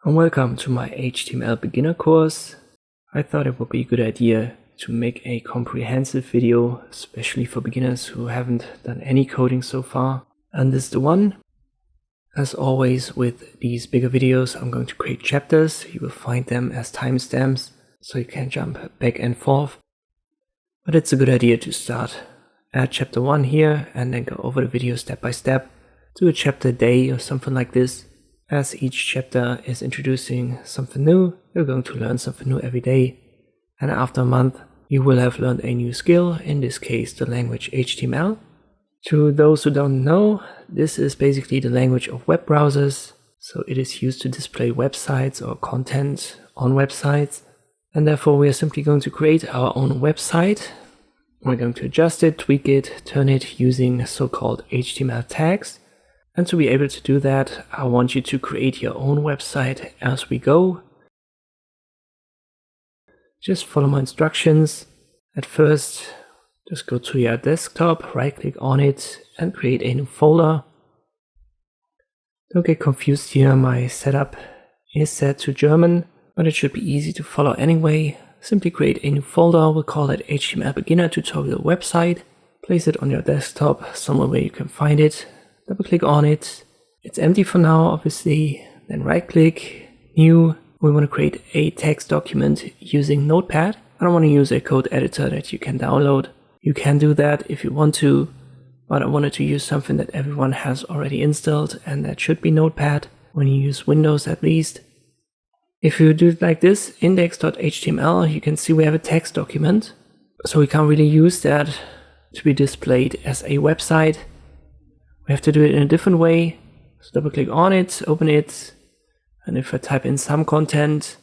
and welcome to my HTML beginner course. I thought it would be a good idea to make a comprehensive video, especially for beginners who haven't done any coding so far. And this is the one. As always with these bigger videos, I'm going to create chapters. You will find them as timestamps, so you can jump back and forth. But it's a good idea to start at chapter 1 here and then go over the video step by step. Do a chapter a day or something like this. As each chapter is introducing something new, you're going to learn something new every day. And after a month, you will have learned a new skill, in this case the language HTML. To those who don't know, this is basically the language of web browsers. So it is used to display websites or content on websites. And therefore we are simply going to create our own website. We're going to adjust it, tweak it, turn it using so-called HTML tags. And to be able to do that, I want you to create your own website as we go. Just follow my instructions. At first, just go to your desktop, right-click on it, and create a new folder. Don't get confused here, my setup is set to German, but it should be easy to follow anyway. Simply create a new folder, we'll call it HTML Beginner Tutorial Website. Place it on your desktop, somewhere where you can find it. Double click on it. It's empty for now, obviously. Then right click, new. We want to create a text document using Notepad. I don't want to use a code editor that you can download. You can do that if you want to, but I wanted to use something that everyone has already installed, and that should be Notepad when you use Windows at least. If you do it like this, index.html, you can see we have a text document. So we can't really use that to be displayed as a website. We have to do it in a different way. So double click on it, open it, and if I type in some content,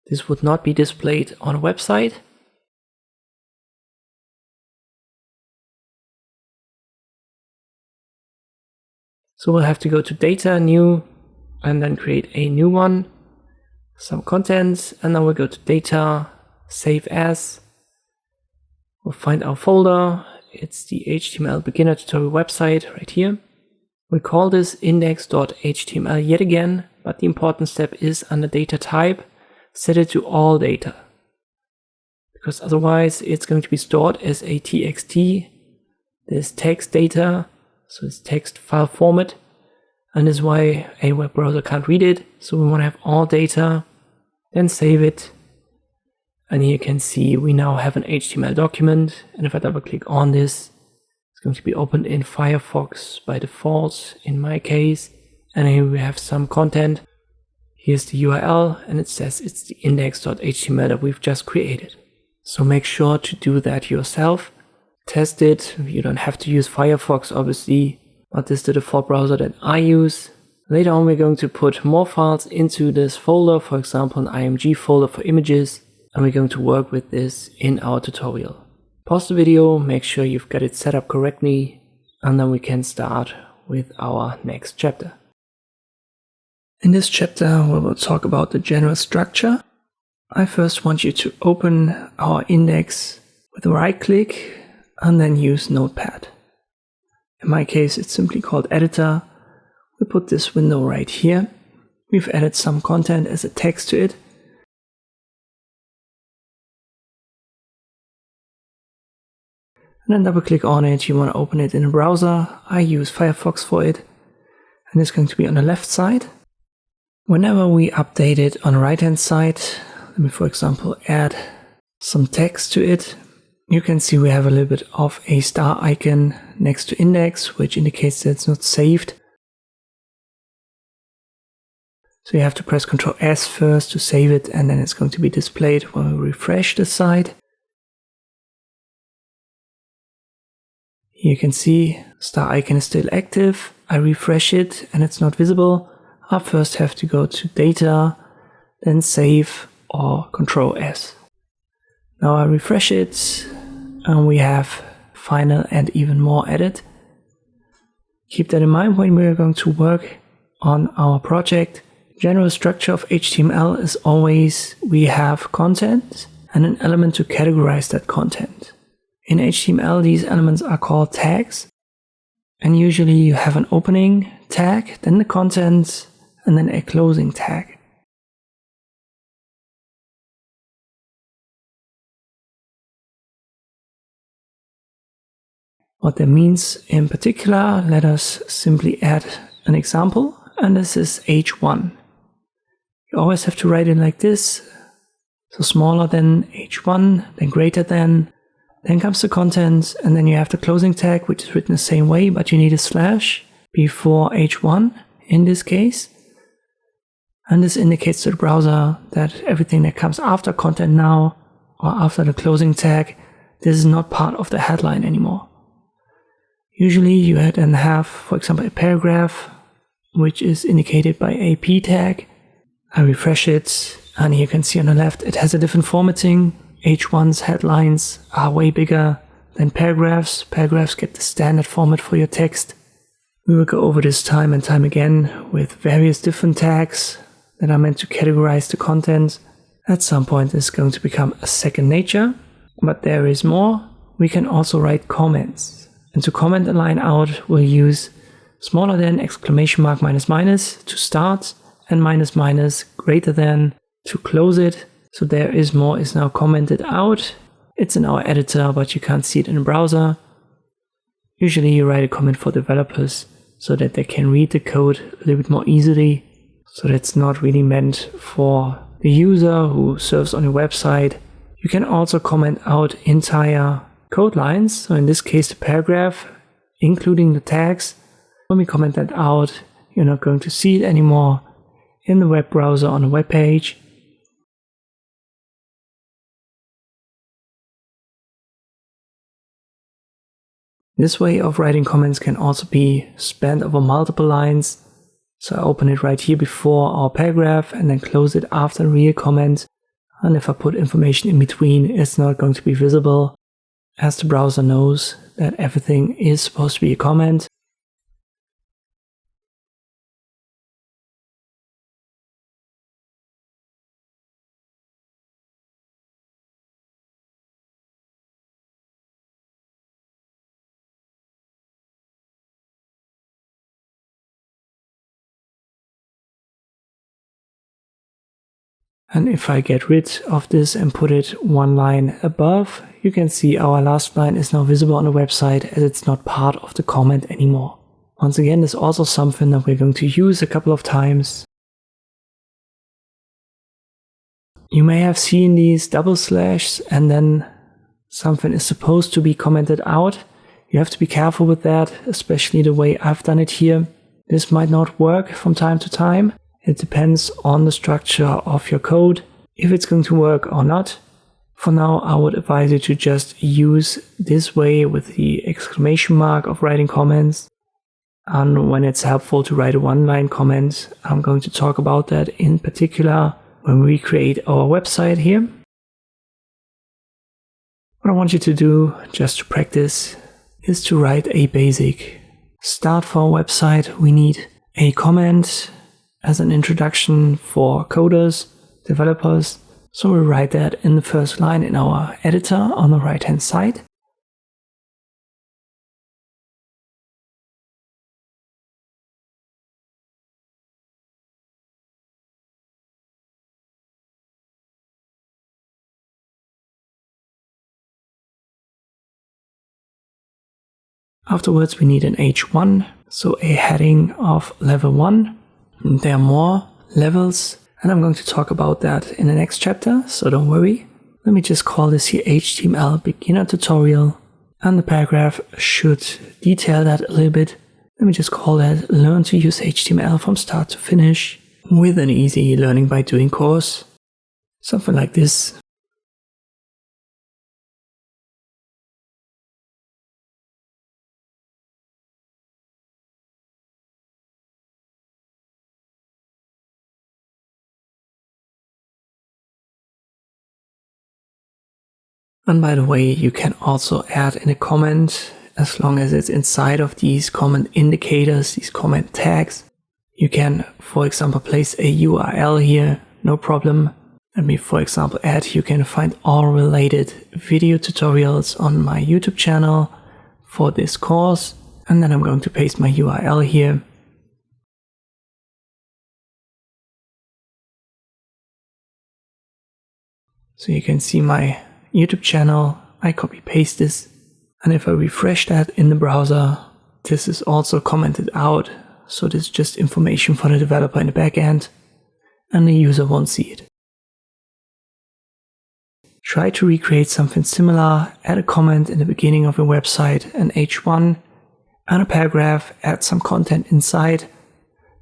this would not be displayed on a website. So we'll have to go to data, new, and then create a new one, some contents, and then we'll go to data, save as. We'll find our folder. It's the HTML Beginner Tutorial website right here. We call this index.html yet again, but the important step is under data type, set it to all data. Because otherwise it's going to be stored as a txt. There's text data, so it's text file format, and this is why a web browser can't read it. So we want to have all data, then save it. And here you can see we now have an HTML document, and if I double click on this, it's going to be opened in Firefox by default in my case. And here we have some content. Here's the URL, and it says it's the index.html that we've just created. So make sure to do that yourself. Test it. You don't have to use Firefox obviously, but this is the default browser that I use. Later on we're going to put more files into this folder, for example an IMG folder for images. And we're going to work with this in our tutorial. Pause the video, make sure you've got it set up correctly, and then we can start with our next chapter. In this chapter, we will talk about the general structure. I first want you to open our index with a right click and then use Notepad. In my case, it's simply called Editor. We put this window right here. We've added some content as a text to it. And then double click on it. You want to open it in a browser. I use Firefox for it. And it's going to be on the left side. Whenever we update it on the right hand side, let me for example add some text to it. You can see we have a little bit of a star icon next to index, which indicates that it's not saved. So you have to press Ctrl S first to save it, and then it's going to be displayed when we refresh the site. You can see star icon is still active. I refresh it and it's not visible. I first have to go to data, then save or Ctrl S. Now I refresh it and we have final and even more added. Keep that in mind when we're going to work on our project. General structure of HTML is always we have content and an element to categorize that content. In HTML, these elements are called tags, and usually you have an opening tag, then the content, and then a closing tag. What that means in particular, let us simply add an example, and this is H1. You always have to write it like this, so smaller than H1, then greater than, then comes the content, and then you have the closing tag, which is written the same way, but you need a slash before H1 in this case. And this indicates to the browser that everything that comes after content now, or after the closing tag, this is not part of the headline anymore. Usually you then have, for example, a paragraph, which is indicated by a P tag. I refresh it, and you can see on the left it has a different formatting. H1's headlines are way bigger than paragraphs. Paragraphs get the standard format for your text. We will go over this time and time again with various different tags that are meant to categorize the content. At some point it's going to become a second nature, but there is more. We can also write comments. And to comment a line out, we'll use smaller than exclamation mark minus minus to start, and minus minus greater than to close it. So there is more is now commented out. It's in our editor, but you can't see it in the browser. Usually you write a comment for developers so that they can read the code a little bit more easily. So that's not really meant for the user who surfs on your website. You can also comment out entire code lines, so in this case the paragraph, including the tags. When we comment that out, you're not going to see it anymore in the web browser on the web page. This way of writing comments can also be spanned over multiple lines. So I open it right here before our paragraph and then close it after the real comment. And if I put information in between, it's not going to be visible, as the browser knows that everything is supposed to be a comment. And if I get rid of this and put it one line above, you can see our last line is now visible on the website as it's not part of the comment anymore. Once again, this is also something that we're going to use a couple of times. You may have seen these double slashes and then something is supposed to be commented out. You have to be careful with that, especially the way I've done it here. This might not work from time to time. It depends on the structure of your code, if it's going to work or not. For now, I would advise you to just use this way with the exclamation mark of writing comments. And when it's helpful to write a one-line comment, I'm going to talk about that in particular when we create our website here. What I want you to do, just to practice, is to write a basic start for our website. We need a comment as an introduction for coders, developers. So we'll write that in the first line in our editor on the right hand side. Afterwards we need an H1, so a heading of level 1. There are more levels, and I'm going to talk about that in the next chapter, so don't worry. Let me just call this here HTML beginner tutorial, and the paragraph should detail that a little bit. Let me just call that learn to use HTML from start to finish with an easy learning by doing course. Something like this. And by the way, you can also add in a comment, as long as it's inside of these comment indicators, these comment tags. You can, for example, place a URL here, no problem. Let me, for example, add, you can find all related video tutorials on my YouTube channel for this course. And then I'm going to paste my URL here. So you can see my YouTube channel. I copy paste this. And if I refresh that in the browser, this is also commented out. So this is just information for the developer in the backend, and the user won't see it. Try to recreate something similar. Add a comment in the beginning of your website, an H1, and a paragraph. Add some content inside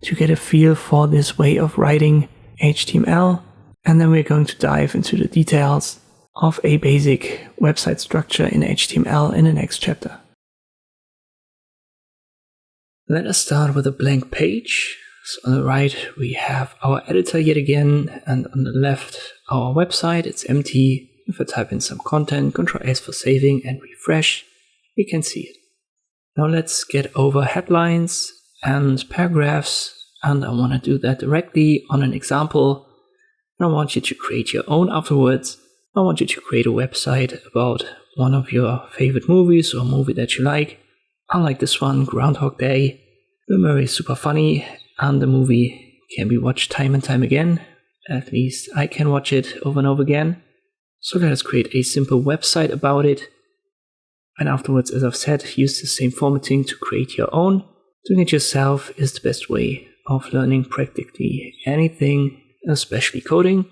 to get a feel for this way of writing HTML. And then we're going to dive into the details of a basic website structure in HTML in the next chapter. Let us start with a blank page. So on the right we have our editor yet again, and on the left our website. It's empty. If I type in some content, Ctrl S for saving and refresh, we can see it. Now let's get over headlines and paragraphs, and I want to do that directly on an example. And I want you to create your own afterwards. I want you to create a website about one of your favorite movies or a movie that you like. Unlike this one, Groundhog Day. The movie is super funny, and the movie can be watched time and time again. At least I can watch it over and over again. So let us create a simple website about it. And afterwards, as I've said, use the same formatting to create your own. Doing it yourself is the best way of learning practically anything, especially coding.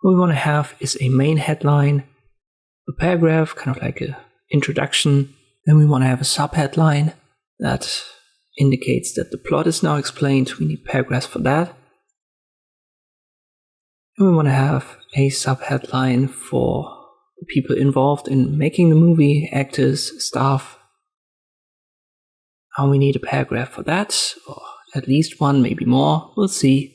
What we want to have is a main headline, a paragraph, kind of like an introduction. Then we want to have a subheadline that indicates that the plot is now explained. We need paragraphs for that. And we want to have a subheadline for the people involved in making the movie, actors, staff. And we need a paragraph for that, or at least one, maybe more. We'll see.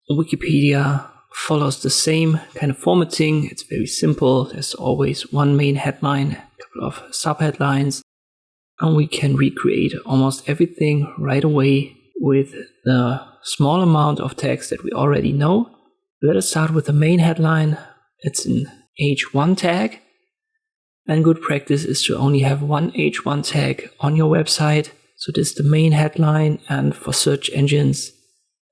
Wikipedia follows the same kind of formatting. It's very simple. There's always one main headline, a couple of subheadlines, and we can recreate almost everything right away with the small amount of text that we already know. Let us start with the main headline. It's an H1 tag, and good practice is to only have one H1 tag on your website. So this is the main headline, and for search engines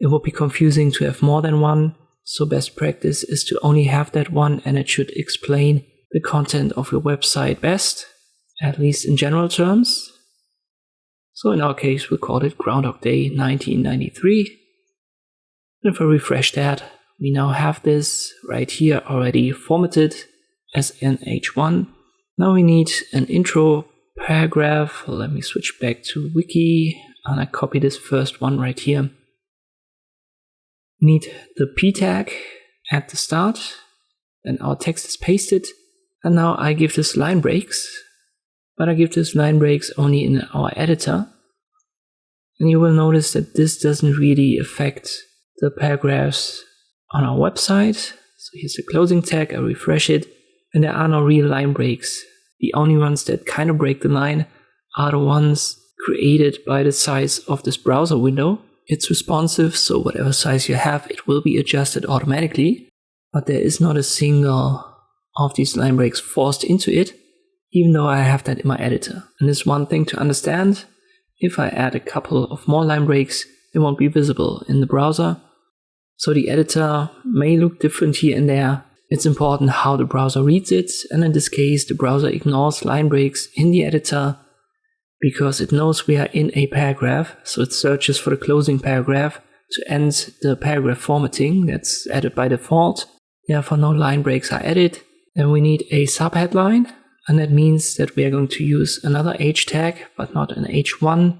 it would be confusing to have more than one. So best practice is to only have that one, and it should explain the content of your website best, at least in general terms. So in our case, we'll call it Groundhog Day 1993. And if I refresh that, we now have this right here already formatted as an H1. Now we need an intro paragraph. Let me switch back to Wiki, and I copy this first one right here. We need the P tag at the start, then our text is pasted, and now I give this line breaks, but I give this line breaks only in our editor. And you will notice that this doesn't really affect the paragraphs on our website. So here's the closing tag, I refresh it, and there are no real line breaks. The only ones that kind of break the line are the ones created by the size of this browser window. It's responsive, so whatever size you have, it will be adjusted automatically, but there is not a single of these line breaks forced into it, even though I have that in my editor. And this is one thing to understand. If I add a couple of more line breaks, they won't be visible in the browser. So the editor may look different here and there. It's important how the browser reads it, and in this case the browser ignores line breaks in the editor because it knows we are in a paragraph, so it searches for the closing paragraph to end the paragraph formatting that's added by default. Therefore no line breaks are added. Then we need a subheadline, and that means that we are going to use another H tag, but not an H1,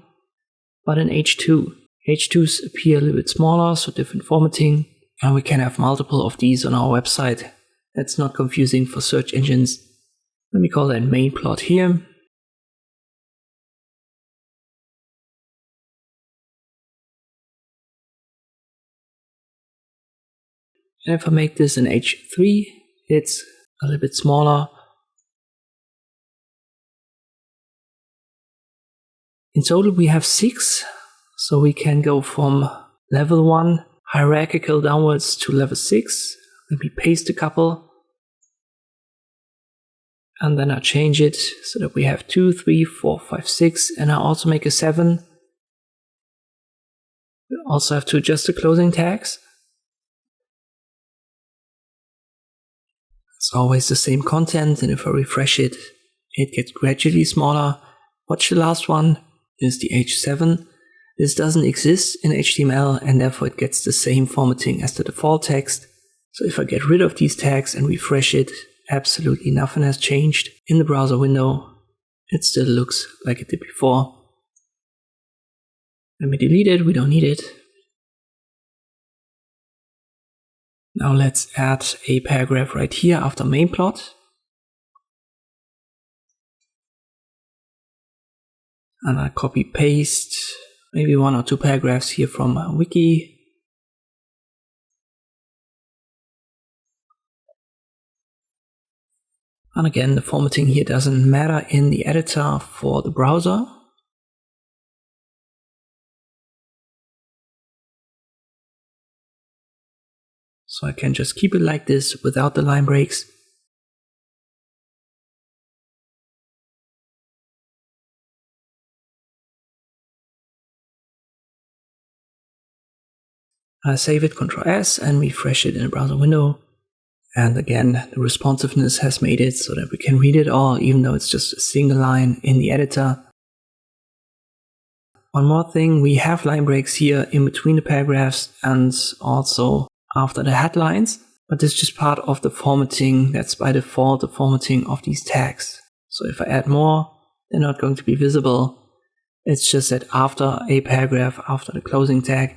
but an H2. H2s appear a little bit smaller, so different formatting, and we can have multiple of these on our website. That's not confusing for search engines. Let me call that main plot here. And if I make this an H3, it's a little bit smaller. In total we have 6, so we can go from level 1 hierarchical downwards to level 6. Let me paste a couple, and then I change it so that we have 2, 3, 4, 5, 6, and I also make a 7. We also have to adjust the closing tags. It's always the same content, and if I refresh it, it gets gradually smaller. Watch the last one, is the H7. This doesn't exist in HTML, and therefore it gets the same formatting as the default text. So if I get rid of these tags and refresh it, absolutely nothing has changed. In the browser window, it still looks like it did before. Let me delete it, we don't need it. Now let's add a paragraph right here after main plot. And I copy paste maybe 1 or 2 paragraphs here from wiki. And again, the formatting here doesn't matter in the editor for the browser. So I can just keep it like this without the line breaks. I save it, Ctrl S, and refresh it in the browser window. And again, the responsiveness has made it so that we can read it all, even though it's just a single line in the editor. One more thing, we have line breaks here in between the paragraphs and also after the headlines, but this is just part of the formatting. That's by default the formatting of these tags. So if I add more, they're not going to be visible. It's just that after a paragraph, after the closing tag,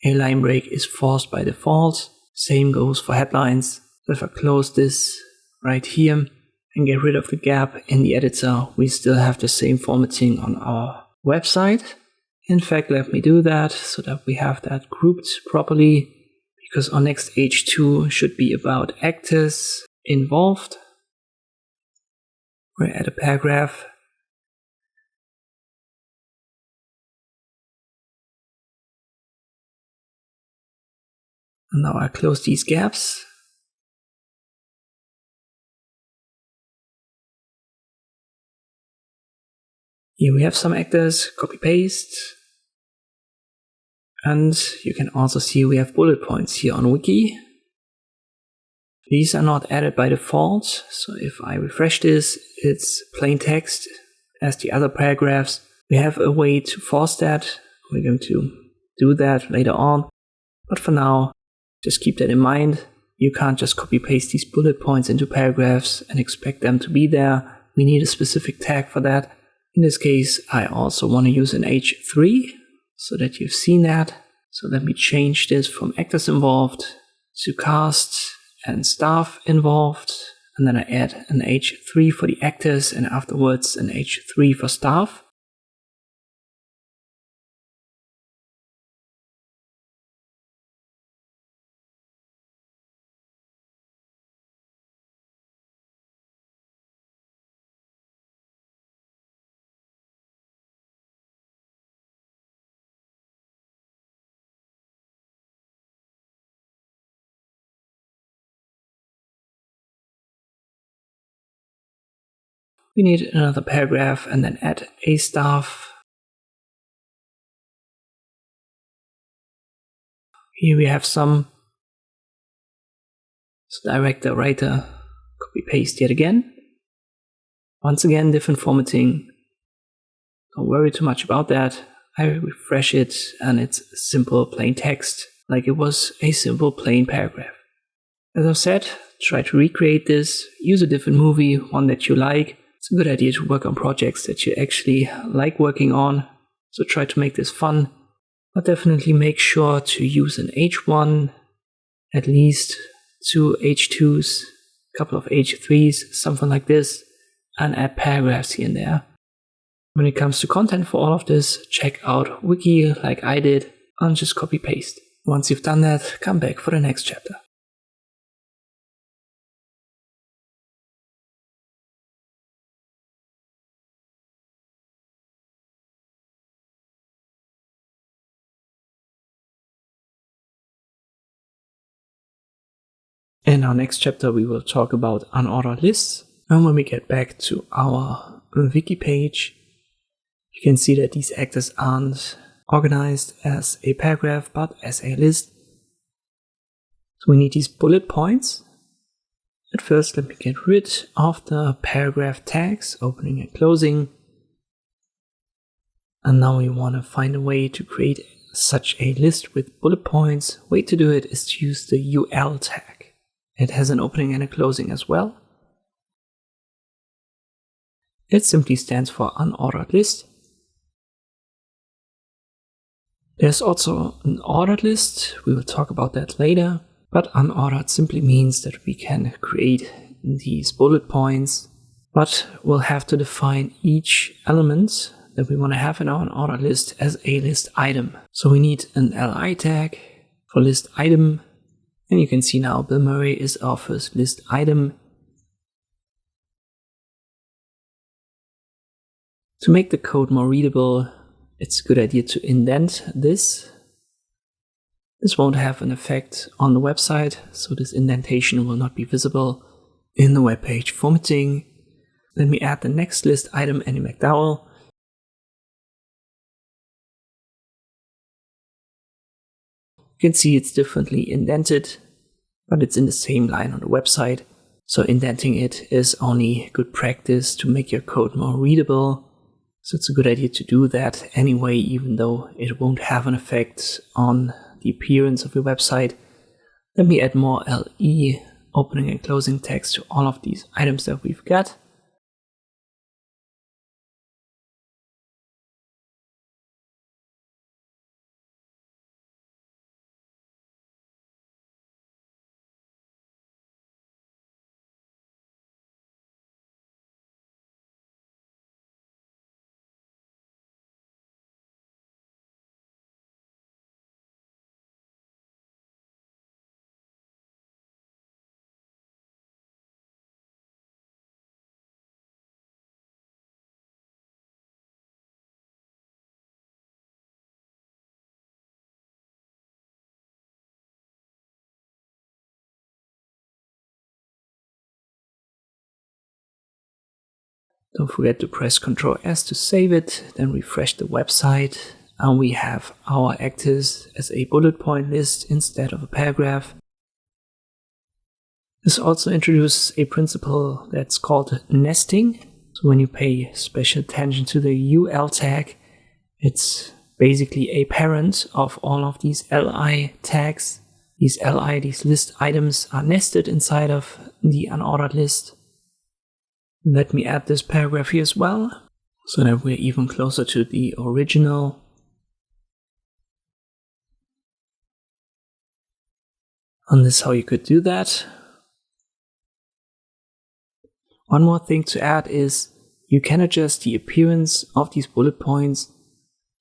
a line break is forced by default. Same goes for headlines. So if I close this right here and get rid of the gap in the editor, we still have the same formatting on our website. In fact, let me do that so that we have that grouped properly, because our next H2 should be about actors involved. We add a paragraph. And now I close these gaps. Here we have some actors, copy paste. And you can also see we have bullet points here on wiki. These are not added by default, so if I refresh this, it's plain text as the other paragraphs. We have a way to force that. We're going to do that later on. But for now, just keep that in mind. You can't just copy paste these bullet points into paragraphs and expect them to be there. We need a specific tag for that. In this case, I also want to use an H3 so that you've seen that. So let me change this from actors involved to cast and staff involved. And then I add an H3 for the actors and afterwards an H3 for staff. We need another paragraph and then add a staff. Here we have some. So director, writer, copy paste yet again. Once again, different formatting. Don't worry too much about that. I refresh it and it's simple plain text, like it was a simple plain paragraph. As I've said, try to recreate this. Use a different movie, one that you like. It's a good idea to work on projects that you actually like working on, so try to make this fun, but definitely make sure to use an H1, at least 2 H2s, a couple of H3s, something like this, and add paragraphs here and there. When it comes to content for all of this, check out wiki like I did, and just copy paste. Once you've done that, come back for the next chapter. In our next chapter, we will talk about unordered lists. And when we get back to our wiki page, you can see that these actors aren't organized as a paragraph, but as a list. So we need these bullet points. At first, let me get rid of the paragraph tags, opening and closing. And now we want to find a way to create such a list with bullet points. Way to do it is to use the UL tag. It has an opening and a closing as well. It simply stands for unordered list. There's also an ordered list. We will talk about that later. But unordered simply means that we can create these bullet points, but we'll have to define each element that we want to have in our unordered list as a list item. So we need an li tag for list item. And you can see now Bill Murray is our first list item. To make the code more readable, it's a good idea to indent this. This won't have an effect on the website, so this indentation will not be visible in the web page formatting. Let me add the next list item, Annie McDowell. You can see it's differently indented, but it's in the same line on the website. So indenting it is only good practice to make your code more readable. So it's a good idea to do that anyway, even though it won't have an effect on the appearance of your website. Let me add more LE opening and closing text to all of these items that we've got. Don't forget to press Ctrl S to save it, then refresh the website, and we have our actors as a bullet point list instead of a paragraph. This also introduces a principle that's called nesting. So when you pay special attention to the UL tag, it's basically a parent of all of these li tags. These li, these list items, are nested inside of the unordered list. Let me add this paragraph here as well, so that we're even closer to the original. And this is how you could do that. One more thing to add is you can adjust the appearance of these bullet points.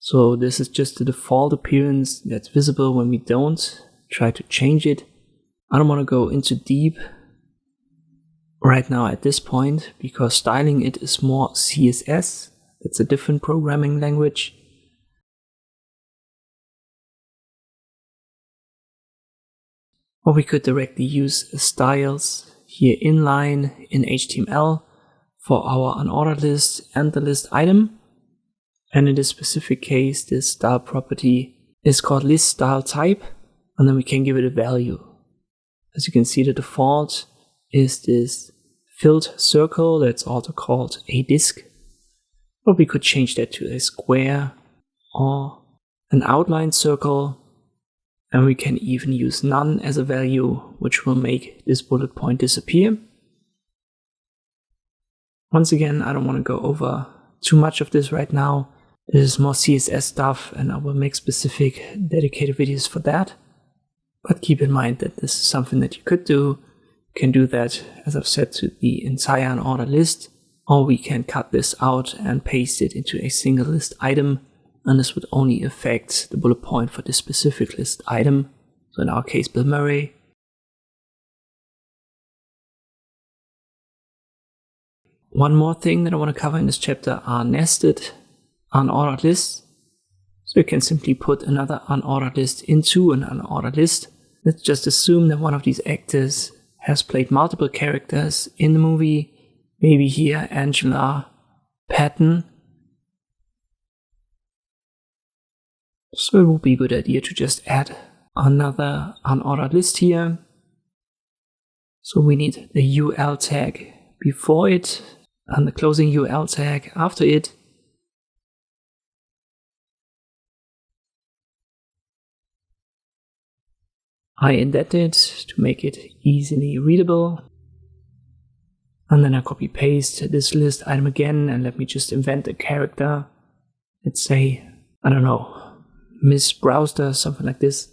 So this is just the default appearance that's visible when we don't try to change it. I don't want to go into deep right now at this point, because styling it is more CSS. It's a different programming language. Or we could directly use styles here inline in HTML for our unordered list and the list item. And in this specific case, this style property is called list style type, and then we can give it a value. As you can see, the default is this filled circle that's also called a disk. But we could change that to a square or an outline circle. And we can even use none as a value, which will make this bullet point disappear. Once again, I don't want to go over too much of this right now. This is more CSS stuff, and I will make specific dedicated videos for that. But keep in mind that this is something that you could do. You can do that, as I've said, to the entire unordered list, or we can cut this out and paste it into a single list item, and this would only affect the bullet point for this specific list item. So in our case, Bill Murray. One more thing that I want to cover in this chapter are nested unordered lists. So you can simply put another unordered list into an unordered list. Let's just assume that one of these actors has played multiple characters in the movie. Maybe here Angela Patton. So it would be a good idea to just add another unordered list here. So we need the UL tag before it and the closing UL tag after it. I indent it to make it easily readable. And then I copy paste this list item again, and let me just invent a character. Let's say, I don't know, Miss Browser, something like this.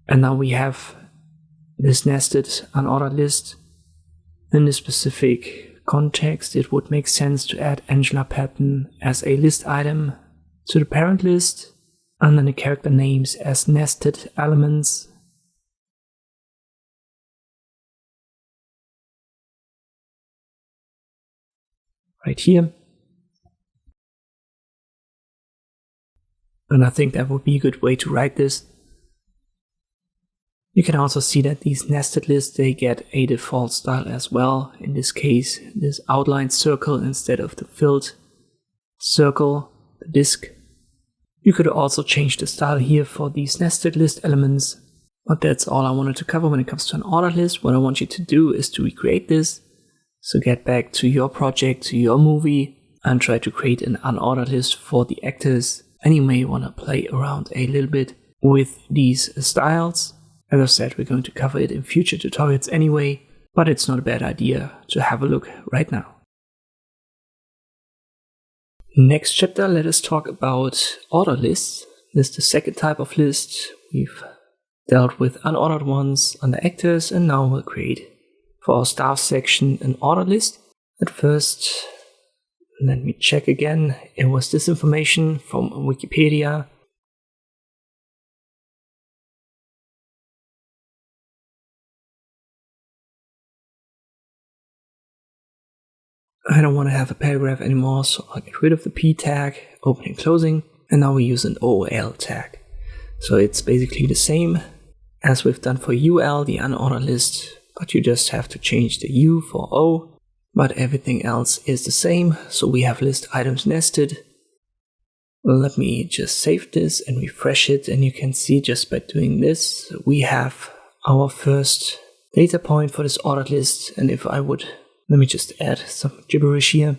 And now we have this nested unordered list. In this specific context, it would make sense to add Angela Patton as a list item to the parent list, and then the character names as nested elements. Right here. And I think that would be a good way to write this. You can also see that these nested lists, they get a default style as well. In this case, this outlined circle instead of the filled circle, the disk. You could also change the style here for these nested list elements. But that's all I wanted to cover when it comes to an ordered list. What I want you to do is to recreate this. So get back to your project, to your movie, and try to create an unordered list for the actors. And you may want to play around a little bit with these styles. As I said, we're going to cover it in future tutorials anyway, but it's not a bad idea to have a look right now. Next chapter, let us talk about ordered lists. This is the second type of list. We've dealt with unordered ones under actors, and now we'll create for our staff section an ordered list. At first, let me check again. It was this information from Wikipedia. I don't want to have a paragraph anymore, so I'll get rid of the P tag, opening, closing, and now we use an OL tag. So it's basically the same as we've done for UL, the unordered list, but you just have to change the U for O, but everything else is the same. So we have list items nested. Let me just save this and refresh it, and you can see just by doing this, we have our first data point for this ordered list. And if I would, let me just add some gibberish here.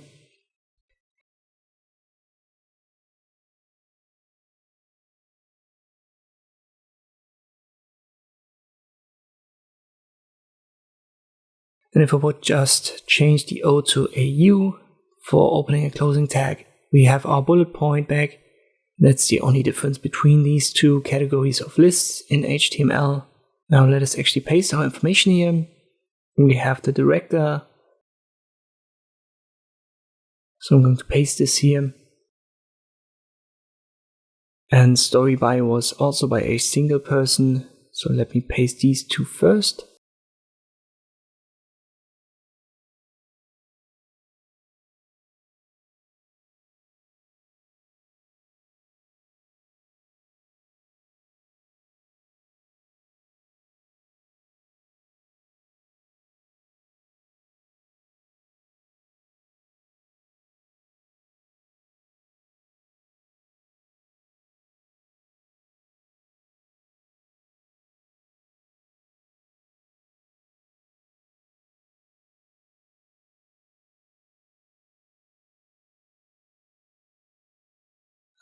And if I would just change the O to a U for opening and closing tag, we have our bullet point back. That's the only difference between these two categories of lists in HTML. Now let us actually paste our information here. We have the director. So I'm going to paste this here. And story by was also by a single person. So let me paste these two first.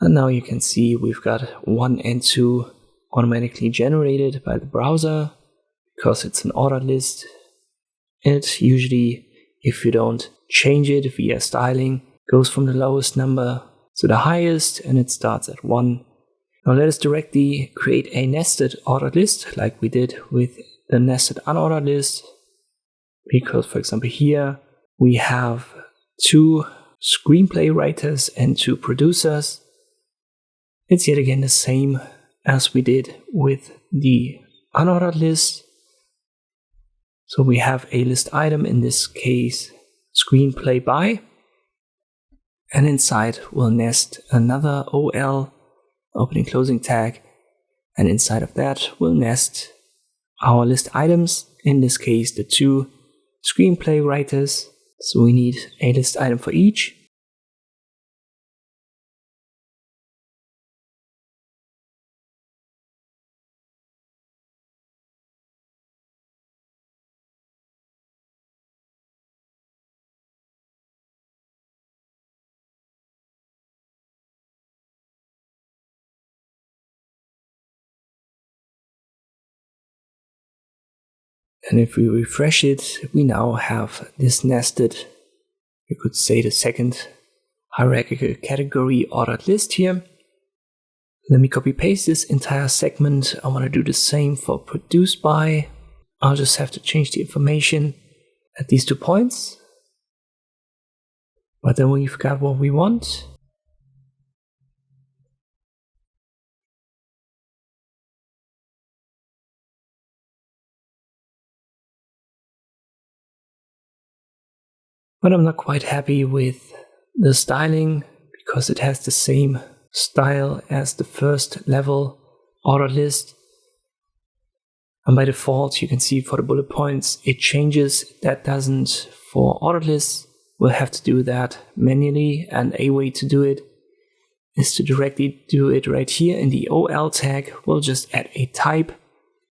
And now you can see we've got 1 and 2 automatically generated by the browser because it's an ordered list. It usually, if you don't change it via styling, goes from the lowest number to the highest, and it starts at 1. Now let us directly create a nested ordered list like we did with the nested unordered list. Because, for example, here we have 2 screenplay writers and 2 producers. It's yet again the same as we did with the unordered list. So we have a list item, in this case, screenplay by, and inside we'll nest another OL, opening closing tag, and inside of that we'll nest our list items, in this case the 2 screenplay writers. So we need a list item for each. And if we refresh it, we now have this nested, you could say the second hierarchical category ordered list here. Let me copy paste this entire segment. I want to do the same for produced by. I'll just have to change the information at these 2 points. But then we've got what we want. But I'm not quite happy with the styling because it has the same style as the first level ordered list. And by default, you can see for the bullet points, it changes. That doesn't for ordered lists. We'll have to do that manually, and a way to do it is to directly do it right here in the OL tag. We'll just add a type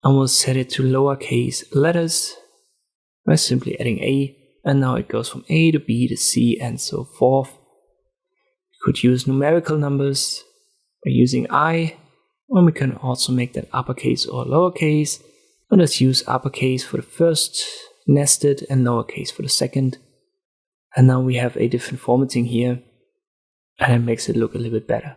and we'll set it to lowercase letters by simply adding a, and now it goes from A to B to C and so forth. We could use numerical numbers by using I, or we can also make that uppercase or lowercase. Let us use uppercase for the first nested and lowercase for the second. And now we have a different formatting here, and it makes it look a little bit better.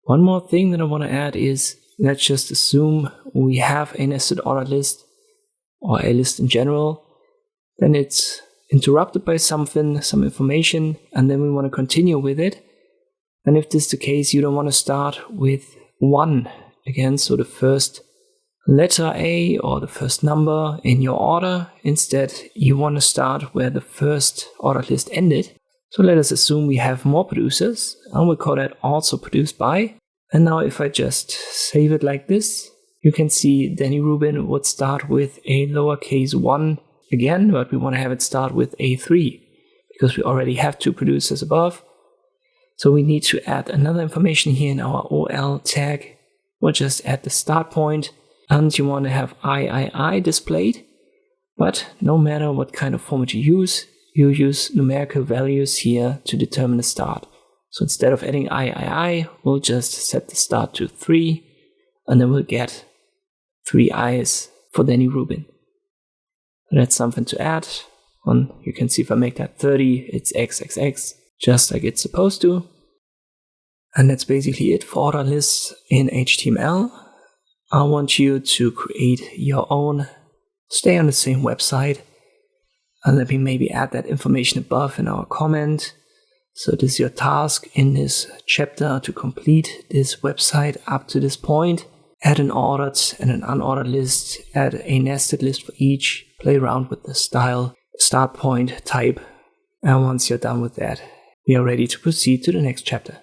One more thing that I want to add is, let's just assume we have a nested ordered list or a list in general. Then it's interrupted by something, some information, and then we want to continue with it. And if this is the case, you don't want to start with 1 again, so the first letter A or the first number in your order. Instead, you want to start where the first ordered list ended. So let us assume we have more producers, and we'll call that also produced by. And now if I just save it like this, you can see Danny Rubin would start with a lowercase 1 again, but we want to have it start with a 3 because we already have 2 producers above. So we need to add another information here in our OL tag. We'll just add the start point, and you want to have III displayed. But no matter what kind of format you use numerical values here to determine the start. So instead of adding III, we'll just set the start to 3, and then we'll get 3 I's for Danny Rubin. That's something to add. And you can see if I make that 30, it's XXX, just like it's supposed to. And that's basically it for order lists in HTML. I want you to create your own, stay on the same website, and let me maybe add that information above in our comment. So this is your task in this chapter to complete this website up to this point. Add an ordered and an unordered list, add a nested list for each, play around with the style, start point, type, and once you're done with that, we are ready to proceed to the next chapter.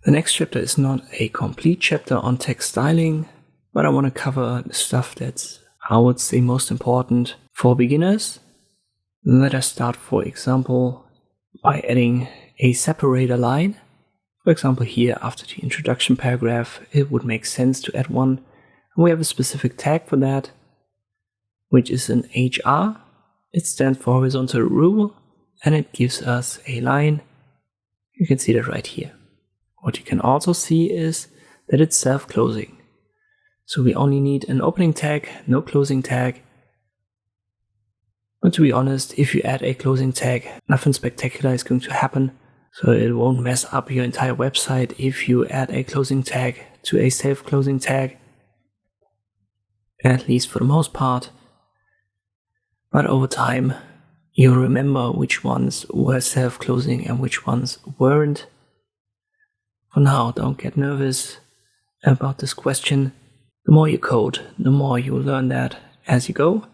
The next chapter is not a complete chapter on text styling, but I want to cover the stuff that's, I would say, most important for beginners. Let us start, for example, by adding a separator line. For example, here after the introduction paragraph, it would make sense to add one. And we have a specific tag for that, which is an HR. It stands for horizontal rule, and it gives us a line. You can see that right here. What you can also see is that it's self-closing. So we only need an opening tag, no closing tag. But to be honest, if you add a closing tag, nothing spectacular is going to happen. So it won't mess up your entire website if you add a closing tag to a self-closing tag. At least for the most part. But over time, you'll remember which ones were self-closing and which ones weren't. For now, don't get nervous about this question. The more you code, the more you learn that as you go.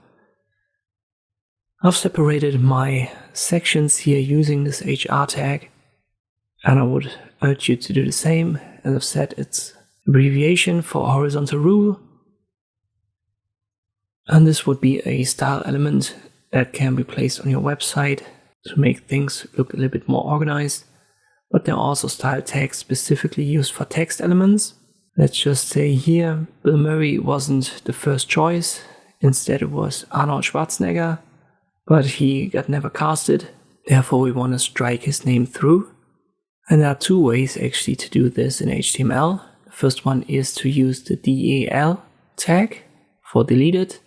I've separated my sections here using this HR tag, and I would urge you to do the same. As I've said, it's abbreviation for horizontal rule. And this would be a style element that can be placed on your website to make things look a little bit more organized. But there are also style tags specifically used for text elements. Let's just say here, Bill Murray wasn't the first choice. Instead it was Arnold Schwarzenegger, but he got never casted. Therefore we want to strike his name through. And there are two ways actually to do this in HTML. The first one is to use the DEL tag for deleted.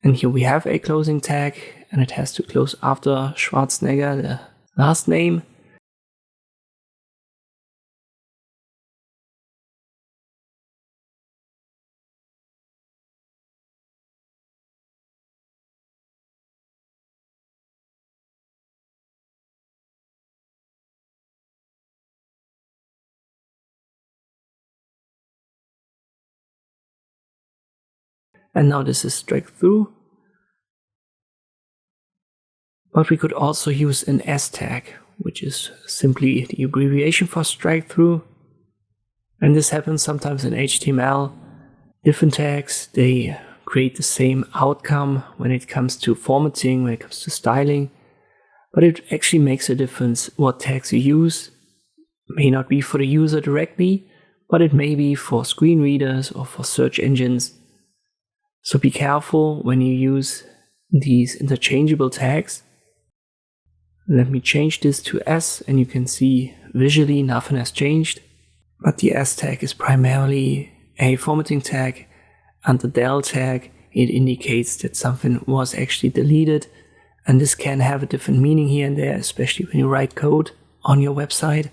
And here we have a closing tag, and it has to close after Schwarzenegger, the last name. And now this is strike through. But we could also use an S tag, which is simply the abbreviation for strike through. And this happens sometimes in HTML. Different tags, they create the same outcome when it comes to formatting, when it comes to styling. But it actually makes a difference what tags you use. It may not be for the user directly, but it may be for screen readers or for search engines. So be careful when you use these interchangeable tags. Let me change this to S, and you can see visually nothing has changed. But the S tag is primarily a formatting tag, and the del tag, it indicates that something was actually deleted. And this can have a different meaning here and there, especially when you write code on your website.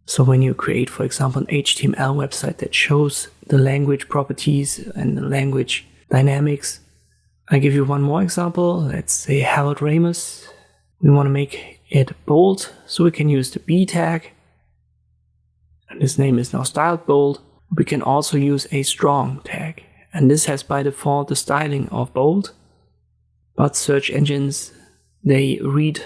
So when you create, for example, an HTML website that shows the language properties and the language dynamics. I give you one more example. Let's say Harold Ramis. We want to make it bold, so we can use the B tag. And this name is now styled bold. We can also use a strong tag. And this has by default the styling of bold. But search engines, they read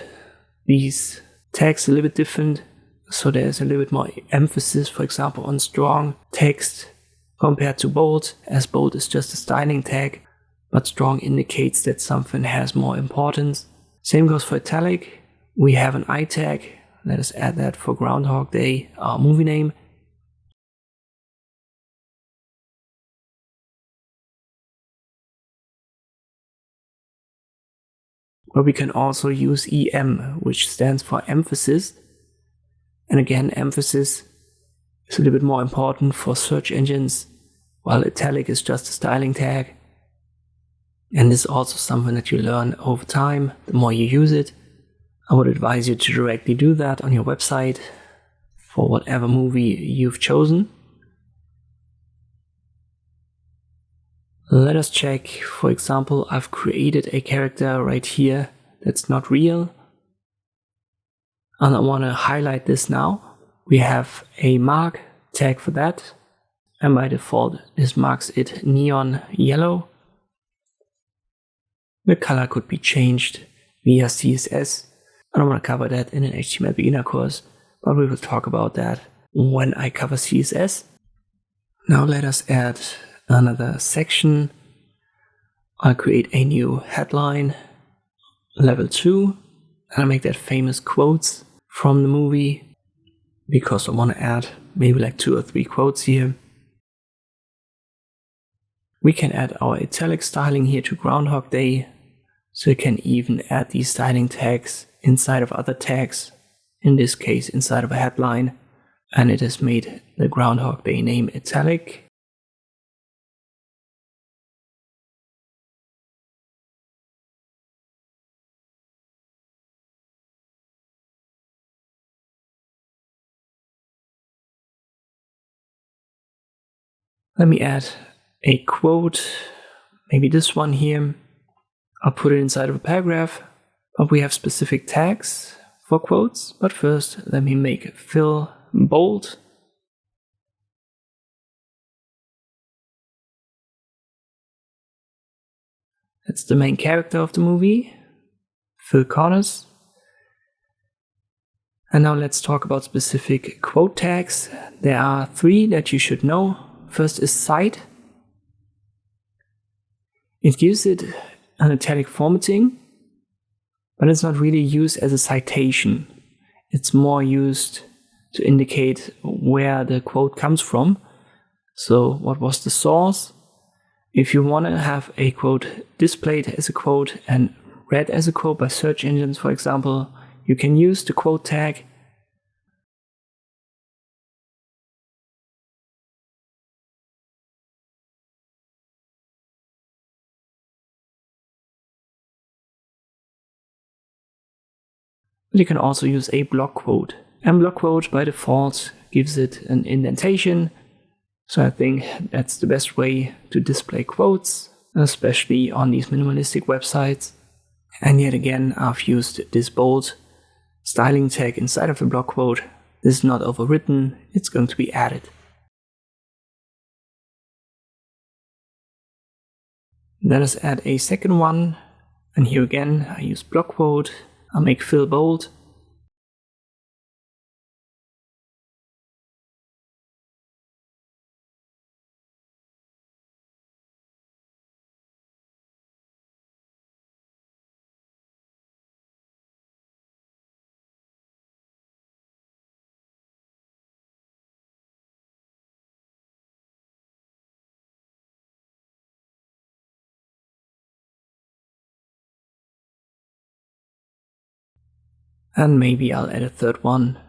these tags a little bit different. So there's a little bit more emphasis, for example, on strong text compared to bold, as bold is just a styling tag, but strong indicates that something has more importance. Same goes for italic. We have an I tag. Let us add that for Groundhog Day, our movie name. But we can also use EM, which stands for emphasis. And again, emphasis is a little bit more important for search engines, while italic is just a styling tag. And this is also something that you learn over time, the more you use it. I would advise you to directly do that on your website for whatever movie you've chosen. Let us check, for example, I've created a character right here that's not real. And I want to highlight this now. We have a mark tag for that. And by default, this marks it neon yellow. The color could be changed via CSS. I don't want to cover that in an HTML beginner course, but we will talk about that when I cover CSS. Now let us add another section. I'll create a new headline, level 2, and I'll make that famous quotes from the movie, because I want to add maybe like 2 or 3 quotes here. We can add our italic styling here to Groundhog Day, so you can even add these styling tags inside of other tags, in this case inside of a headline, and it has made the Groundhog Day name italic. Let me add a quote, maybe this one here. I'll put it inside of a paragraph, but we have specific tags for quotes. But first, let me make fill bold. That's the main character of the movie, Phil Connors. And now let's talk about specific quote tags. There are 3 that you should know. First is cite. It gives it an italic formatting, but it's not really used as a citation. It's more used to indicate where the quote comes from. So what was the source? If you want to have a quote displayed as a quote and read as a quote by search engines, for example, you can use the quote tag. But you can also use a block quote. And block quote by default gives it an indentation. So I think that's the best way to display quotes, especially on these minimalistic websites. And yet again, I've used this bold styling tag inside of the block quote. This is not overwritten, it's going to be added. Let us add a second one. And here again, I use block quote. I'll make fill bold. And maybe I'll add a third one.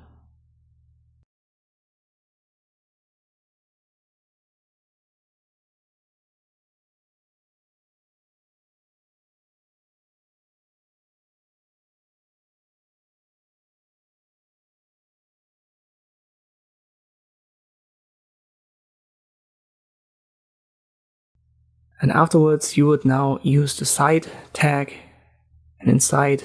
And afterwards, you would now use the cite tag, and inside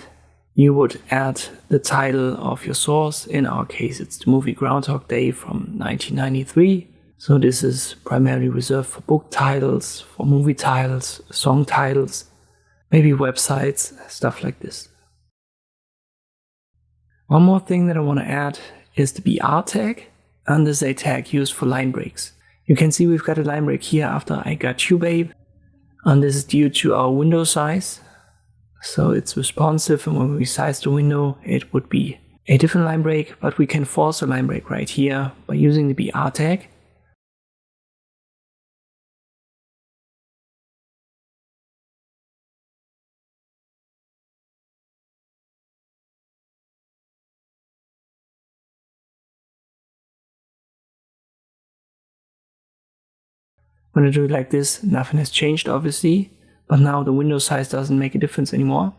you would add the title of your source. In our case, it's the movie Groundhog Day from 1993. So this is primarily reserved for book titles, for movie titles, song titles, maybe websites, stuff like this. One more thing that I want to add is the BR tag, and this is a tag used for line breaks. You can see we've got a line break here after I got you, babe. And this is due to our window size. So it's responsive, and when we size the window, it would be a different line break, but we can force a line break right here by using the BR tag. When I do it like this, nothing has changed obviously, but now the window size doesn't make a difference anymore.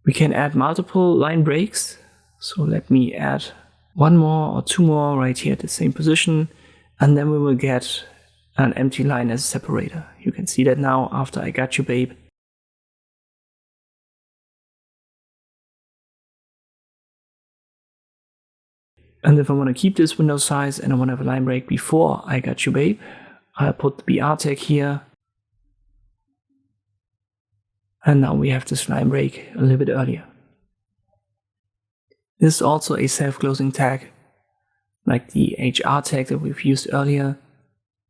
We can add multiple line breaks. So let me add 1 more or 2 more right here at the same position, and then we will get an empty line as a separator. You can see that now after I got you, babe. And if I want to keep this window size and I want to have a line break before I got you, babe, I'll put the BR tag here. And now we have this line break a little bit earlier. This is also a self-closing tag, like the HR tag that we've used earlier.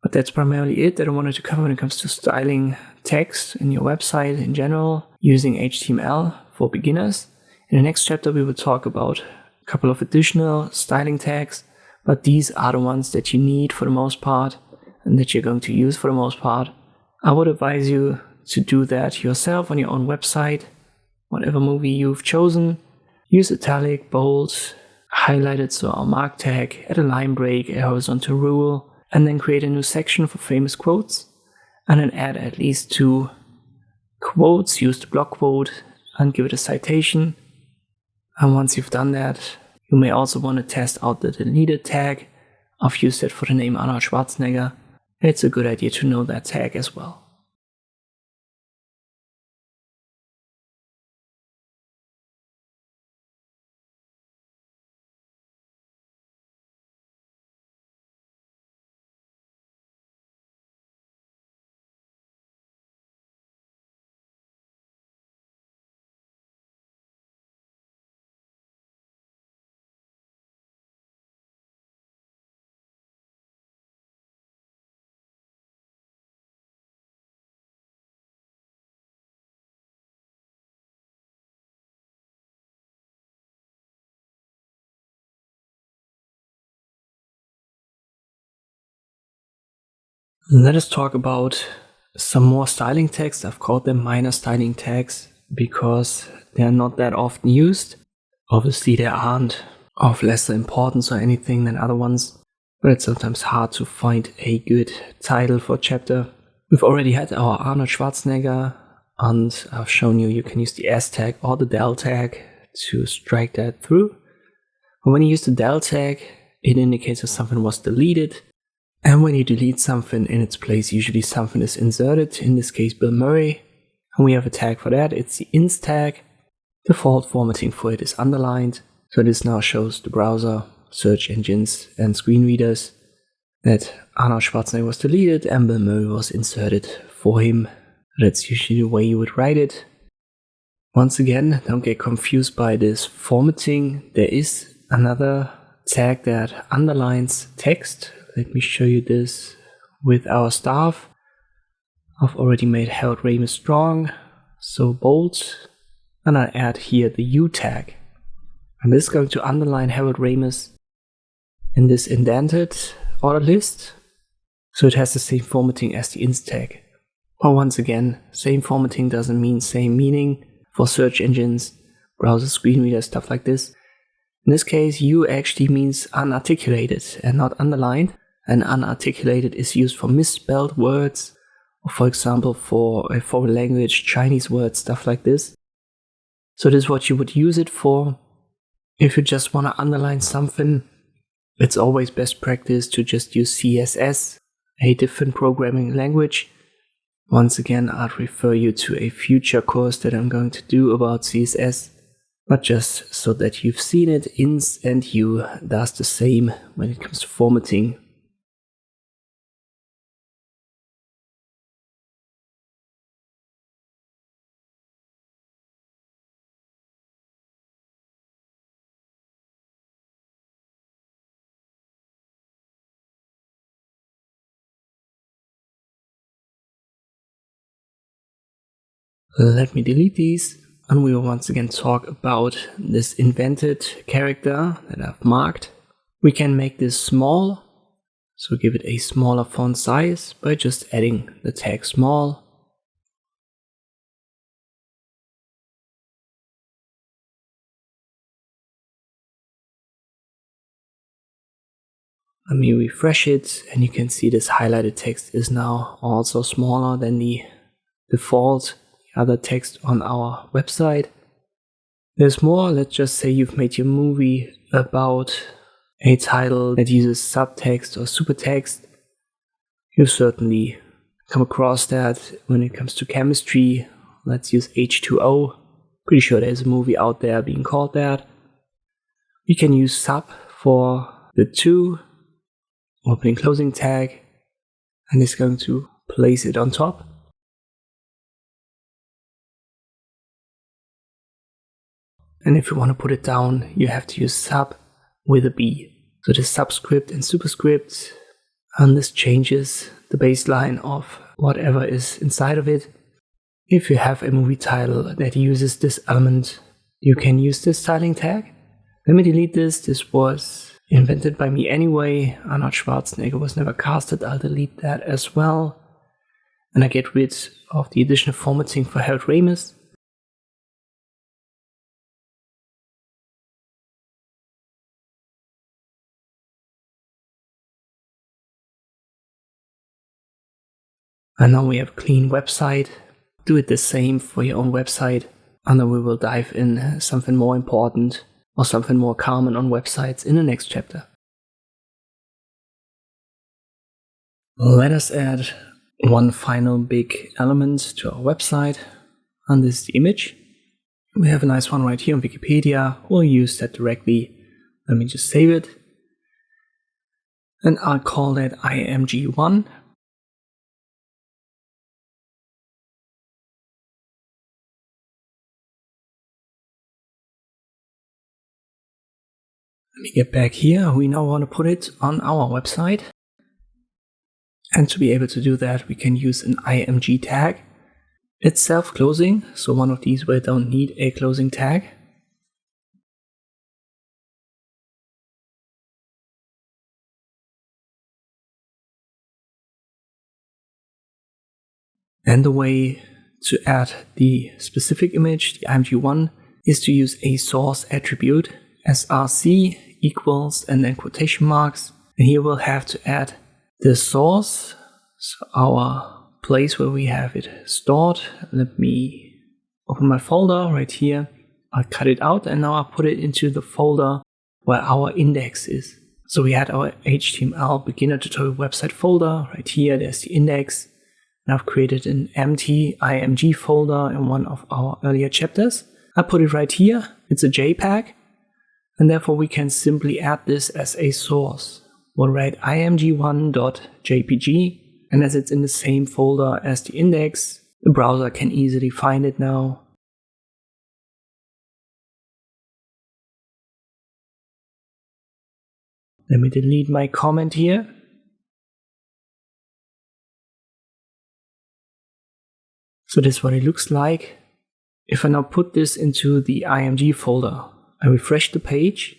But that's primarily it that I wanted to cover when it comes to styling text in your website in general, using HTML for beginners. In the next chapter, we will talk about a couple of additional styling tags, but these are the ones that you need for the most part and that you're going to use for the most part. I would advise you to do that yourself on your own website. Whatever movie you've chosen, use italic, bold, highlighted, so our mark tag, add a line break, a horizontal rule, and then create a new section for famous quotes, and then add at least 2 quotes, use the block quote, and give it a citation. And once you've done that, you may also want to test out the deleted tag. I've used it for the name Arnold Schwarzenegger. It's a good idea to know that tag as well. Let us talk about some more styling tags. I've called them minor styling tags because they are not that often used. Obviously, they aren't of lesser importance or anything than other ones, but it's sometimes hard to find a good title for a chapter. We've already had our Arnold Schwarzenegger, and I've shown you can use the S tag or the del tag to strike that through. And when you use the del tag, it indicates that something was deleted. And when you delete something in its place, usually something is inserted, in this case Bill Murray. And we have a tag for that, it's the ins tag. Default formatting for it is underlined. So this now shows the browser, search engines and screen readers that Arnold Schwarzenegger was deleted and Bill Murray was inserted for him. That's usually the way you would write it. Once again, don't get confused by this formatting. There is another tag that underlines text. Let me show you this with our staff. I've already made Harold Ramis strong, so bold, and I add here the U tag. And this is going to underline Harold Ramis in this indented ordered list, so it has the same formatting as the ins tag. But once again, same formatting doesn't mean same meaning for search engines, browser screen readers, stuff like this. In this case, U actually means unarticulated and not underlined. And unarticulated is used for misspelled words, or for example for a foreign language, Chinese words, stuff like this. So this is what you would use it for. If you just want to underline something, it's always best practice to just use CSS, a different programming language. Once again, I'd refer you to a future course that I'm going to do about CSS. But just so that you've seen it, ins and U does the same when it comes to formatting. Let me delete these, and we will once again talk about this invented character that I've marked. We can make this small, so give it a smaller font size by just adding the tag small. Let me refresh it, and you can see this highlighted text is now also smaller than the default other text on our website. There's more. Let's just say you've made your movie about a title that uses subtext or supertext. You've certainly come across that when it comes to chemistry. Let's use H2O. Pretty sure there's a movie out there being called that. We can use sub for the to, opening closing tag, and it's going to place it on top. And if you want to put it down, you have to use sub with a B. So the subscript and superscript, and this changes the baseline of whatever is inside of it. If you have a movie title that uses this element, you can use this styling tag. Let me delete this. This was invented by me anyway. Arnold Schwarzenegger was never casted. I'll delete that as well. And I get rid of the additional formatting for Harold Ramis. And now we have a clean website. Do it the same for your own website. And then we will dive in something more important or something more common on websites in the next chapter. Let us add one final big element to our website, and this is the image. We have a nice one right here on Wikipedia. We'll use that directly. Let me just save it. And I'll call that img1. Let me get back here. We now want to put it on our website. And to be able to do that, we can use an img tag. It's self-closing, so one of these where I don't need a closing tag. And the way to add the specific image, the img1, is to use a source attribute, src equals and then quotation marks. And here we'll have to add the source, so our place where we have it stored. Let me open my folder right here. I'll cut it out and now I'll put it into the folder where our index is. So we had our HTML beginner tutorial website folder right here. There's the index. And I've created an empty img folder in one of our earlier chapters. I put it right here. It's a JPEG. And therefore we can simply add this as a source. We'll write img1.jpg. And as it's in the same folder as the index, the browser can easily find it now. Let me delete my comment here. So this is what it looks like. If I now put this into the img folder, I refresh the page,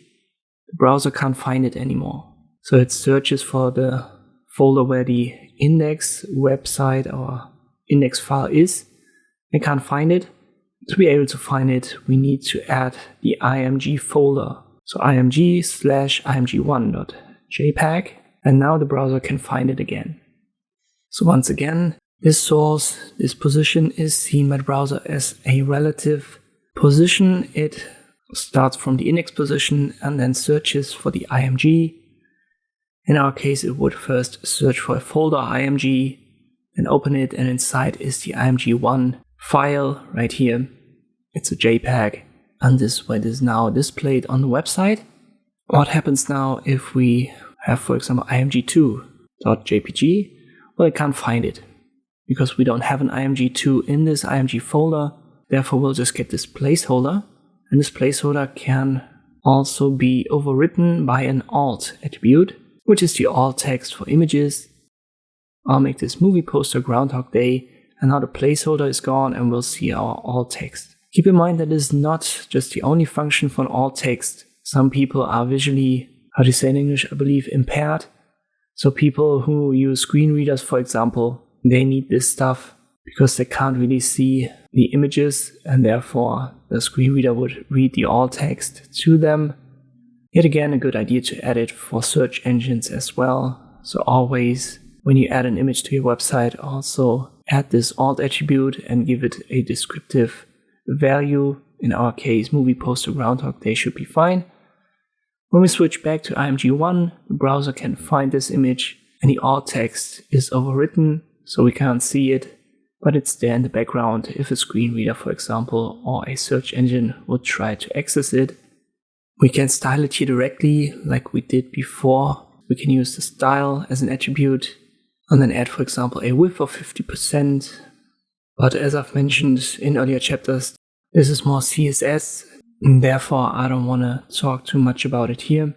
the browser can't find it anymore. So it searches for the folder where the index website or index file is. I can't find it. To be able to find it, we need to add the img folder. So img/img1.jpg, and now the browser can find it again. So once again, this source, this position is seen by the browser as a relative position. It starts from the index position and then searches for the img. In our case, it would first search for a folder img, then open it, and inside is the img1 file right here. It's a JPEG, and this is what is now displayed on the website. What happens now if we have, for example, img2.jpg? Well, it can't find it because we don't have an img2 in this img folder. Therefore, we'll just get this placeholder, and this placeholder can also be overwritten by an alt attribute, which is the alt text for images. I'll make this movie poster Groundhog Day, and now the placeholder is gone and we'll see our alt text. Keep in mind that this is not just the only function for an alt text. Some people are visually, how do you say in English, I believe, impaired. So people who use screen readers, for example, they need this stuff because they can't really see the images, and therefore the screen reader would read the alt text to them. Yet again, a good idea to add it for search engines as well. So always, when you add an image to your website, also add this alt attribute and give it a descriptive value. In our case, movie poster Groundhog Day should be fine. When we switch back to img1, the browser can find this image and the alt text is overwritten, so we can't see it, but it's there in the background if a screen reader, for example, or a search engine would try to access it. We can style it here directly like we did before. We can use the style as an attribute and then add, for example, a width of 50%. But as I've mentioned in earlier chapters, this is more CSS, and therefore I don't want to talk too much about it here.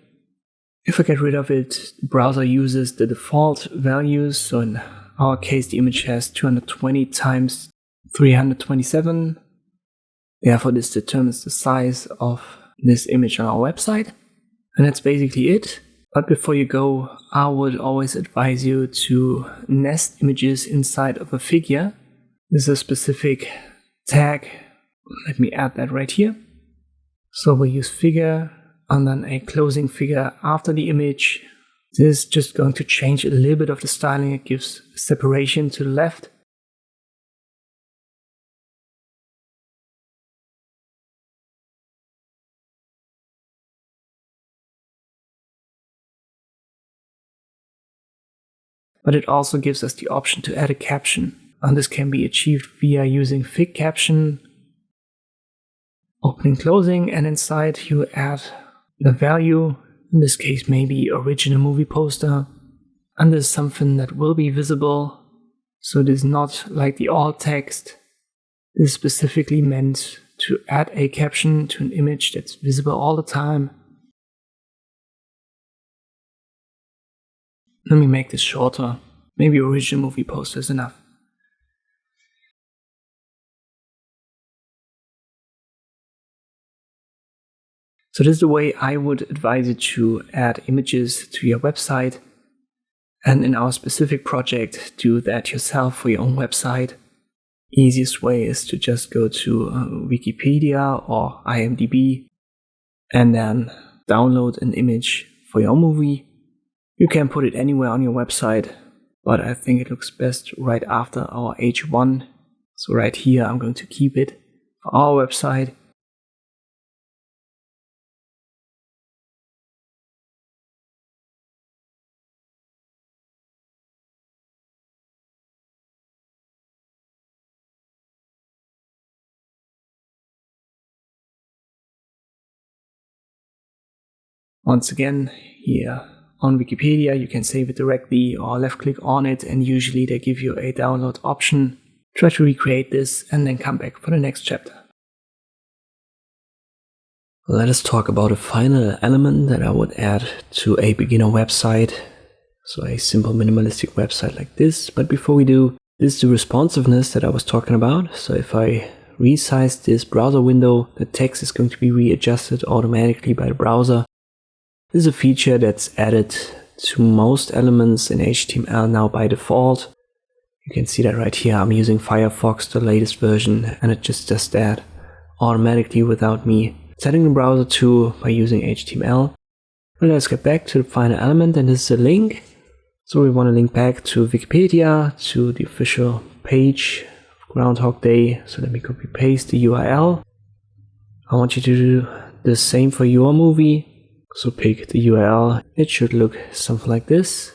If I get rid of it, the browser uses the default values. So in our case, the image has 220 times 327. Therefore, this determines the size of this image on our website. And that's basically it. But before you go, I would always advise you to nest images inside of a figure. This is a specific tag. Let me add that right here. So we'll use figure and then a closing figure after the image. This is just going to change a little bit of the styling. It gives separation to the left. But it also gives us the option to add a caption. And this can be achieved via using fig caption, opening, closing, and inside you add the value. In this case, maybe original movie poster. And this is something that will be visible. So it is not like the alt text. This is specifically meant to add a caption to an image that's visible all the time. Let me make this shorter. Maybe original movie poster is enough. So this is the way I would advise you to add images to your website. And in our specific project, do that yourself for your own website. easiest way is to just go to Wikipedia or IMDb and then download an image for your movie. You can put it anywhere on your website, but I think it looks best right after our H1. So right here, I'm going to keep it for our website. Once again, here on Wikipedia, you can save it directly or left click on it, and usually they give you a download option. Try to recreate this and then come back for the next chapter. Let us talk about a final element that I would add to a beginner website. So a simple minimalistic website like this. But before we do, this is the responsiveness that I was talking about. So if I resize this browser window, the text is going to be readjusted automatically by the browser. This is a feature that's added to most elements in HTML now by default. You can see that right here. I'm using Firefox, the latest version, and it just does that automatically without me setting the browser to by using HTML. Well, let's get back to the final element, and this is a link. So we want to link back to Wikipedia, to the official page of Groundhog Day. So let me copy paste the URL. I want you to do the same for your movie. So pick the URL. It should look something like this.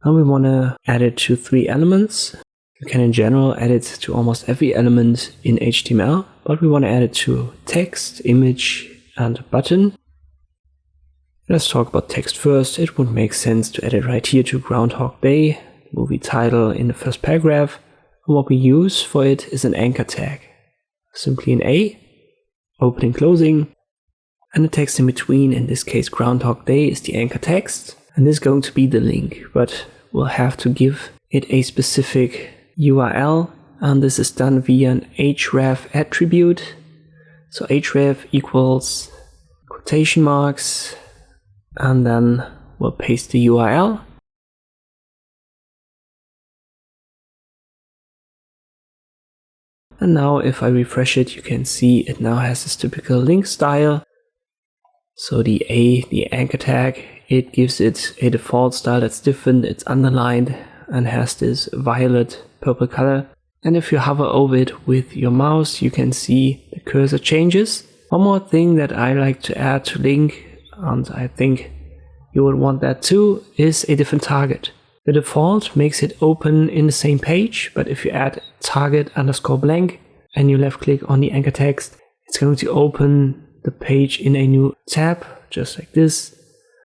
And we want to add it to 3 elements. You can in general add it to almost every element in HTML, but we want to add it to text, image, and button. Let's talk about text first. It would make sense to add it right here to Groundhog Day, movie title in the first paragraph. And what we use for it is an anchor tag. Simply an A, opening, closing, and the text in between, in this case Groundhog Day, is the anchor text. And this is going to be the link, but we'll have to give it a specific URL, and this is done via an href attribute. So href equals quotation marks, and then we'll paste the URL. And now if I refresh it, you can see it now has this typical link style. So the anchor tag, it gives it a default style that's different. It's underlined and has this violet purple color. And if you hover over it with your mouse, you can see the cursor changes. One more thing that I like to add to link, and I think you would want that too, is a different target. The default makes it open in the same page, but if you add target _ blank and you left click on the anchor text, it's going to open the page in a new tab, just like this.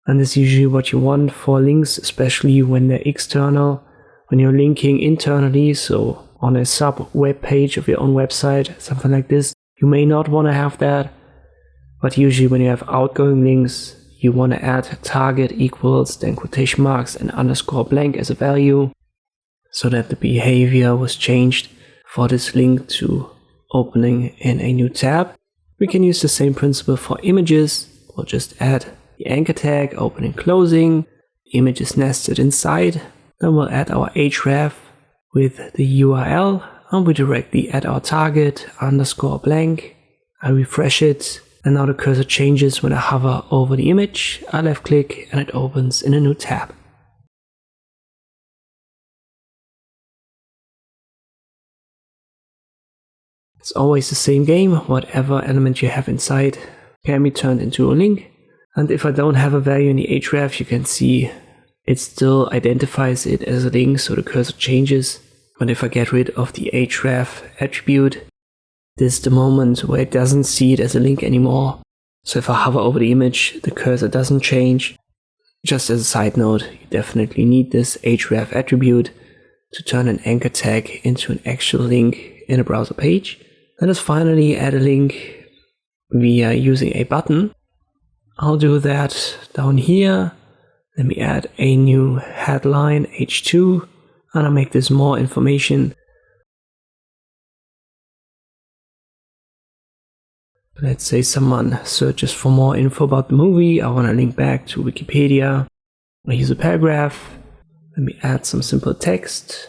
And this is usually what you want for links, especially when they're external. When you're linking internally, so on a sub web page of your own website, something like this, you may not want to have that. But usually when you have outgoing links, you want to add target equals, then quotation marks and _ blank as a value, so that the behavior was changed for this link to opening in a new tab. We can use the same principle for images. We'll just add the anchor tag, opening, closing, image is nested inside. Then we'll add our href with the URL, and we directly add our target _ blank. I refresh it, and now the cursor changes when I hover over the image. I left click and it opens in a new tab. It's always the same game. Whatever element you have inside can be turned into a link. And if I don't have a value in the href, you can see it still identifies it as a link, so the cursor changes. But if I get rid of the href attribute, this is the moment where it doesn't see it as a link anymore. So if I hover over the image, the cursor doesn't change. Just as a side note, you definitely need this href attribute to turn an anchor tag into an actual link in a browser page. Let us finally add a link via using a button. I'll do that down here. Let me add a new headline, H2, and I'll make this more information. Let's say someone searches for more info about the movie. I want to link back to Wikipedia. I use a paragraph. Let me add some simple text.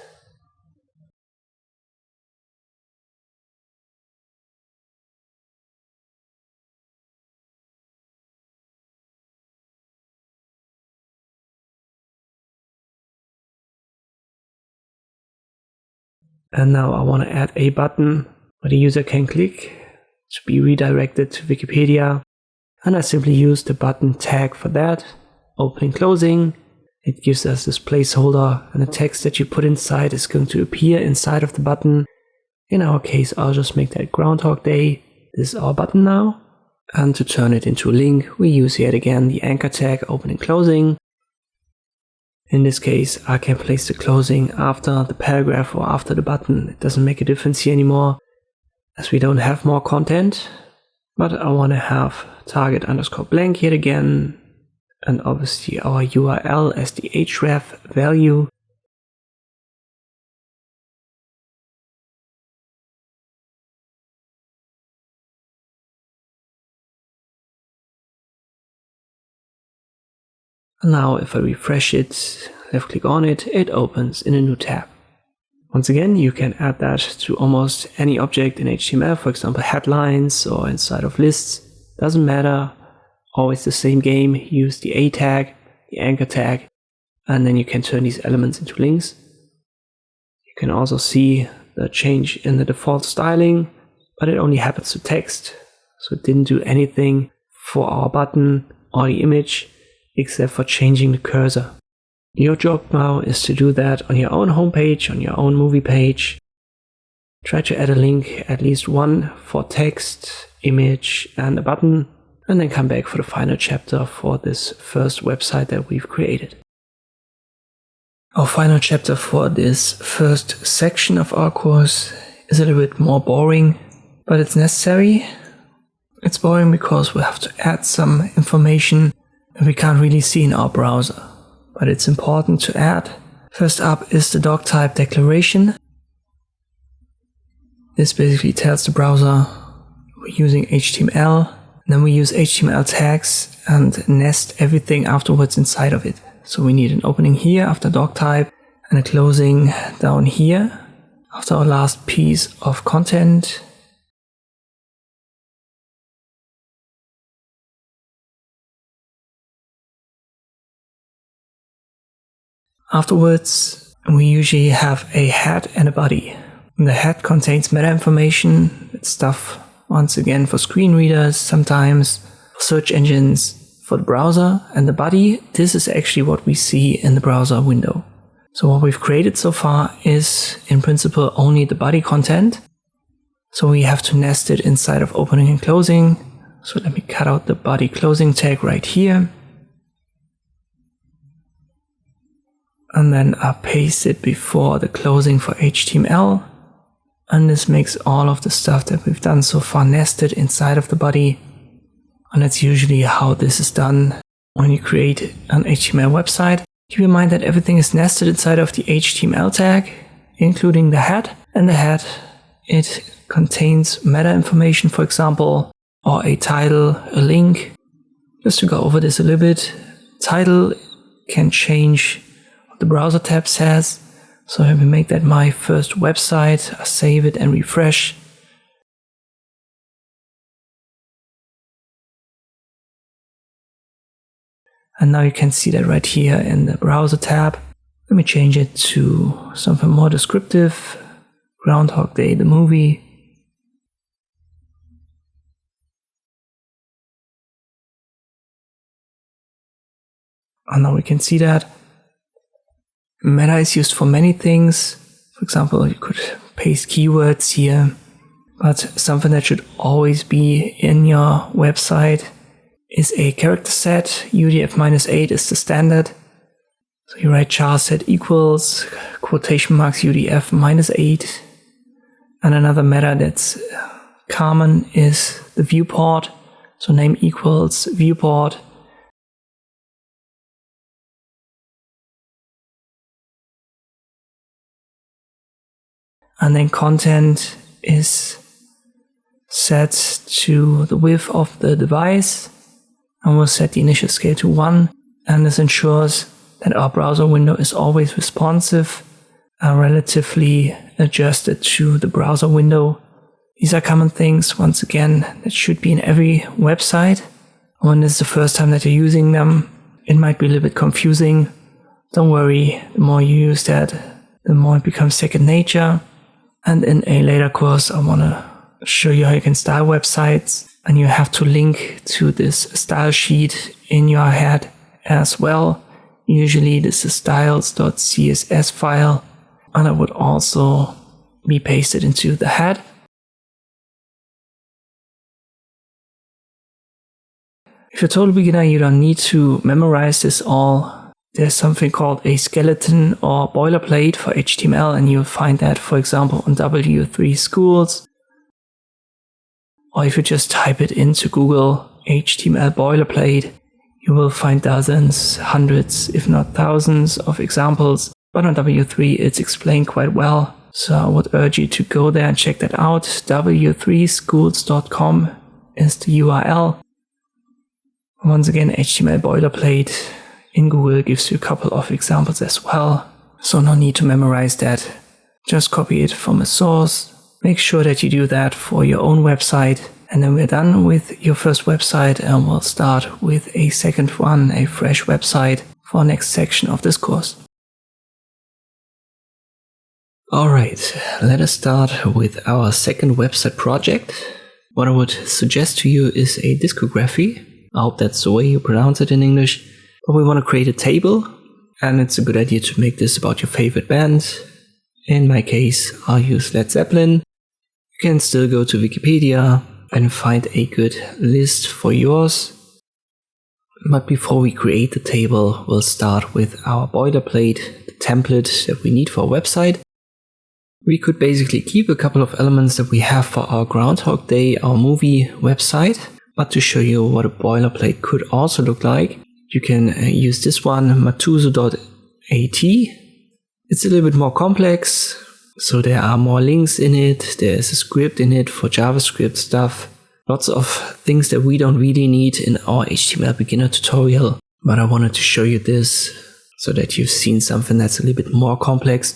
And now I want to add a button where the user can click to be redirected to Wikipedia. And I simply use the button tag for that. Opening, closing. It gives us this placeholder, and the text that you put inside is going to appear inside of the button. In our case, I'll just make that Groundhog Day. This is our button now. And to turn it into a link, we use yet again the anchor tag, opening, closing. In this case, I can place the closing after the paragraph or after the button. It doesn't make a difference here anymore, as we don't have more content. But I want to have target_blank yet again, and obviously our URL as the href value. And now if I refresh it, left click on it, it opens in a new tab. Once again, you can add that to almost any object in HTML, for example headlines or inside of lists. Doesn't matter, always the same game. Use the A tag, the anchor tag, and then you can turn these elements into links. You can also see the change in the default styling, but it only happens to text. So it didn't do anything for our button or the image, except for changing the cursor. Your job now is to do that on your own homepage, on your own movie page. Try to add a link, at least one for text, image, and a button, and then come back for the final chapter for this first website that we've created. Our final chapter for this first section of our course is a little bit more boring, but it's necessary. It's boring because we have to add some information that we can't really see in our browser, but it's important to add. First up is the doc type declaration. This basically tells the browser we're using HTML, and then we use HTML tags and nest everything afterwards inside of it. So we need an opening here after doc type and a closing down here after our last piece of content. Afterwards, we usually have a head and a body. The head contains meta information. It's stuff, once again, for screen readers, sometimes for search engines, for the browser. And the body, this is actually what we see in the browser window. So what we've created so far is, in principle, only the body content. So we have to nest it inside of opening and closing. So let me cut out the body closing tag right here. And then I paste it before the closing for HTML. And this makes all of the stuff that we've done so far nested inside of the body. And that's usually how this is done when you create an HTML website. Keep in mind that everything is nested inside of the HTML tag, including the head. And the head, it contains meta information, for example, or a title, a link. Just to go over this a little bit, title can change the browser tab says. So let me make that my first website. I save it and refresh. And now you can see that right here in the browser tab. Let me change it to something more descriptive. Groundhog Day, the movie. And now we can see that. Meta is used for many things. For example, you could paste keywords here, but something that should always be in your website is a character set. UDF-8 is the standard. So you write char set equals quotation marks UDF-8. And another meta that's common is the viewport. So name equals viewport. And then content is set to the width of the device. And we'll set the initial scale to 1. And this ensures that our browser window is always responsive and relatively adjusted to the browser window. These are common things, once again, that should be in every website. When this is the first time that you're using them, it might be a little bit confusing. Don't worry, the more you use that, the more it becomes second nature. And in a later course, I want to show you how you can style websites, and you have to link to this style sheet in your head as well. Usually this is styles.css file, and it would also be pasted into the head. If you're a total beginner, you don't need to memorize this all. There's something called a skeleton or boilerplate for HTML, and you'll find that, for example, on W3 Schools. Or if you just type it into Google, HTML boilerplate, you will find dozens, hundreds, if not thousands of examples. But on W3 it's explained quite well. So I would urge you to go there and check that out. w3schools.com is the URL. Once again, HTML boilerplate in Google gives you a couple of examples as well. So no need to memorize that. Just copy it from a source. Make sure that you do that for your own website. And then we're done with your first website, and we'll start with a second one, a fresh website for our next section of this course. Alright, let us start with our second website project. What I would suggest to you is a discography. I hope that's the way you pronounce it in English. But we want to create a table, and it's a good idea to make this about your favorite band. In my case, I'll use Led Zeppelin. You can still go to Wikipedia and find a good list for yours. But before we create the table, we'll start with our boilerplate, the template that we need for our website. We could basically keep a couple of elements that we have for our Groundhog Day, our movie website. But to show you what a boilerplate could also look like, you can use this one, matuso.at. It's a little bit more complex, so there are more links in it, there's a script in it for JavaScript stuff, lots of things that we don't really need in our HTML beginner tutorial, but I wanted to show you this so that you've seen something that's a little bit more complex.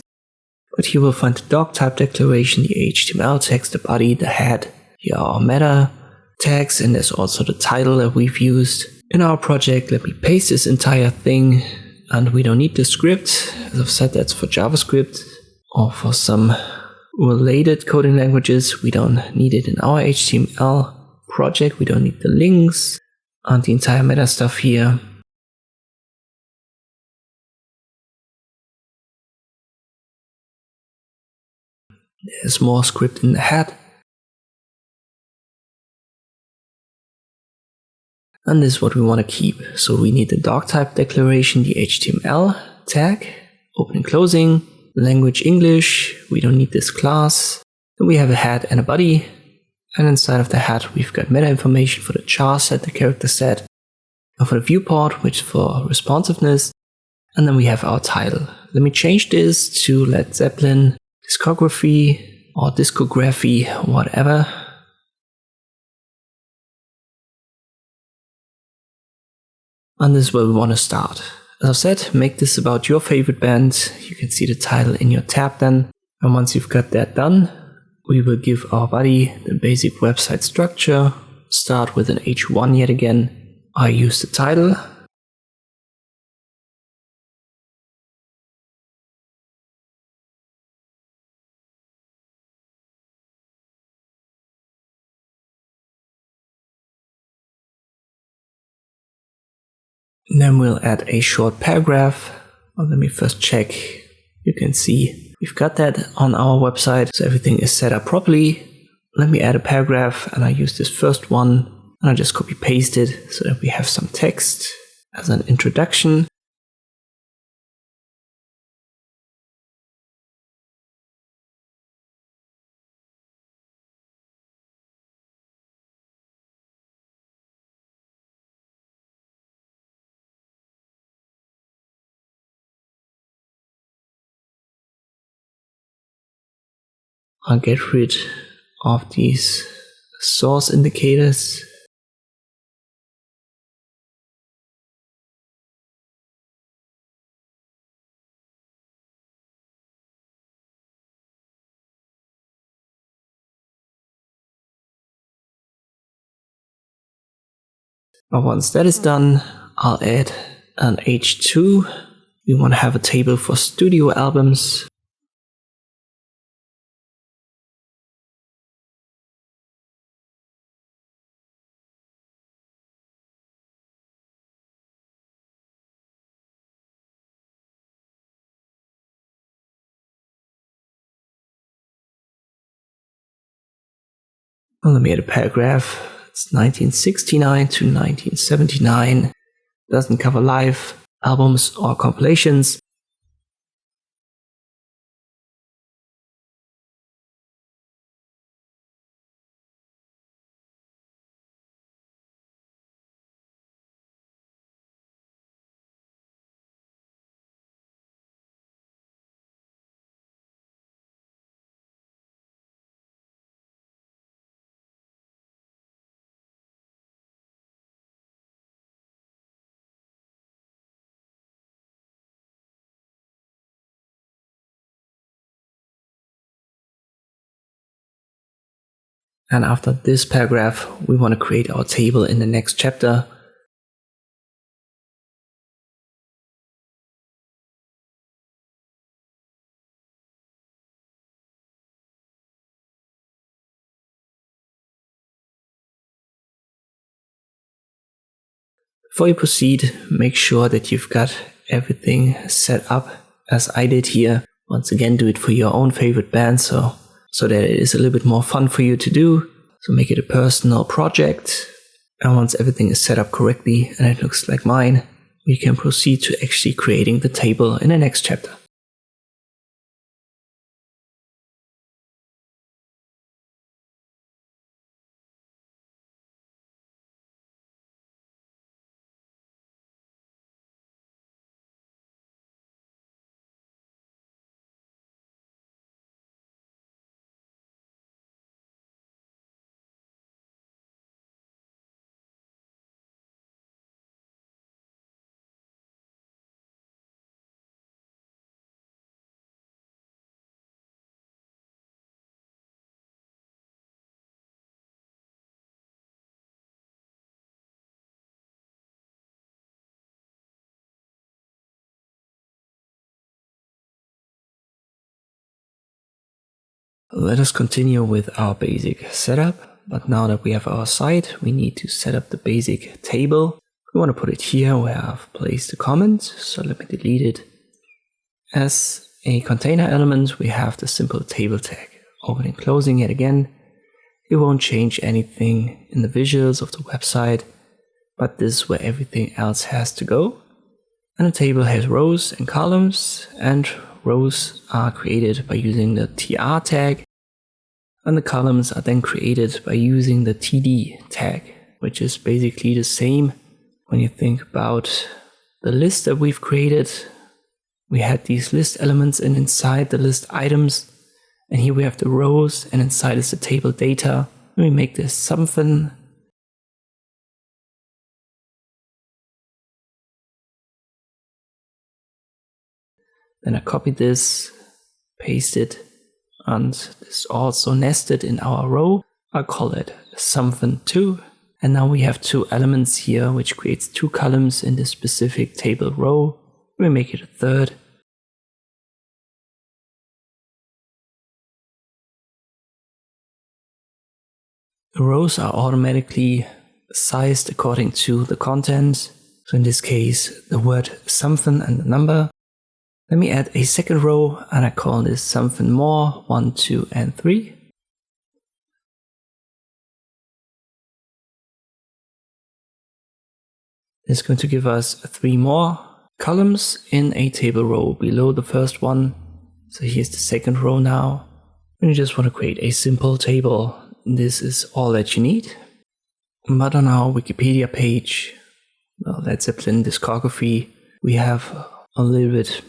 But here we'll find the doc type declaration, the HTML text, the body, the head, here are our meta tags, and there's also the title that we've used in our project. Let me paste this entire thing, and we don't need the script. As I've said, that's for JavaScript or for some related coding languages. We don't need it in our HTML project. We don't need the links and the entire meta stuff here. There's more script in the head. And this is what we want to keep. So we need the doc type declaration, the HTML tag, opening, closing, language English. We don't need this class. Then we have a head and a body. And inside of the head, we've got meta information for the char set, the character set, and for the viewport, which is for responsiveness. And then we have our title. Let me change this to Led Zeppelin discography or discography, whatever. And this is where we want to start. As I said, make this about your favorite band. You can see the title in your tab then. And once you've got that done, we will give our body the basic website structure. Start with an H1 yet again. I use the title. And then we'll add a short paragraph. Well, let me first check. You can see we've got that on our website, so everything is set up properly. Let me add a paragraph, and I use this first one, and I just copy paste it so that we have some text as an introduction. I'll get rid of these source indicators. But once that is done, I'll add an H2. We want to have a table for studio albums. Well, let me add a paragraph. It's 1969 to 1979. Doesn't cover live albums or compilations. And after this paragraph, we want to create our table in the next chapter. Before you proceed, make sure that you've got everything set up as I did here. Once again, do it for your own favorite band so that it is a little bit more fun for you to do. So make it a personal project. And once everything is set up correctly and it looks like mine, we can proceed to actually creating the table in the next chapter. Let us continue with our basic setup, but now that we have our site, we need to set up the basic table. We want to put it here where I've placed the comment, so let me delete it. As a container element, we have the simple table tag. Opening, closing it again. It won't change anything in the visuals of the website, but this is where everything else has to go. And the table has rows and columns, and rows are created by using the tr tag, and the columns are then created by using the td tag, which is basically the same. When you think about the list that we've created, we had these list elements, and inside the list items, and here we have the rows, and inside is the table data. Let me make this something. Then I copy this, paste it, and this also nested in our row. I'll call it something 2. And now we have 2 elements here, which creates 2 columns in this specific table row. We make it a third. The rows are automatically sized according to the content. So in this case, the word something and the number. Let me add a second row, and I call this something more, 1, 2, and 3. It's going to give us 3 more columns in a table row below the first one. So here's the second row now. When you just want to create a simple table, this is all that you need. But on our Wikipedia page, well, Led Zeppelin discography, we have a little bit,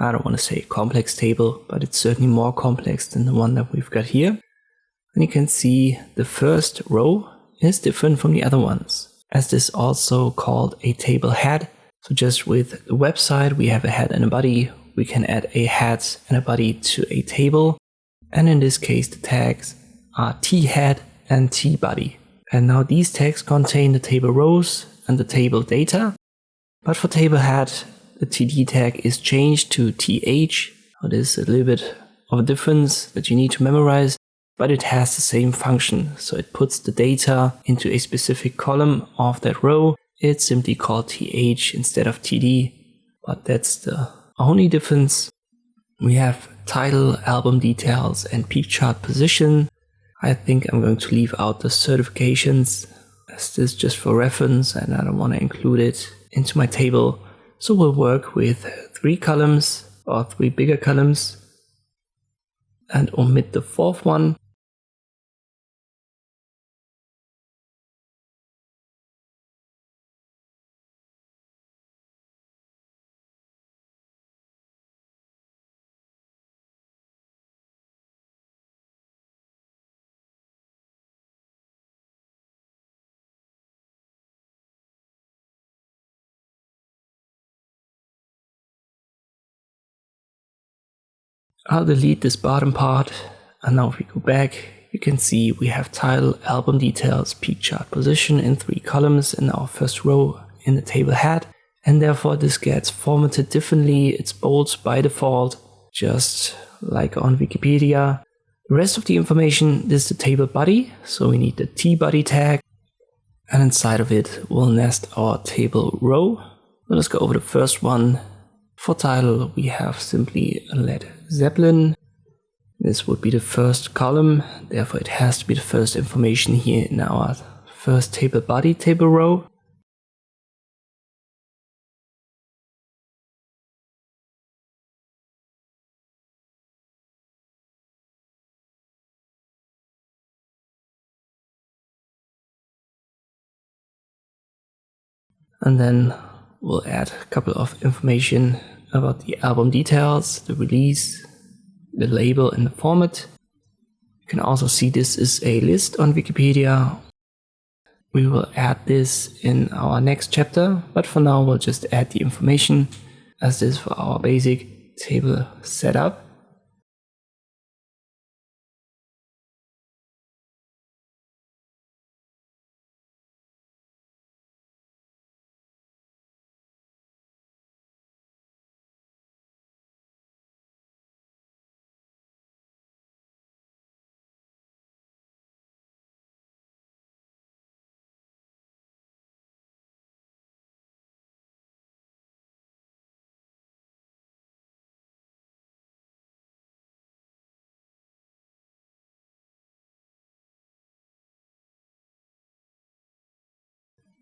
I don't want to say complex table, but it's certainly more complex than the one that we've got here. And you can see the first row is different from the other ones, as this is also called a table head. So just with the website, we have a head and a body. We can add a head and a body to a table. And in this case, the tags are t-head and t-body. And now these tags contain the table rows and the table data. But for table head, the td tag is changed to th. So this is a little bit of a difference that you need to memorize, but it has the same function. So it puts the data into a specific column of that row. It's simply called th instead of td, but that's the only difference. We have title, album details, and peak chart position. I think I'm going to leave out the certifications as this is just for reference and I don't want to include it into my table. So we'll work with 3 columns or 3 bigger columns and omit the 4th one. I'll delete this bottom part, and now if we go back, you can see we have title, album details, peak chart position in 3 columns in our first row in the table head, and therefore this gets formatted differently. It's bold by default, just like on Wikipedia. The rest of the information, this is the table body, so we need the T-body tag, and inside of it we'll nest our table row. Well, let's go over the first one. For title, we have simply Led Zeppelin. This would be the first column, therefore it has to be the first information here in our first table body table row. And then we'll add a couple of information about the album details, the release, the label and the format. You can also see this is a list on Wikipedia. We will add this in our next chapter, but for now we'll just add the information as this for our basic table setup.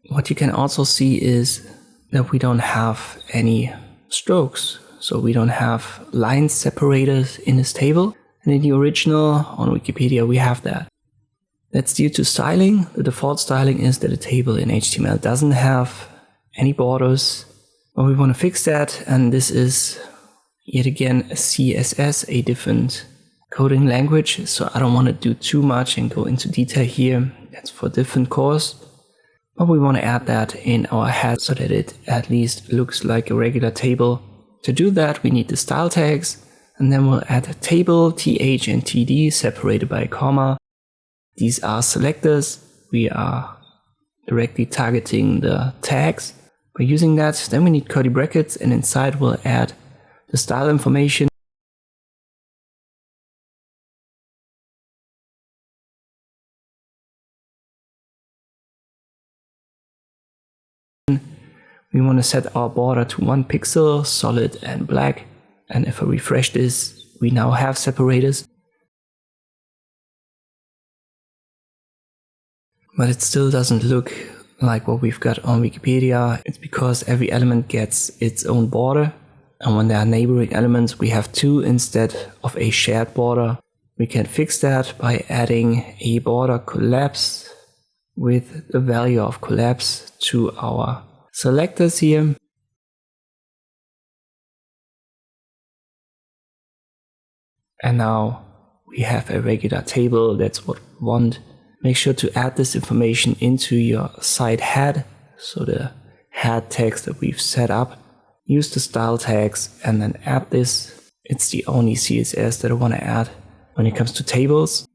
What you can also see is that we don't have any strokes. So we don't have line separators in this table. And in the original on Wikipedia, we have that. That's due to styling. The default styling is that a table in HTML doesn't have any borders. But we want to fix that. And this is yet again a CSS, a different coding language. So I don't want to do too much and go into detail here. That's for a different course. But we want to add that in our head so that it at least looks like a regular table. To do that, we need the style tags, and then we'll add a table, th and td separated by a comma. These are selectors. We are directly targeting the tags. By using that, then we need curly brackets, and inside we'll add the style information. We want to set our border to 1 pixel, solid and black. And if I refresh this, we now have separators. But it still doesn't look like what we've got on Wikipedia. It's because every element gets its own border. And when there are neighboring elements, we have 2 instead of a shared border. We can fix that by adding a border collapse with the value of collapse to our selectors here. And now we have a regular table. That's what we want. Make sure to add this information into your site head. So the head text that we've set up. Use the style tags and then add this. It's the only CSS that I want to add when it comes to tables.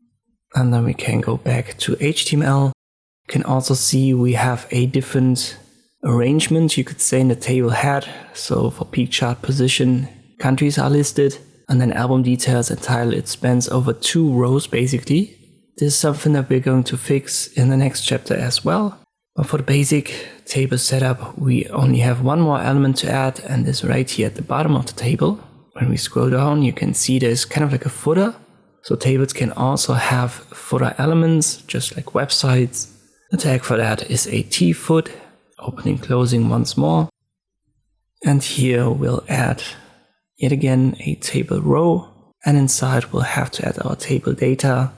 And then we can go back to HTML. You can also see we have a different arrangement, you could say, in the table head. So for peak chart position, countries are listed, and then album details and title, it spans over 2 rows basically. This is something that we're going to fix in the next chapter as well. But for the basic table setup, we only have 1 more element to add, and this right here at the bottom of the table. When we scroll down, you can see there's kind of like a footer. So tables can also have footer elements, just like websites. The tag for that is a tfoot, opening, closing once more. And here we'll add yet again a table row, and inside we'll have to add our table data.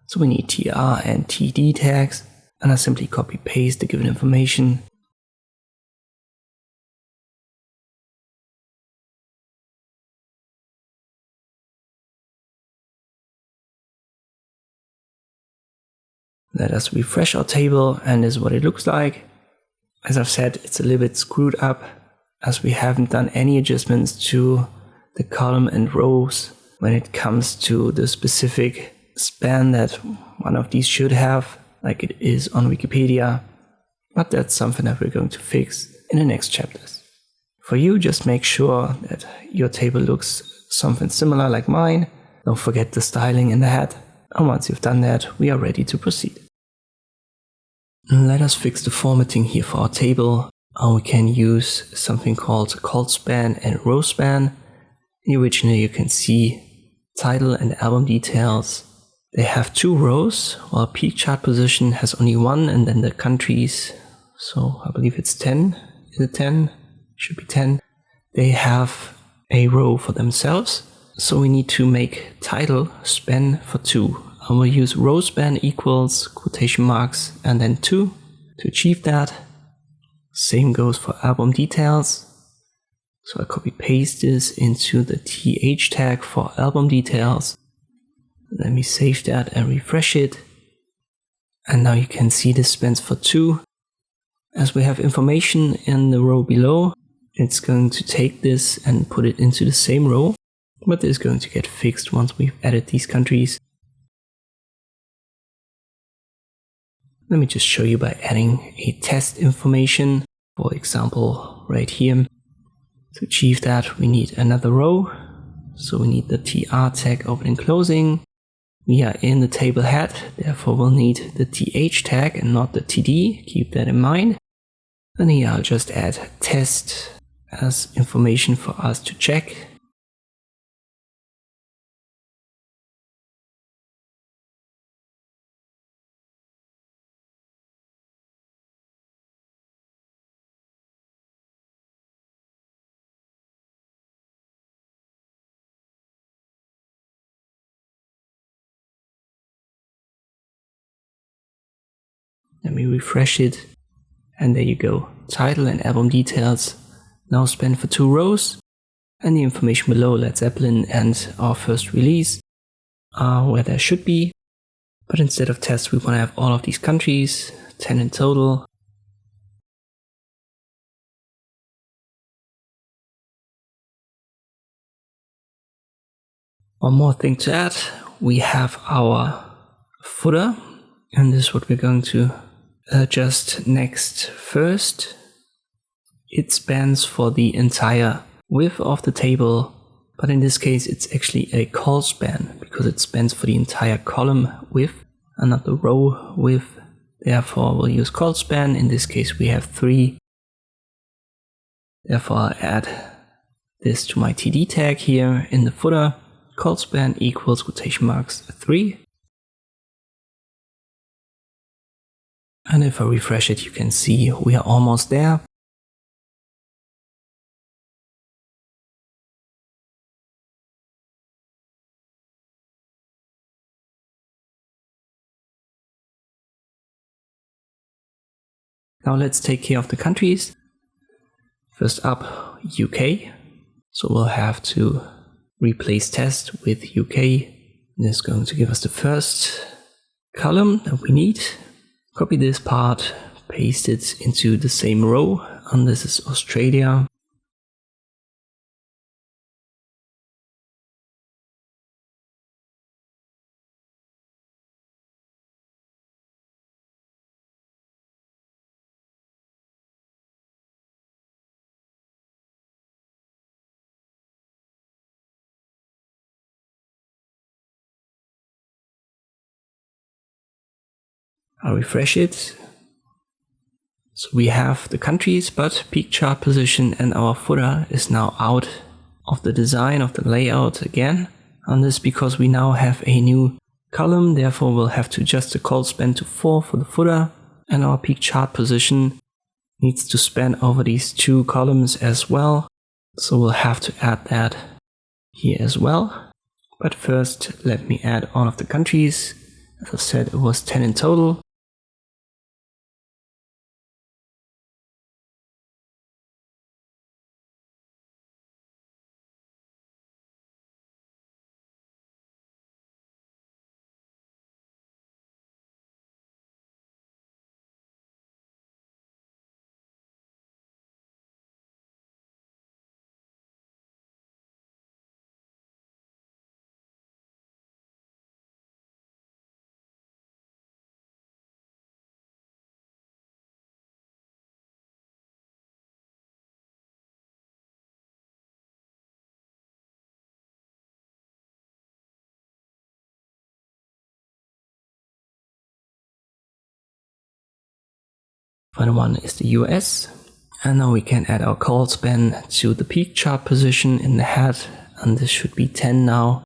So we need tr and td tags, and I simply copy paste the given information. Let us refresh our table, and this is what it looks like. As I've said, it's a little bit screwed up as we haven't done any adjustments to the column and rows when it comes to the specific span that one of these should have, like it is on Wikipedia. But that's something that we're going to fix in the next chapters. For you, just make sure that your table looks something similar like mine. Don't forget the styling in the head. And once you've done that, we are ready to proceed. Let us fix the formatting here for our table. We can use something called Colspan and Rowspan. In the original, you can see title and album details. They have 2 rows, while peak chart position has only 1, and then the countries, so I believe it's 10. Is it 10? Should be 10. They have a row for themselves. So we need to make title span for 2. I will use rowspan equals quotation marks and then 2 to achieve that. Same goes for album details. So I copy paste this into the th tag for album details. Let me save that and refresh it. And now you can see this spans for 2. As we have information in the row below, it's going to take this and put it into the same row. But this is going to get fixed once we've added these countries. Let me just show you by adding a test information, for example, right here. To achieve that, we need another row. So we need the tr tag opening, closing. We are in the table head, therefore we'll need the th tag and not the td. Keep that in mind. And here I'll just add test as information for us to check. Let me refresh it, and there you go. Title and album details now span for 2 rows, and the information below, Led Zeppelin and our first release, are where there should be. But instead of tests, we want to have all of these countries, 10 in total. One more thing to add, we have our footer, and this is what we're going to adjust next. First, it spans for the entire width of the table, but in this case it's actually a col span because it spans for the entire column width and not the row width. Therefore we'll use col span. In this case we have 3. Therefore I'll add this to my td tag here in the footer. Col span equals quotation marks 3. And if I refresh it, you can see we are almost there. Now let's take care of the countries. First up, UK. So we'll have to replace test with UK. This is going to give us the first column that we need. Copy this part, paste it into the same row, and this is Australia. I'll refresh it. So we have the countries, but peak chart position and our footer is now out of the design of the layout again. on this because we now have a new column. Therefore, we'll have to adjust the col span to 4 for the footer, and our peak chart position needs to span over these 2 columns as well. So we'll have to add that here as well. But first, let me add all of the countries. As I said, it was 10 in total. Final one is the US. And now we can add our col span to the peak chart position in the head, and this should be 10 now.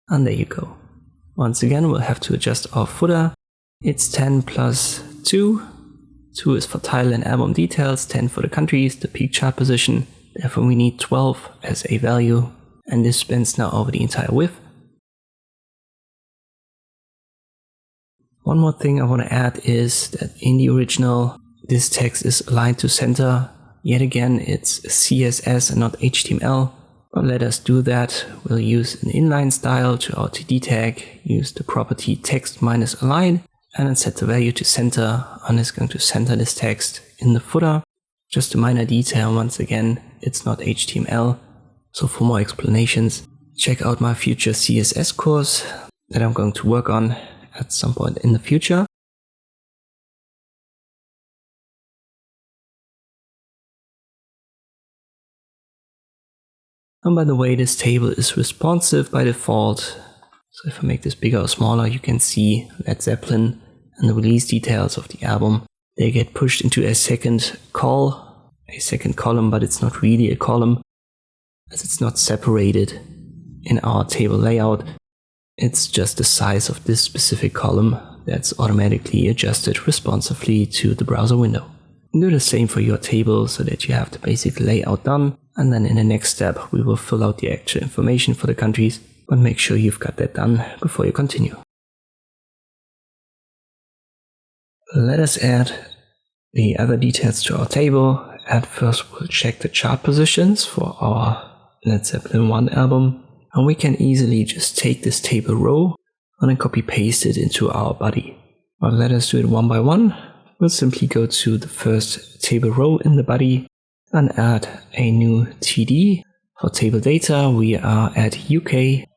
And there you go. Once again, we'll have to adjust our footer. It's 10 plus 2. 2 is for title and album details, 10 for the countries, the peak chart position. Therefore, we need 12 as a value. And this spans now over the entire width. One more thing I want to add is that in the original, this text is aligned to center. Yet again, it's CSS and not HTML. But let us do that. We'll use an inline style to our TD tag, use the property text-align, and then set the value to center, and it's going to center this text in the footer. Just a minor detail, once again, it's not HTML. So for more explanations, check out my future CSS course that I'm going to work on at some point in the future. And by the way, this table is responsive by default. So if I make this bigger or smaller, you can see Led Zeppelin and the release details of the album. They get pushed into a second col, a second column, but it's not really a column as it's not separated in our table layout. It's just the size of this specific column that's automatically adjusted responsively to the browser window. Do the same for your table so that you have the basic layout done, and then in the next step we will fill out the actual information for the countries, but make sure you've got that done before you continue. Let us add the other details to our table. At first we'll check the chart positions for our Led Zeppelin 1 album, and we can easily just take this table row and then copy paste it into our body. But let us do it one by one. We'll simply go to the first table row in the body and add a new TD. For table data, we are at UK.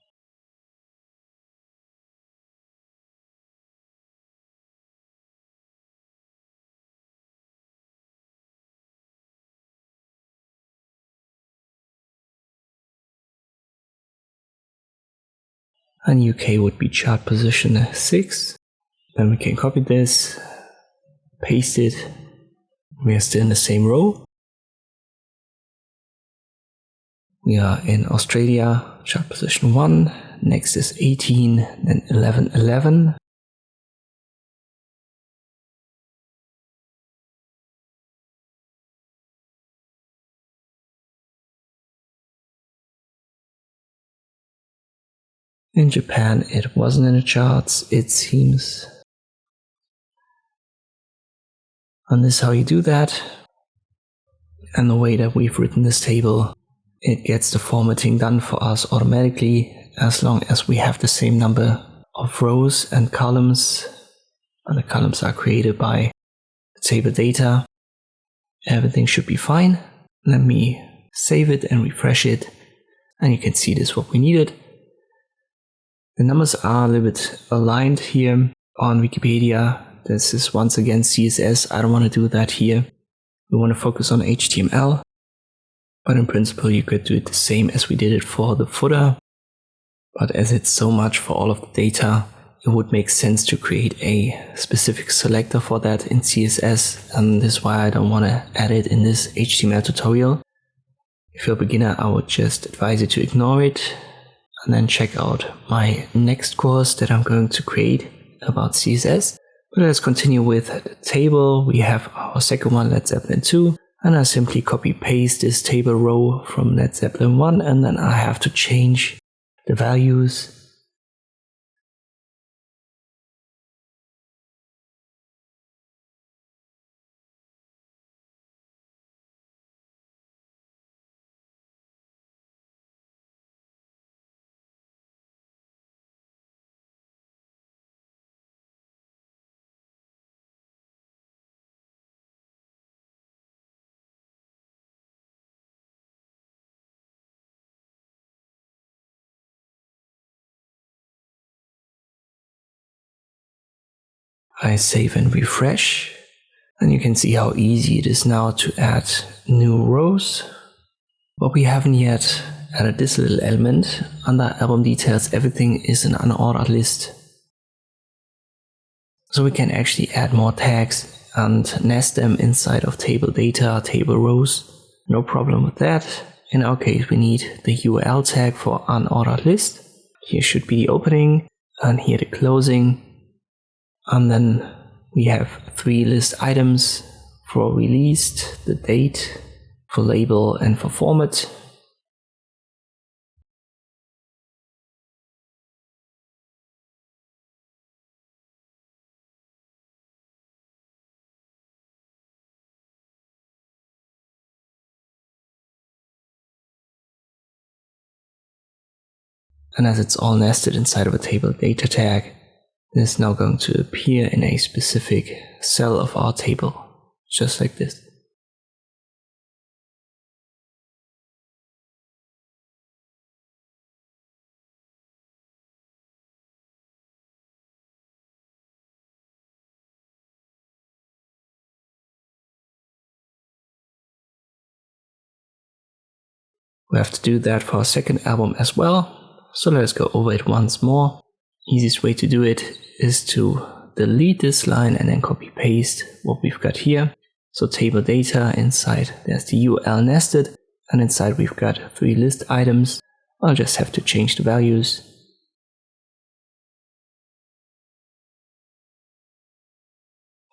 And UK would be chart position 6. Then we can copy this, paste it. We are still in the same row. We are in Australia, chart position 1. Next is 18, then 11, 11. In Japan, it wasn't in the charts, it seems. And this is how you do that. And the way that we've written this table, it gets the formatting done for us automatically as long as we have the same number of rows and columns. And the columns are created by the table data. Everything should be fine. Let me save it and refresh it. And you can see this is what we needed. The numbers are a little bit aligned here on Wikipedia. This is once again CSS. I don't want to do that here. We want to focus on HTML, but in principle you could do it the same as we did it for the footer. But as it's so much for all of the data, it would make sense to create a specific selector for that in CSS, and this is why I don't want to add it in this HTML tutorial. If you're a beginner, I would just advise you to ignore it and then check out my next course that I'm going to create about CSS. But let's continue with the table. We have our second one, Led Zeppelin 2, and I simply copy paste this table row from Led Zeppelin 1, and then I have to change the values. I save and refresh, and you can see how easy it is now to add new rows. But we haven't yet added this little element. Under album details, everything is an unordered list. So we can actually add more tags and nest them inside of table data, table rows. No problem with that. In our case, we need the URL tag for unordered list. Here should be the opening, and here the closing. And then we have 3 list items for released, the date, for label, and for format. And as it's all nested inside of a table data tag, it is now going to appear in a specific cell of our table, just like this. We have to do that for our second album as well, so let's go over it once more. Easiest way to do it is to delete this line and then copy paste what we've got here. So table data, inside there's the URL nested, and inside we've got 3 list items. I'll just have to change the values.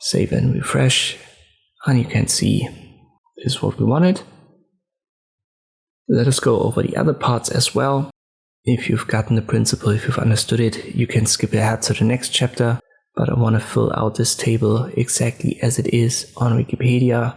Save and refresh, and you can see this is what we wanted. Let us go over the other parts as well. If you've gotten the principle, if you've understood it, you can skip ahead to the next chapter, but I want to fill out this table exactly as it is on Wikipedia.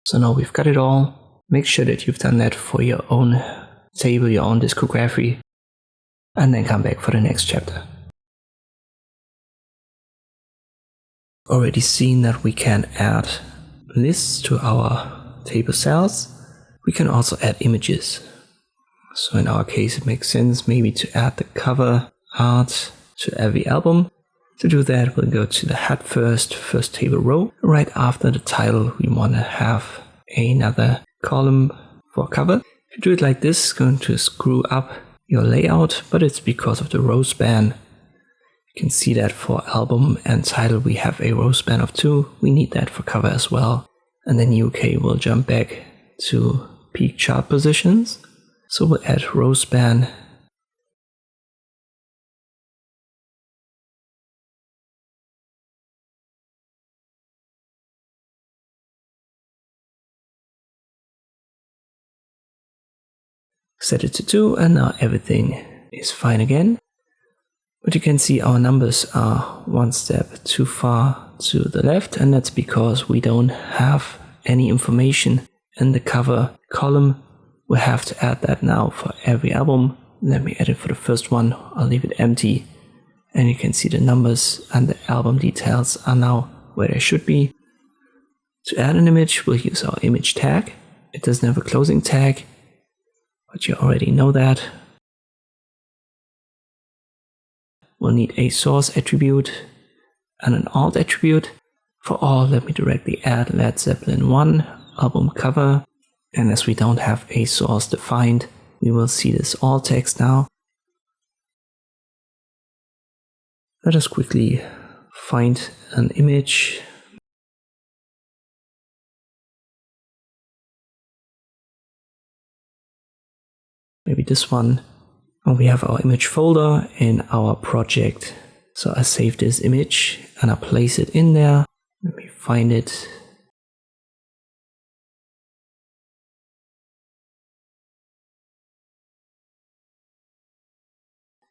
So now we've got it all. Make sure that you've done that for your own table, your own discography, and then come back for the next chapter. Already seen that we can add lists to our table cells. We can also add images. So in our case, it makes sense maybe to add the cover art to every album. To do that, we'll go to the head first table row. Right after the title, we want to have another column for cover. If you do it like this, it's going to screw up your layout, but it's because of the row span. You can see that for album and title, we have a row span of 2. We need that for cover as well. And then UK will jump back to peak chart positions. So we'll add row span. Set it to 2, and now everything is fine again. But you can see our numbers are one step too far to the left, and that's because we don't have any information in the cover column. We have to add that now for every album. Let me add it for the first one. I'll leave it empty, and you can see the numbers and the album details are now where they should be. To add an image, we'll use our image tag. It doesn't have a closing tag, but you already know that. We'll need a source attribute and an alt attribute. For all, let me directly add Led Zeppelin 1 album cover. And as we don't have a source defined, we will see this alt text now. Let us quickly find an image. Maybe this one. And we have our image folder in our project. So I save this image and I place it in there. Let me find it.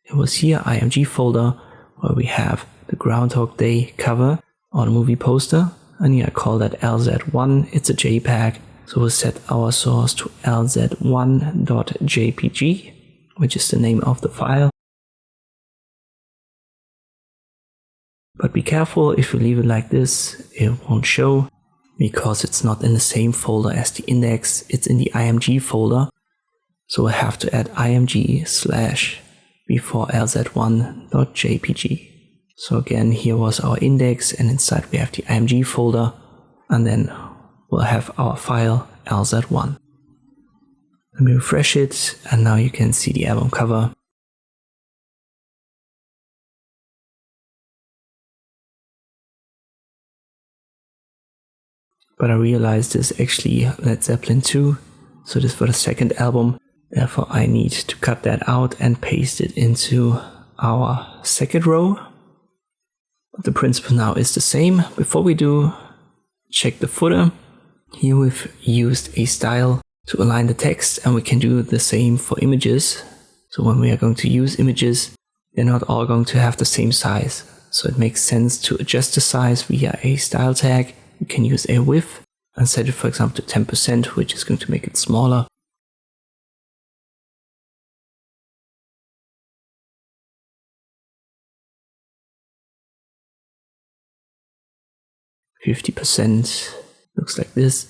It was here, IMG folder, where we have the Groundhog Day cover or the movie poster. And here I call that LZ1. It's a JPEG. So we'll set our source to lz1.jpg, which is the name of the file. But be careful, if you leave it like this, it won't show because it's not in the same folder as the index. It's in the IMG folder. So we'll have to add img / before lz1.jpg. So again, here was our index, and inside we have the IMG folder, and then we'll have our file lz1. Let me refresh it, and now you can see the album cover. But I realized this is actually Led Zeppelin 2, so this is for the second album. Therefore I need to cut that out and paste it into our second row. But the principle now is the same. Before we do, check the footer. Here we've used a style to align the text, and we can do the same for images. So when we are going to use images, they're not all going to have the same size. So it makes sense to adjust the size via a style tag. We can use a width and set it, for example, to 10%, which is going to make it smaller. %, looks like this.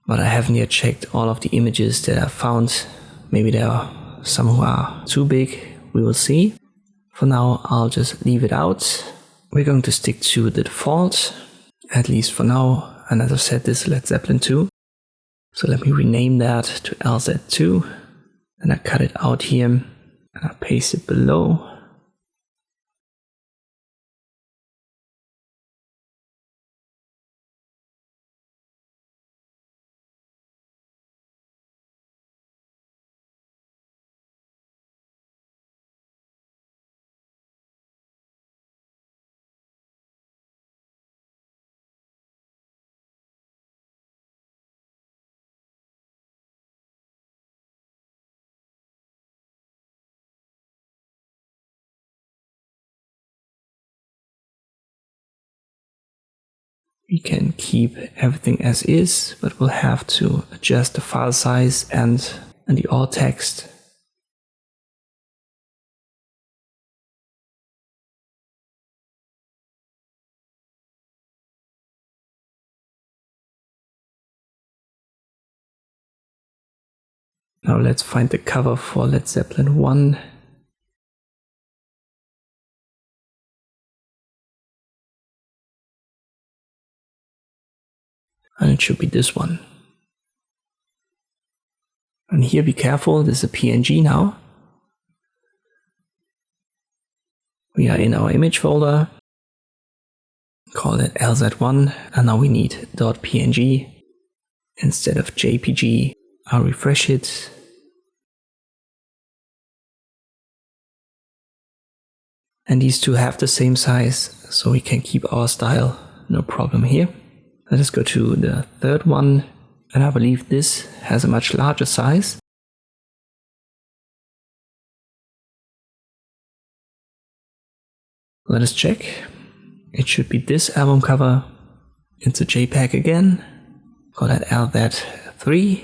But I haven't yet checked all of the images that I found. Maybe there are some who are too big, we will see. For now, I'll just leave it out. We're going to stick to the default, at least for now. And as I said, this is Led Zeppelin 2. So let me rename that to LZ2. And I cut it out here and I paste it below. We can keep everything as is, but we'll have to adjust the file size and the alt text. Now let's find the cover for Led Zeppelin 1. And it should be this one. And here, be careful, this is a PNG now. We are in our image folder, call it LZ1, and now we need .png instead of JPG. I'll refresh it. And these two have the same size, so we can keep our style, no problem here. Let us go to the third one, and I believe this has a much larger size. Let us check. It should be this album cover. It's a JPEG again. Call that lz3.jpg.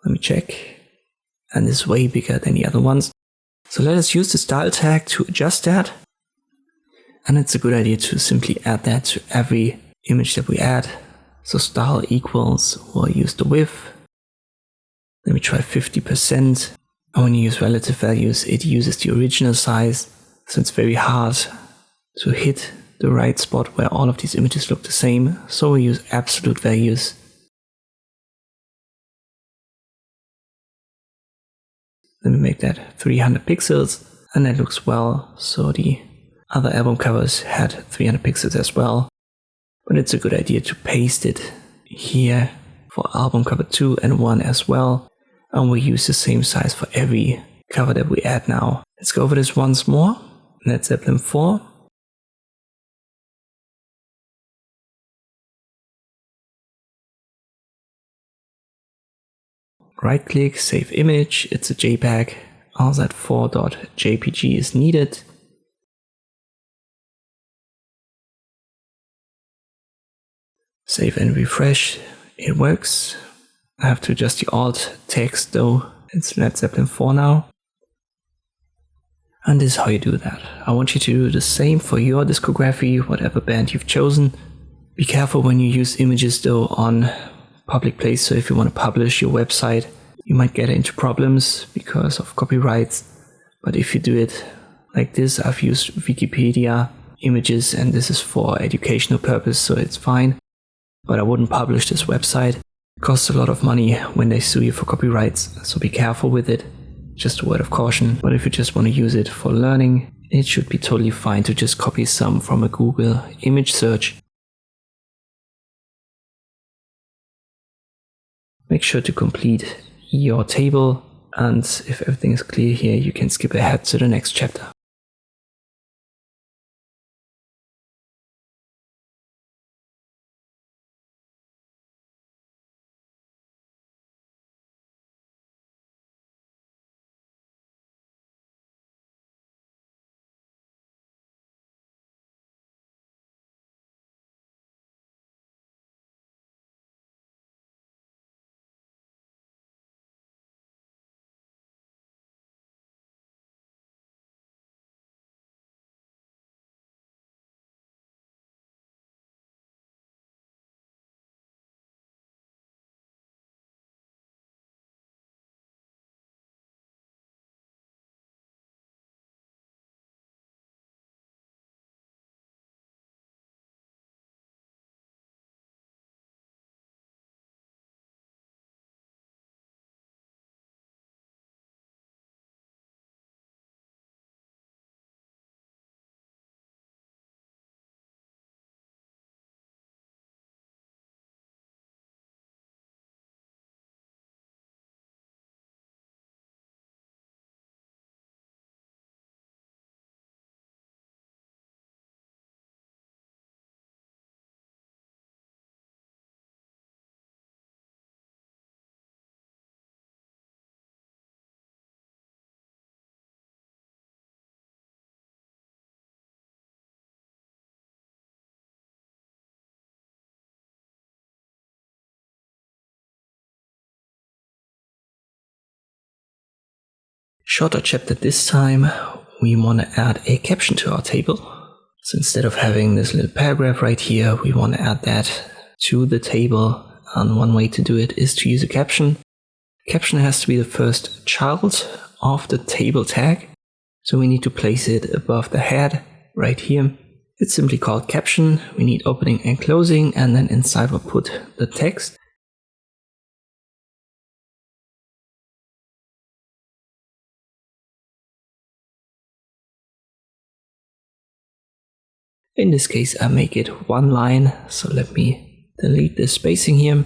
Let me check. And this is way bigger than the other ones. So let us use the style tag to adjust that. And it's a good idea to simply add that to every image that we add. So style equals, we'll use the width. Let me try 50%. And when you use relative values, it uses the original size. So it's very hard to hit the right spot where all of these images look the same. So we use absolute values. Let me make that 300 pixels, and that looks well. So the other album covers had 300 pixels as well. But it's a good idea to paste it here for album cover 2 and 1 as well. And we'll use the same size for every cover that we add now. Let's go over this once more. Led Zeppelin 4. Right click, save image, it's a JPEG. lz4.jpg is needed. Save and refresh, it works. I have to adjust the alt text though, it's Led Zeppelin 4 now. And this is how you do that. I want you to do the same for your discography, whatever band you've chosen. Be careful when you use images though on public place, so if you want to publish your website, you might get into problems because of copyrights. But if you do it like this, I've used Wikipedia images and this is for educational purpose, so it's fine. But I wouldn't publish this website. It costs a lot of money when they sue you for copyrights, so be careful with it. Just a word of caution. But if you just want to use it for learning, it should be totally fine to just copy some from a Google image search. Make sure to complete your table, and if everything is clear here, you can skip ahead to the next chapter. Shorter chapter this time. We want to add a caption to our table. So instead of having this little paragraph right here, we want to add that to the table. And one way to do it is to use a caption. Caption has to be the first child of the table tag. So we need to place it above the head right here. It's simply called caption. We need opening and closing, and then inside we'll put the text. In this case, I make it one line. So let me delete this spacing here.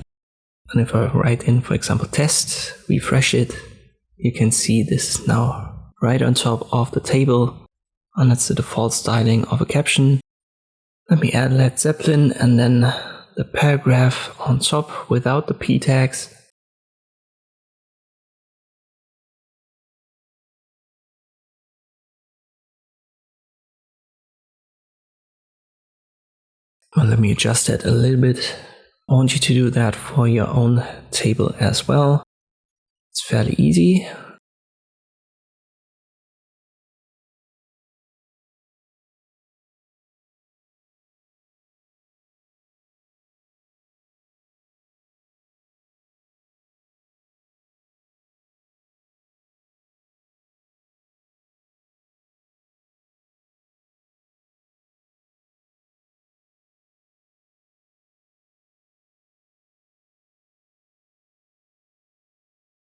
And if I write in, for example, test, refresh it, you can see this is now right on top of the table. And that's the default styling of a caption. Let me add Led Zeppelin and then the paragraph on top without the p tags. Well, let me adjust that a little bit. I want you to do that for your own table as well. It's fairly easy.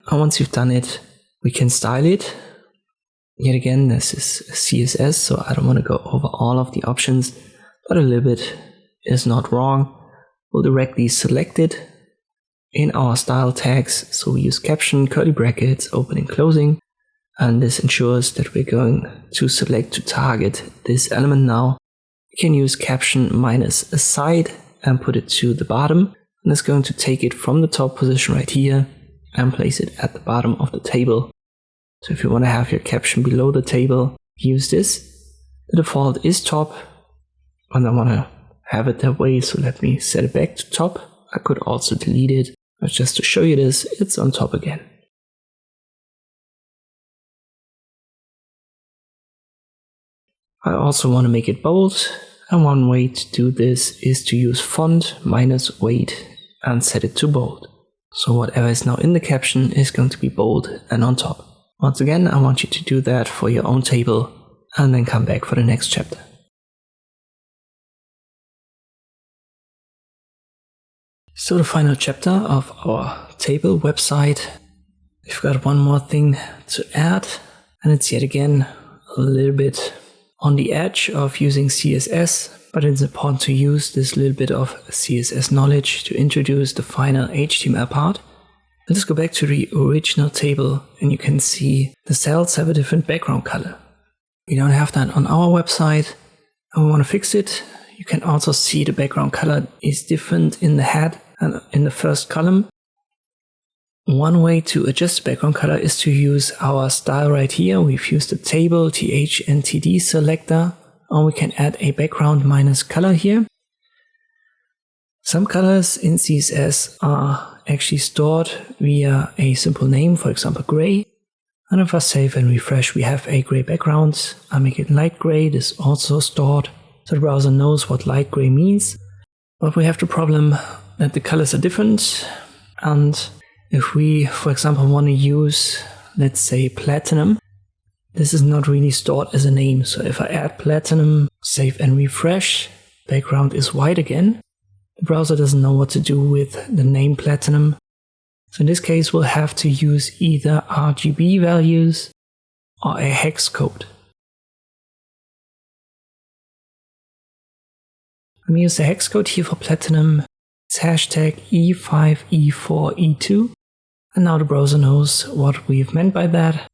And once you've done it, we can style it. Yet again, this is CSS, so I don't want to go over all of the options, but a little bit is not wrong. We'll directly select it in our style tags. So we use caption, curly brackets, opening, closing, and this ensures that we're going to select to target this element now. We can use caption minus aside and put it to the bottom, and it's going to take it from the top position right here and place it at the bottom of the table. So if you want to have your caption below the table, use this. The default is top, and I want to have it that way, so let me set it back to top. I could also delete it, but just to show you this, it's on top again. I also want to make it bold, and one way to do this is to use font minus weight and set it to bold. So whatever is now in the caption is going to be bold and on top. Once again, I want you to do that for your own table and then come back for the next chapter. So the final chapter of our table website, we've got one more thing to add, and it's yet again a little bit on the edge of using CSS, but it's important to use this little bit of CSS knowledge to introduce the final HTML part. Let's go back to the original table, and you can see the cells have a different background color. We don't have that on our website, and we want to fix it. You can also see the background color is different in the head and in the first column. One way to adjust the background color is to use our style right here. We've used the table TH and TD selector, and we can add a background minus color here. Some colors in CSS are actually stored via a simple name, for example gray. And if I save and refresh, we have a gray background. I make it light gray. This is also stored, so the browser knows what light gray means. But we have the problem that the colors are different, and if we, for example, want to use, let's say, platinum, this is not really stored as a name. So if I add platinum, save and refresh, background is white again. The browser doesn't know what to do with the name platinum. So in this case, we'll have to use either RGB values or a hex code. Let me use the hex code here for platinum. It's hashtag E5E4E2. And now the browser knows what we've meant by that.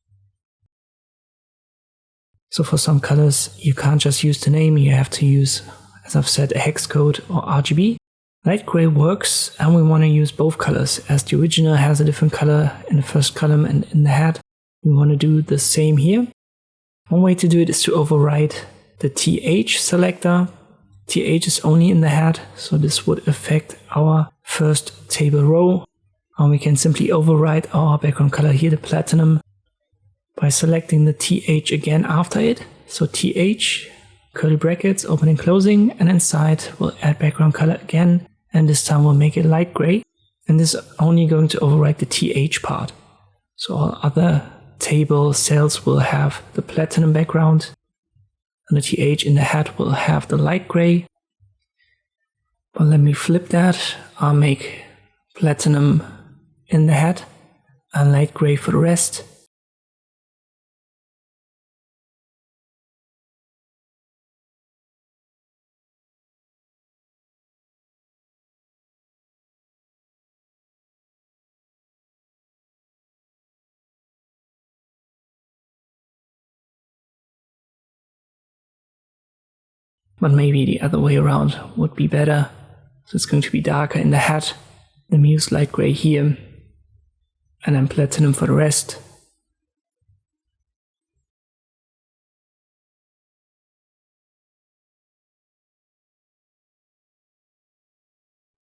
So for some colors, you can't just use the name, you have to use, as I've said, a hex code or RGB. Light gray works, and we want to use both colors. As the original has a different color in the first column and in the head, we want to do the same here. One way to do it is to override the TH selector. TH is only in the head, so this would affect our first table row. And we can simply override our background color here, the platinum, by selecting the TH again after it. So TH, curly brackets, open and closing, and inside we'll add background color again, and this time we'll make it light gray. And this is only going to overwrite the TH part. So all other table cells will have the platinum background, and the TH in the head will have the light gray. But let me flip that. I'll make platinum in the head and light gray for the rest. But maybe the other way around would be better. So it's going to be darker in the head. Then we use light gray here, and then platinum for the rest.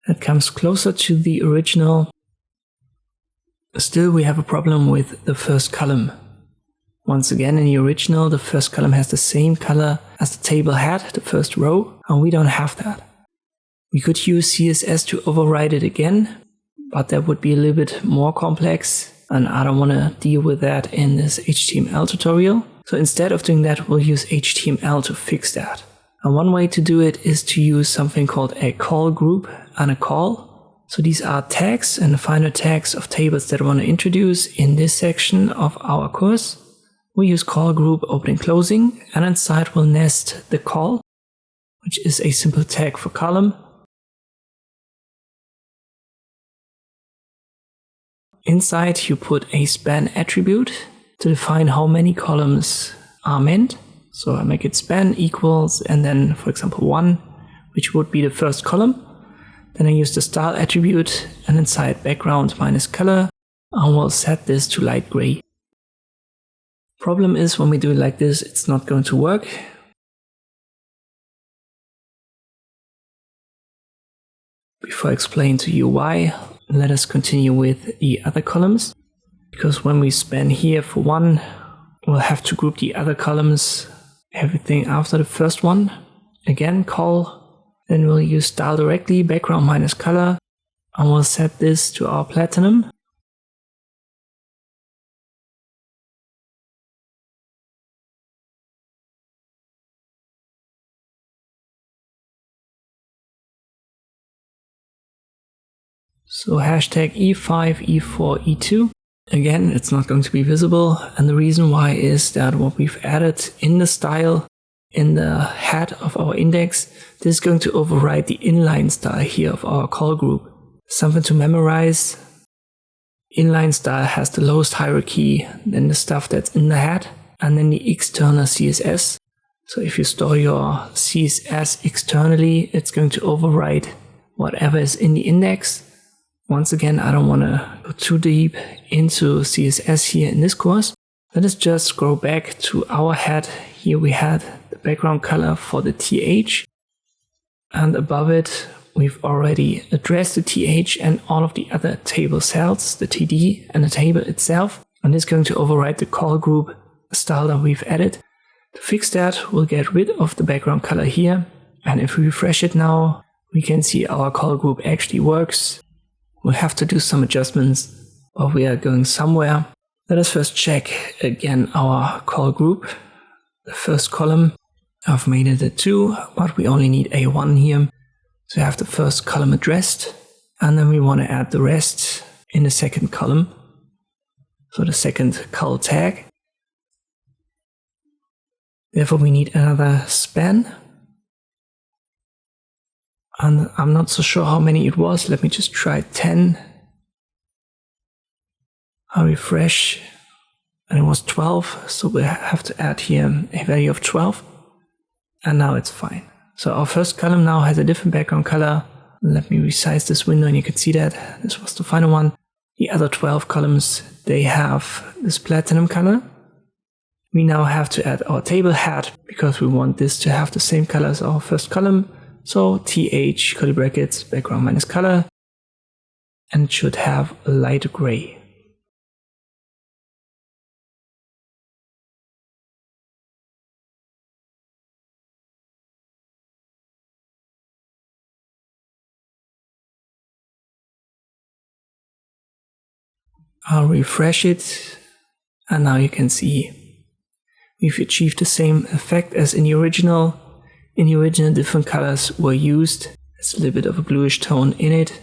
That comes closer to the original. Still, we have a problem with the first column. Once again, in the original, the first column has the same color as the table had, the first row, and we don't have that. We could use CSS to override it again, but that would be a little bit more complex, and I don't want to deal with that in this HTML tutorial. So instead of doing that, we'll use HTML to fix that. And one way to do it is to use something called a call group and a call. So these are tags and final tags of tables that I want to introduce in this section of our course. We use call group open and closing, and inside we'll nest the call, which is a simple tag for column. Inside you put a span attribute to define how many columns are meant. So I make it span equals, and then for example 1, which would be the first column. Then I use the style attribute, and inside background minus color, and we'll set this to light gray. Problem is, when we do it like this, it's not going to work. Before I explain to you why, let us continue with the other columns. Because when we span here for 1, we'll have to group the other columns, everything after the first one. Again, call. Then we'll use style directly, background minus color, and we'll set this to our platinum. So hashtag E5, E4, E2. Again, it's not going to be visible, and the reason why is that what we've added in the style, in the head of our index, this is going to override the inline style here of our call group. Something to memorize. Inline style has the lowest hierarchy, then the stuff that's in the head, and then the external CSS. So if you store your CSS externally, it's going to override whatever is in the index. Once again, I don't want to go too deep into CSS here in this course. Let us just scroll back to our head. Here we had the background color for the TH, and above it we've already addressed the TH and all of the other table cells, the TD and the table itself, and it's going to override the call group style that we've added. To fix that, we'll get rid of the background color here, and if we refresh it now, we can see our call group actually works. We'll have to do some adjustments, but we are going somewhere. Let us first check again our call group. The first column, I've made it a 2, but we only need a 1 here to have the first column addressed. And then we want to add the rest in the second column. So the second col tag. Therefore we need another span. And I'm not so sure how many it was. Let me just try 10. I'll refresh, and it was 12. So we have to add here a value of 12. And now it's fine. So our first column now has a different background color. Let me resize this window and you can see that. This was the final one. The other 12 columns, they have this platinum color. We now have to add our table head because we want this to have the same color as our first column. So TH, curly brackets, background minus color, and it should have a light gray. I'll refresh it, and now you can see we've achieved the same effect as in the original. In the original, different colors were used. There's a little bit of a bluish tone in it,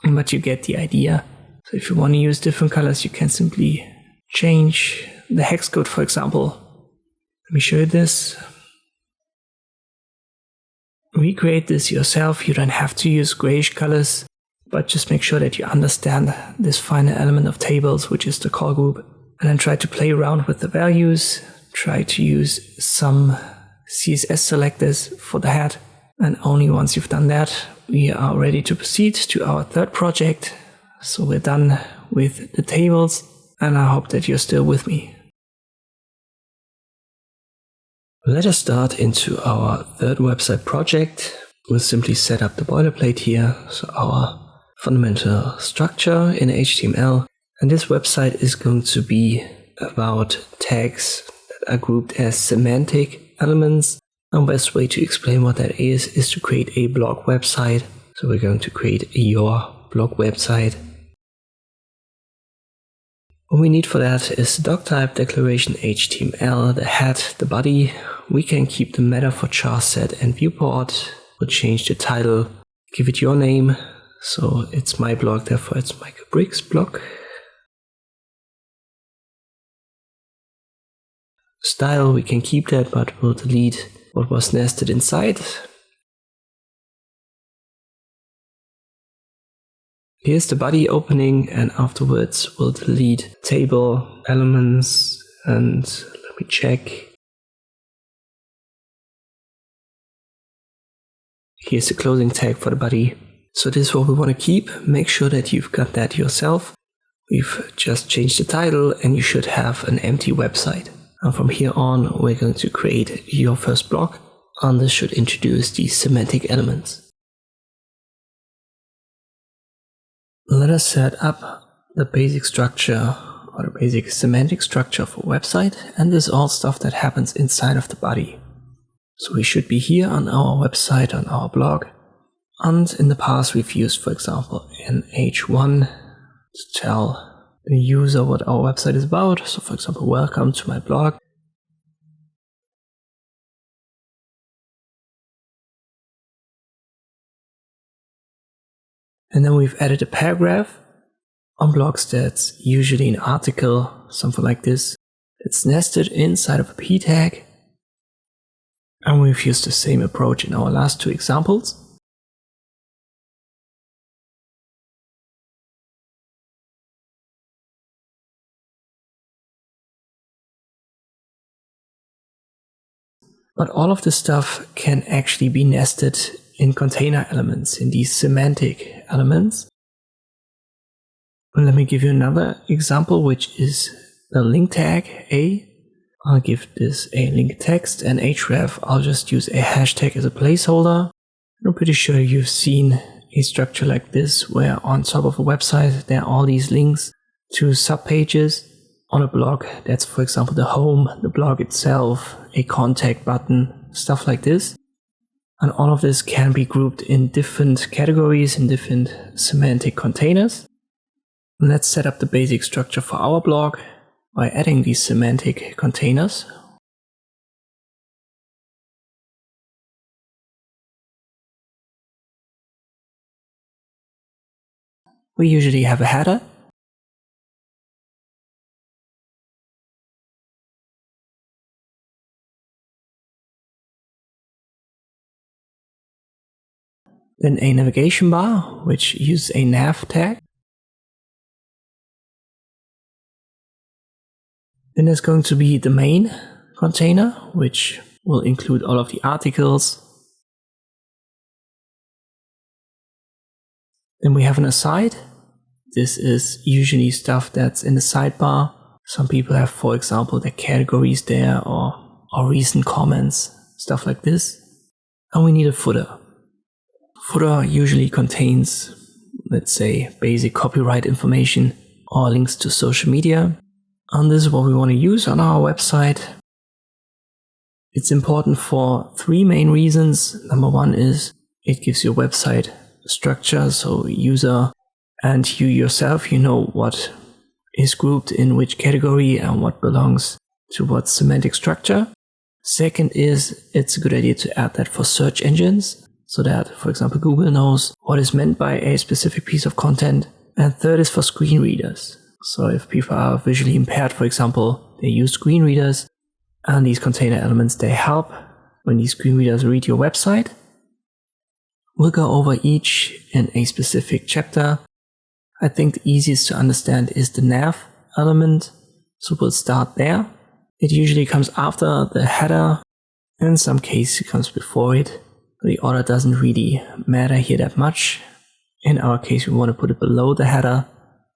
but you get the idea. So if you want to use different colors, you can simply change the hex code, for example. Let me show you this. Recreate this yourself. You don't have to use grayish colors, but just make sure that you understand this final element of tables, which is the call group, and then try to play around with the values. Try to use some CSS selectors for the head, and only once you've done that, we are ready to proceed to our third project. So we're done with the tables, and I hope that you're still with me. Let us start into our third website project. We'll simply set up the boilerplate here, so our fundamental structure in HTML, and this website is going to be about tags that are grouped as semantic elements. And the best way to explain what that is to create a blog website. So we're going to create your blog website. What we need for that is the doc type, declaration HTML, the head, the body. We can keep the meta for char set and viewport. We'll change the title, give it your name. So it's my blog, therefore it's Michael Briggs blog. Style, we can keep that, but we'll delete what was nested inside. Here's the body opening, and afterwards we'll delete table elements, and let me check. Here's the closing tag for the body. So this is what we want to keep. Make sure that you've got that yourself. We've just changed the title, and you should have an empty website. And from here on, we're going to create your first block, and this should introduce the semantic elements. Let us set up the basic structure, or the basic semantic structure for a website, and this is all stuff that happens inside of the body. So we should be here on our website, on our blog, and in the past we've used, for example, an h1 to tell the user what our website is about. So for example, welcome to my blog. And then we've added a paragraph. On blog stats, usually an article, something like this. It's nested inside of a p tag. And we've used the same approach in our last two examples. But all of this stuff can actually be nested in container elements, in these semantic elements. And let me give you another example, which is the link tag A. I'll give this a link text, and href, I'll just use a hashtag as a placeholder. I'm pretty sure you've seen a structure like this, where on top of a website there are all these links to subpages. On a blog, that's for example the home, the blog itself, a contact button, stuff like this. And all of this can be grouped in different categories, in different semantic containers. And let's set up the basic structure for our blog by adding these semantic containers. We usually have a header. Then a navigation bar, which uses a nav tag. Then there's going to be the main container, which will include all of the articles. Then we have an aside. This is usually stuff that's in the sidebar. Some people have, for example, their categories there, or recent comments, stuff like this. And we need a footer. Footer usually contains, let's say, basic copyright information or links to social media. And this is what we want to use on our website. It's important for three main reasons. Number one is it gives your website structure, so user and you yourself, you know what is grouped in which category and what belongs to what semantic structure. Second is it's a good idea to add that for search engines so that, for example, Google knows what is meant by a specific piece of content. And third is for screen readers. So if people are visually impaired, for example, they use screen readers, and these container elements, they help when these screen readers read your website. We'll go over each in a specific chapter. I think the easiest to understand is the nav element, so we'll start there. It usually comes after the header. In some cases it comes before it. The order doesn't really matter here that much. In our case we want to put it below the header.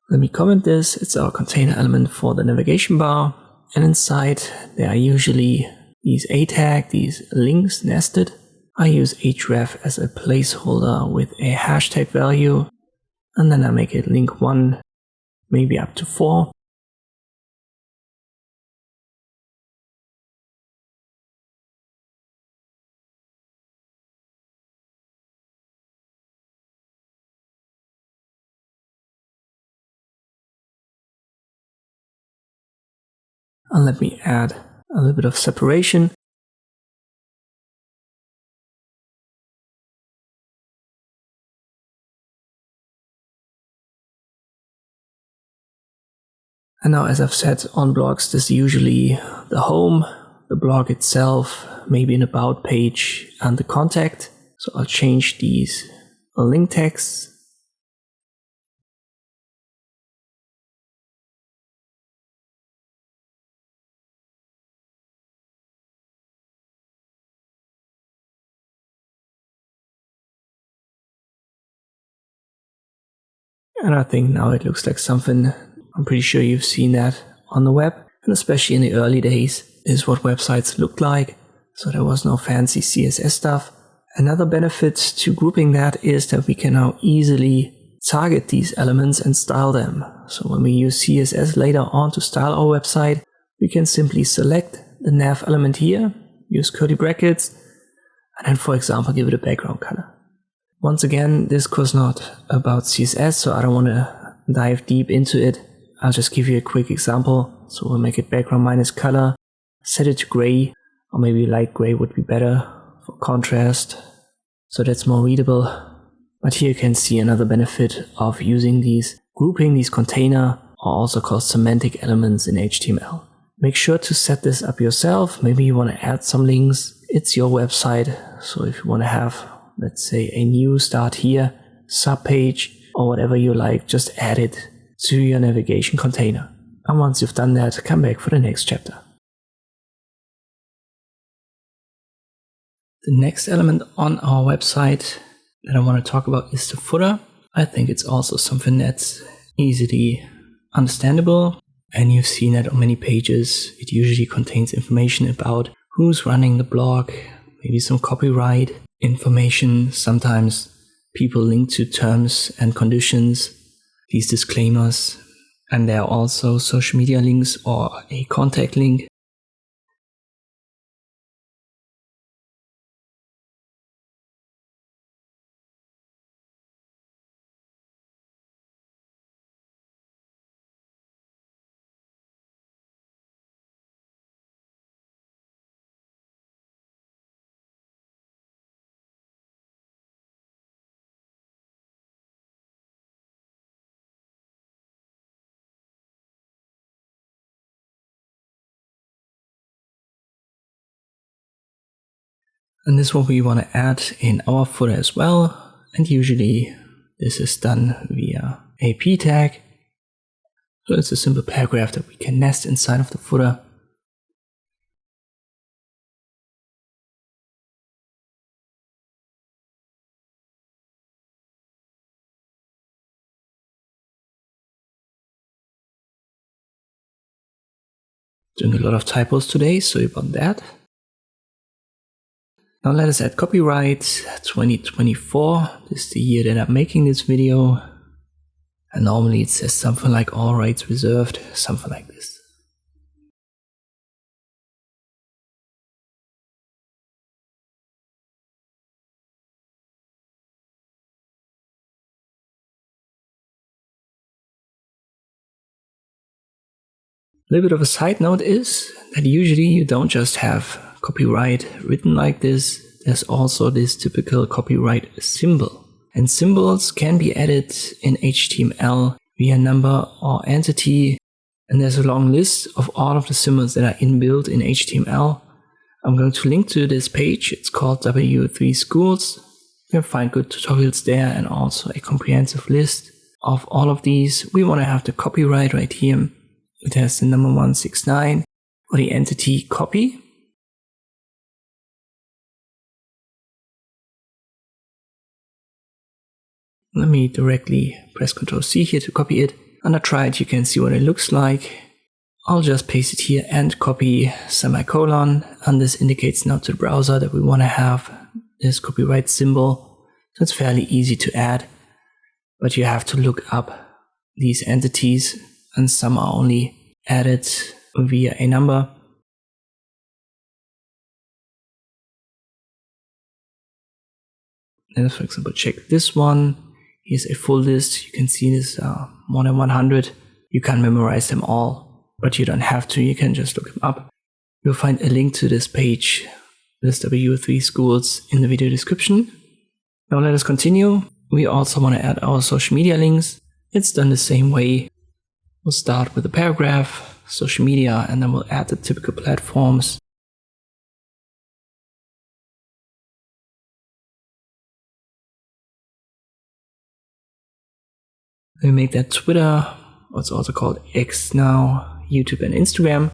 Let me comment this. It's our container element for the navigation bar, and inside there are usually these A tag, these links nested. I use href as a placeholder with a hashtag value, and then I make it link 1, maybe up to 4. And let me add a little bit of separation. And now, as I've said, on blogs, this is usually the home, the blog itself, maybe an about page, and the contact. So I'll change these link texts. And I think now it looks like something, I'm pretty sure you've seen that on the web, and especially in the early days is what websites looked like. So there was no fancy CSS stuff. Another benefit to grouping that is that we can now easily target these elements and style them. So when we use CSS later on to style our website, we can simply select the nav element here, use curly brackets, and then, for example, give it a background color. Once again, this course is not about CSS, so I don't want to dive deep into it. I'll just give you a quick example. So we'll make it background minus color, set it to gray, or maybe light gray would be better for contrast, so that's more readable. But here you can see another benefit of using these, grouping these container, or also called semantic elements in HTML. Make sure to set this up yourself. Maybe you want to add some links. It's your website, so if you want to have, let's say, a new start here, subpage, or whatever you like, just add it to your navigation container. And once you've done that, come back for the next chapter. The next element on our website that I want to talk about is the footer. I think it's also something that's easily understandable, and you've seen that on many pages. It usually contains information about who's running the blog, maybe some copyright information. Sometimes people link to terms and conditions, these disclaimers, and there are also social media links or a contact link. And this is what we want to add in our footer as well. And usually this is done via a p tag. So it's a simple paragraph that we can nest inside of the footer. Doing a lot of typos today, sorry about that. Now let us add copyright 2024. This is the year that I'm making this video. And normally it says something like all rights reserved, something like this. little bit of a side note is that usually you don't just have copyright written like this. There's also this typical copyright symbol. And symbols can be added in HTML via number or entity. And there's a long list of all of the symbols that are inbuilt in HTML. I'm going to link to this page. It's called W3 Schools. You can find good tutorials there and also a comprehensive list of all of these. We want to have the copyright right here. It has the number 169 for the entity copy. Let me directly press Ctrl C here to copy it. And I try it, you can see what it looks like. I'll just paste it here and copy semicolon. And this indicates now to the browser that we want to have this copyright symbol. So it's fairly easy to add, but you have to look up these entities, and some are only added via a number. Let's, for example, check this one. Here's a full list. You can see this more than 100. You can memorize them all, but you don't have to. You can just look them up. You'll find a link to this page, this W3 Schools, in the video description. Now let us continue. We also want to add our social media links. It's done the same way. We'll start with a paragraph, social media, and then we'll add the typical platforms. We make that Twitter, what's also called X now, YouTube and Instagram.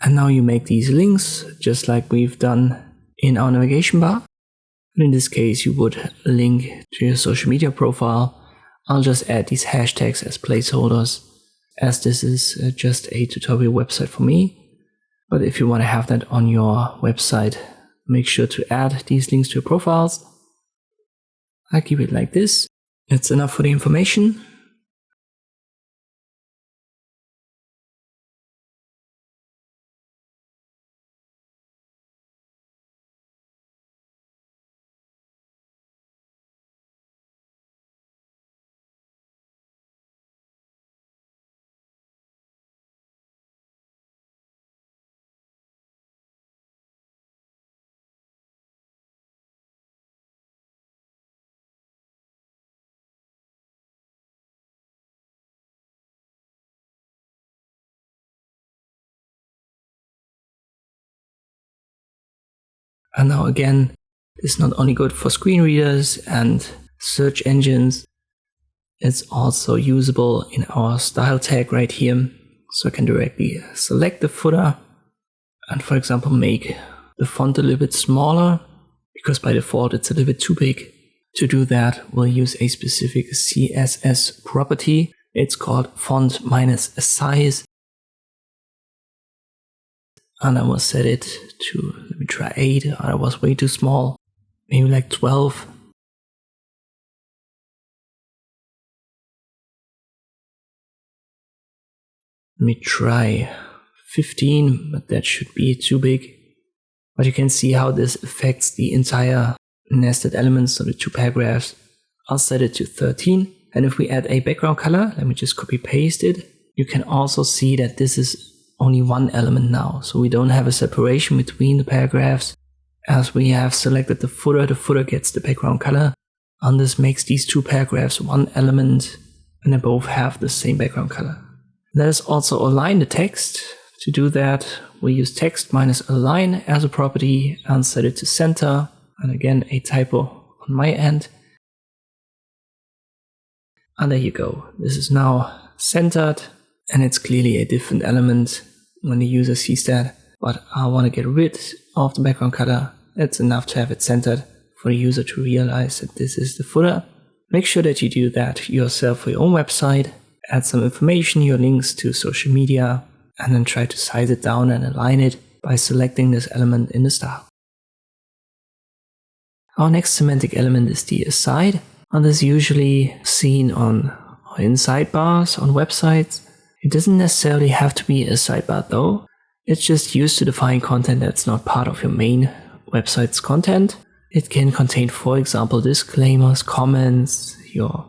And now you make these links just like we've done in our navigation bar. And in this case, you would link to your social media profile. I'll just add these hashtags as placeholders, as this is just a tutorial website for me. But if you want to have that on your website, make sure to add these links to your profiles. I keep it like this. It's enough for the information. And now again, it's not only good for screen readers and search engines, it's also usable in our style tag right here. So I can directly select the footer and, for example, make the font a little bit smaller, because by default it's a little bit too big. To do that, we'll use a specific CSS property. It's called font minus size. And I will set it to, let me try 8, that was way too small, maybe like 12. Let me try 15, but that should be too big. But you can see how this affects the entire nested elements, so the two paragraphs. I'll set it to 13. And if we add a background color, let me just copy paste it. You can also see that this is only one element now, so we don't have a separation between the paragraphs. As we have selected the footer gets the background color, and this makes these two paragraphs one element, and they both have the same background color. Let us also align the text. To do that, we use text minus align as a property and set it to center, and again a typo on my end. And there you go, this is now centered. And it's clearly a different element when the user sees that. But I want to get rid of the background color. It's enough to have it centered for the user to realize that this is the footer. Make sure that you do that yourself for your own website. Add some information, your links to social media, and then try to size it down and align it by selecting this element in the style. Our next semantic element is the aside. And this is usually seen on or in sidebars on websites. It doesn't necessarily have to be a sidebar though. It's just used to define content that's not part of your main website's content. It can contain, for example, disclaimers, comments, your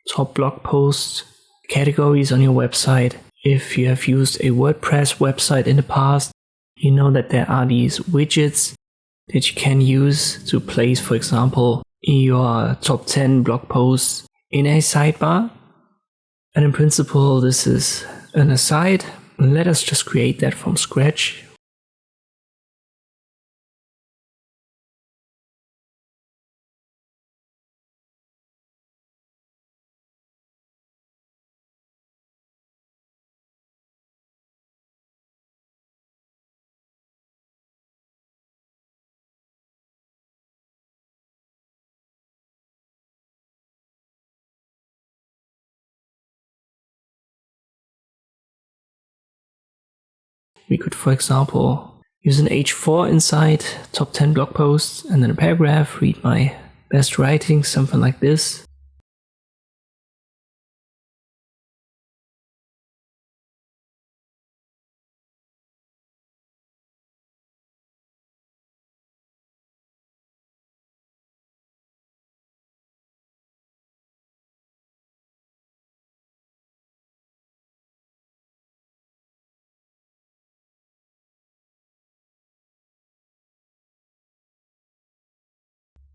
top blog posts, categories on your website. If you have used a WordPress website in the past, you know that there are these widgets that you can use to place, for example, your top 10 blog posts in a sidebar. And in principle, this is an aside. Let us just create that from scratch. We could, for example, use an H4 inside top 10 blog posts and then a paragraph, read my best writing, something like this.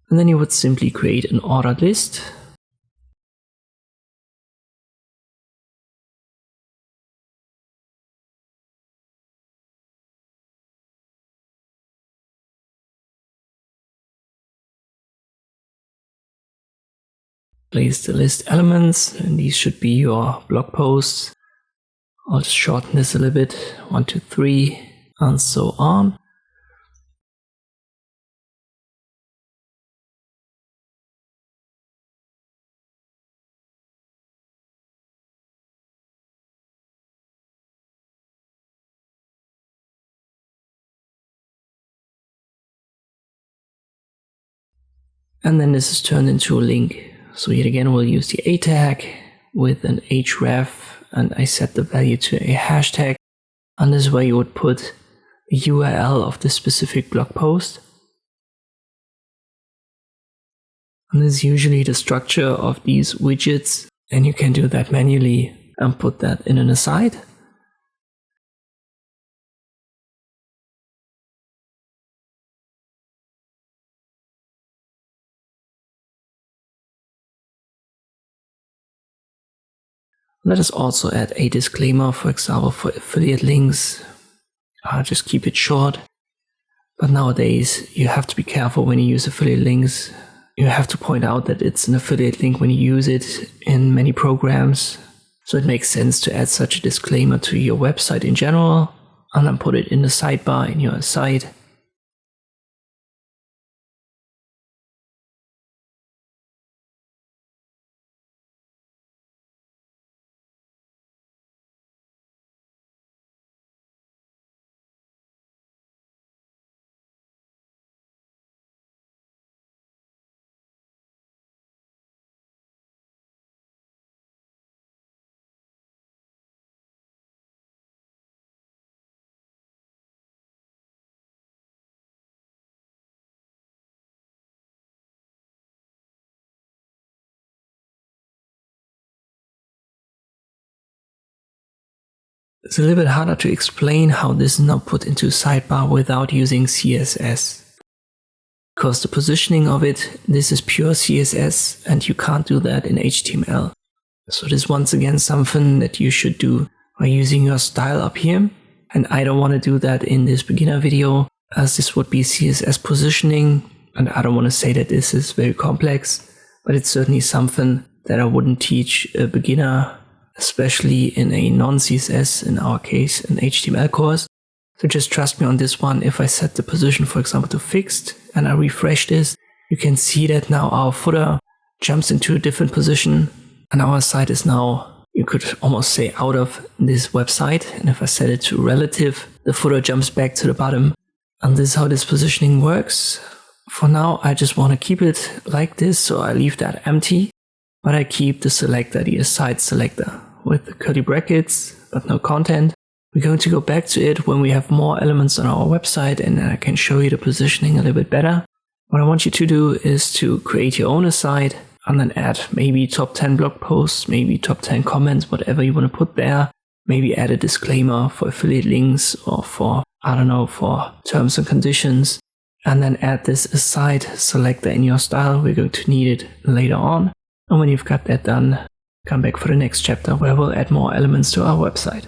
And then you would simply create an ordered list. Place the list elements, and these should be your blog posts. I'll just shorten this a little bit, 1, 2, 3, and so on. And then this is turned into a link. So yet again, we'll use the A tag with an href, and I set the value to a hashtag. And this way you would put the URL of this specific blog post. And this is usually the structure of these widgets, and you can do that manually and put that in an aside. Let us also add a disclaimer, for example, for affiliate links. I'll just keep it short. But nowadays, you have to be careful when you use affiliate links. You have to point out that it's an affiliate link when you use it in many programs. So it makes sense to add such a disclaimer to your website in general, and then put it in the sidebar in your site. It's a little bit harder to explain how this is now put into sidebar without using CSS. Because the positioning of it, this is pure CSS, and you can't do that in HTML. So this is once again something that you should do by using your style up here. And I don't want to do that in this beginner video, as this would be CSS positioning, and I don't want to say that this is very complex, but it's certainly something that I wouldn't teach a beginner, especially in a non-CSS, in our case, an HTML course. So just trust me on this one. If I set the position, for example, to fixed, and I refresh this, you can see that now our footer jumps into a different position, and our site is now, you could almost say, out of this website. And if I set it to relative, the footer jumps back to the bottom. And this is how this positioning works. For now, I just want to keep it like this, so I leave that empty, but I keep the selector, the aside selector, with the curly brackets, but no content, We're going to go back to it when we have more elements on our website and I can show you the positioning a little bit better. What I want you to do is to create your own aside and then add maybe top 10 blog posts, maybe top 10 comments, whatever you want to put there. Maybe add a disclaimer for affiliate links or for, I don't know, for terms and conditions. And then add this aside selector in your style. We're going to need it later on. And when you've got that done, come back for the next chapter where we'll add more elements to our website.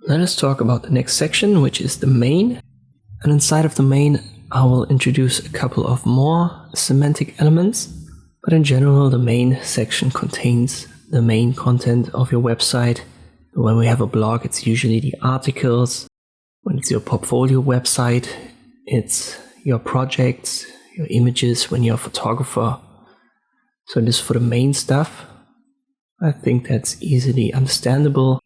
Let us talk about the next section, which is the main. And inside of the main, I will introduce a couple of more semantic elements. But in general, the main section contains the main content of your website. When we have a blog, it's usually the articles. When it's your portfolio website, it's your projects, your images when you're a photographer. So this is for the main stuff. I think that's easily understandable.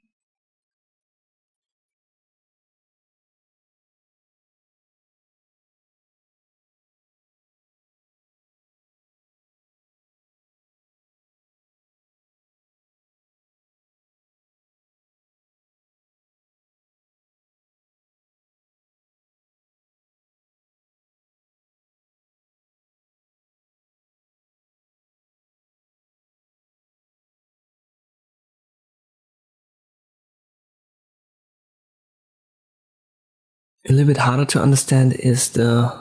A little bit harder to understand is the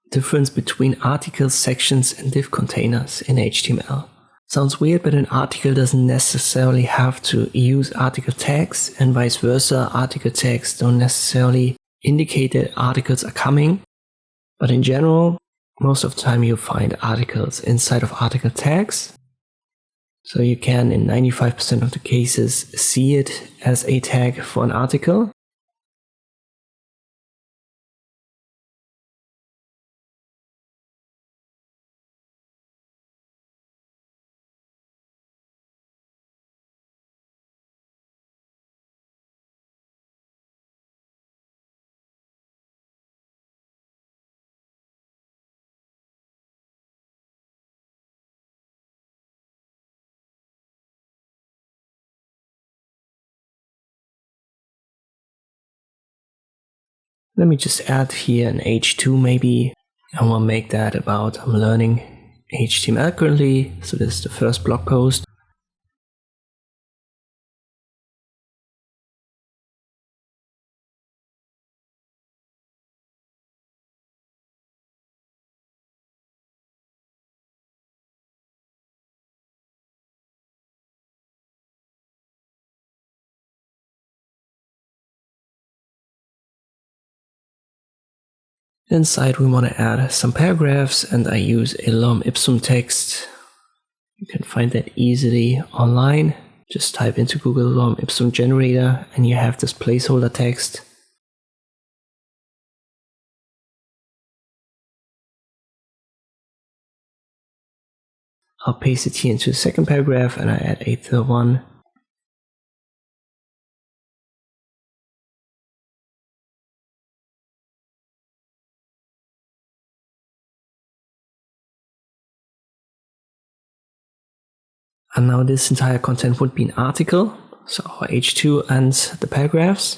difference between articles, sections, and div containers in HTML. Sounds weird, but an article doesn't necessarily have to use article tags, and vice versa. Article tags don't necessarily indicate that articles are coming. But in general, most of the time you find articles inside of article tags. So you can, in 95% of the cases, see it as a tag for an article. Let me just add here an H2 maybe, and we'll make that about I'm learning HTML currently. So this is the first blog post. Inside we want to add some paragraphs, and I use a lorem ipsum text. You can find that easily online. Just type into Google lorem ipsum generator and you have this placeholder text. I'll paste it here into the second paragraph and I add a third one. And now this entire content would be an article, so our H2 and the paragraphs.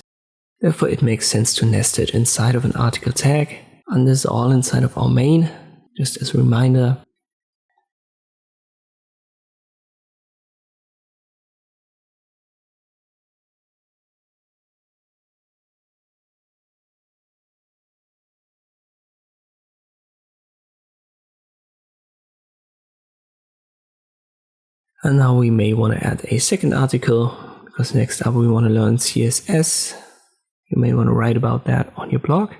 Therefore it makes sense to nest it inside of an article tag. And this is all inside of our main, just as a reminder. And now we may want to add a second article, because next up we want to learn CSS. You may want to write about that on your blog.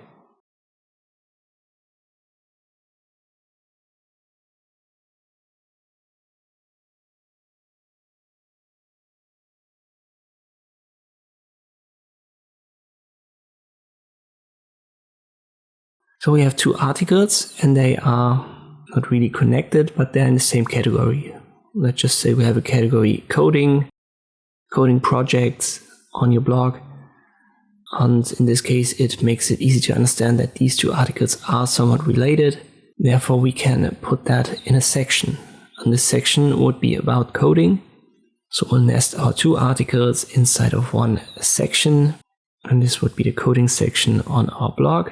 So we have two articles and they are not really connected, but they're in the same category. Let's just say we have a category coding projects on your blog. And in this case, it makes it easy to understand that these two articles are somewhat related. Therefore, we can put that in a section. And this section would be about coding. So we'll nest our two articles inside of one section, and this would be the coding section on our blog.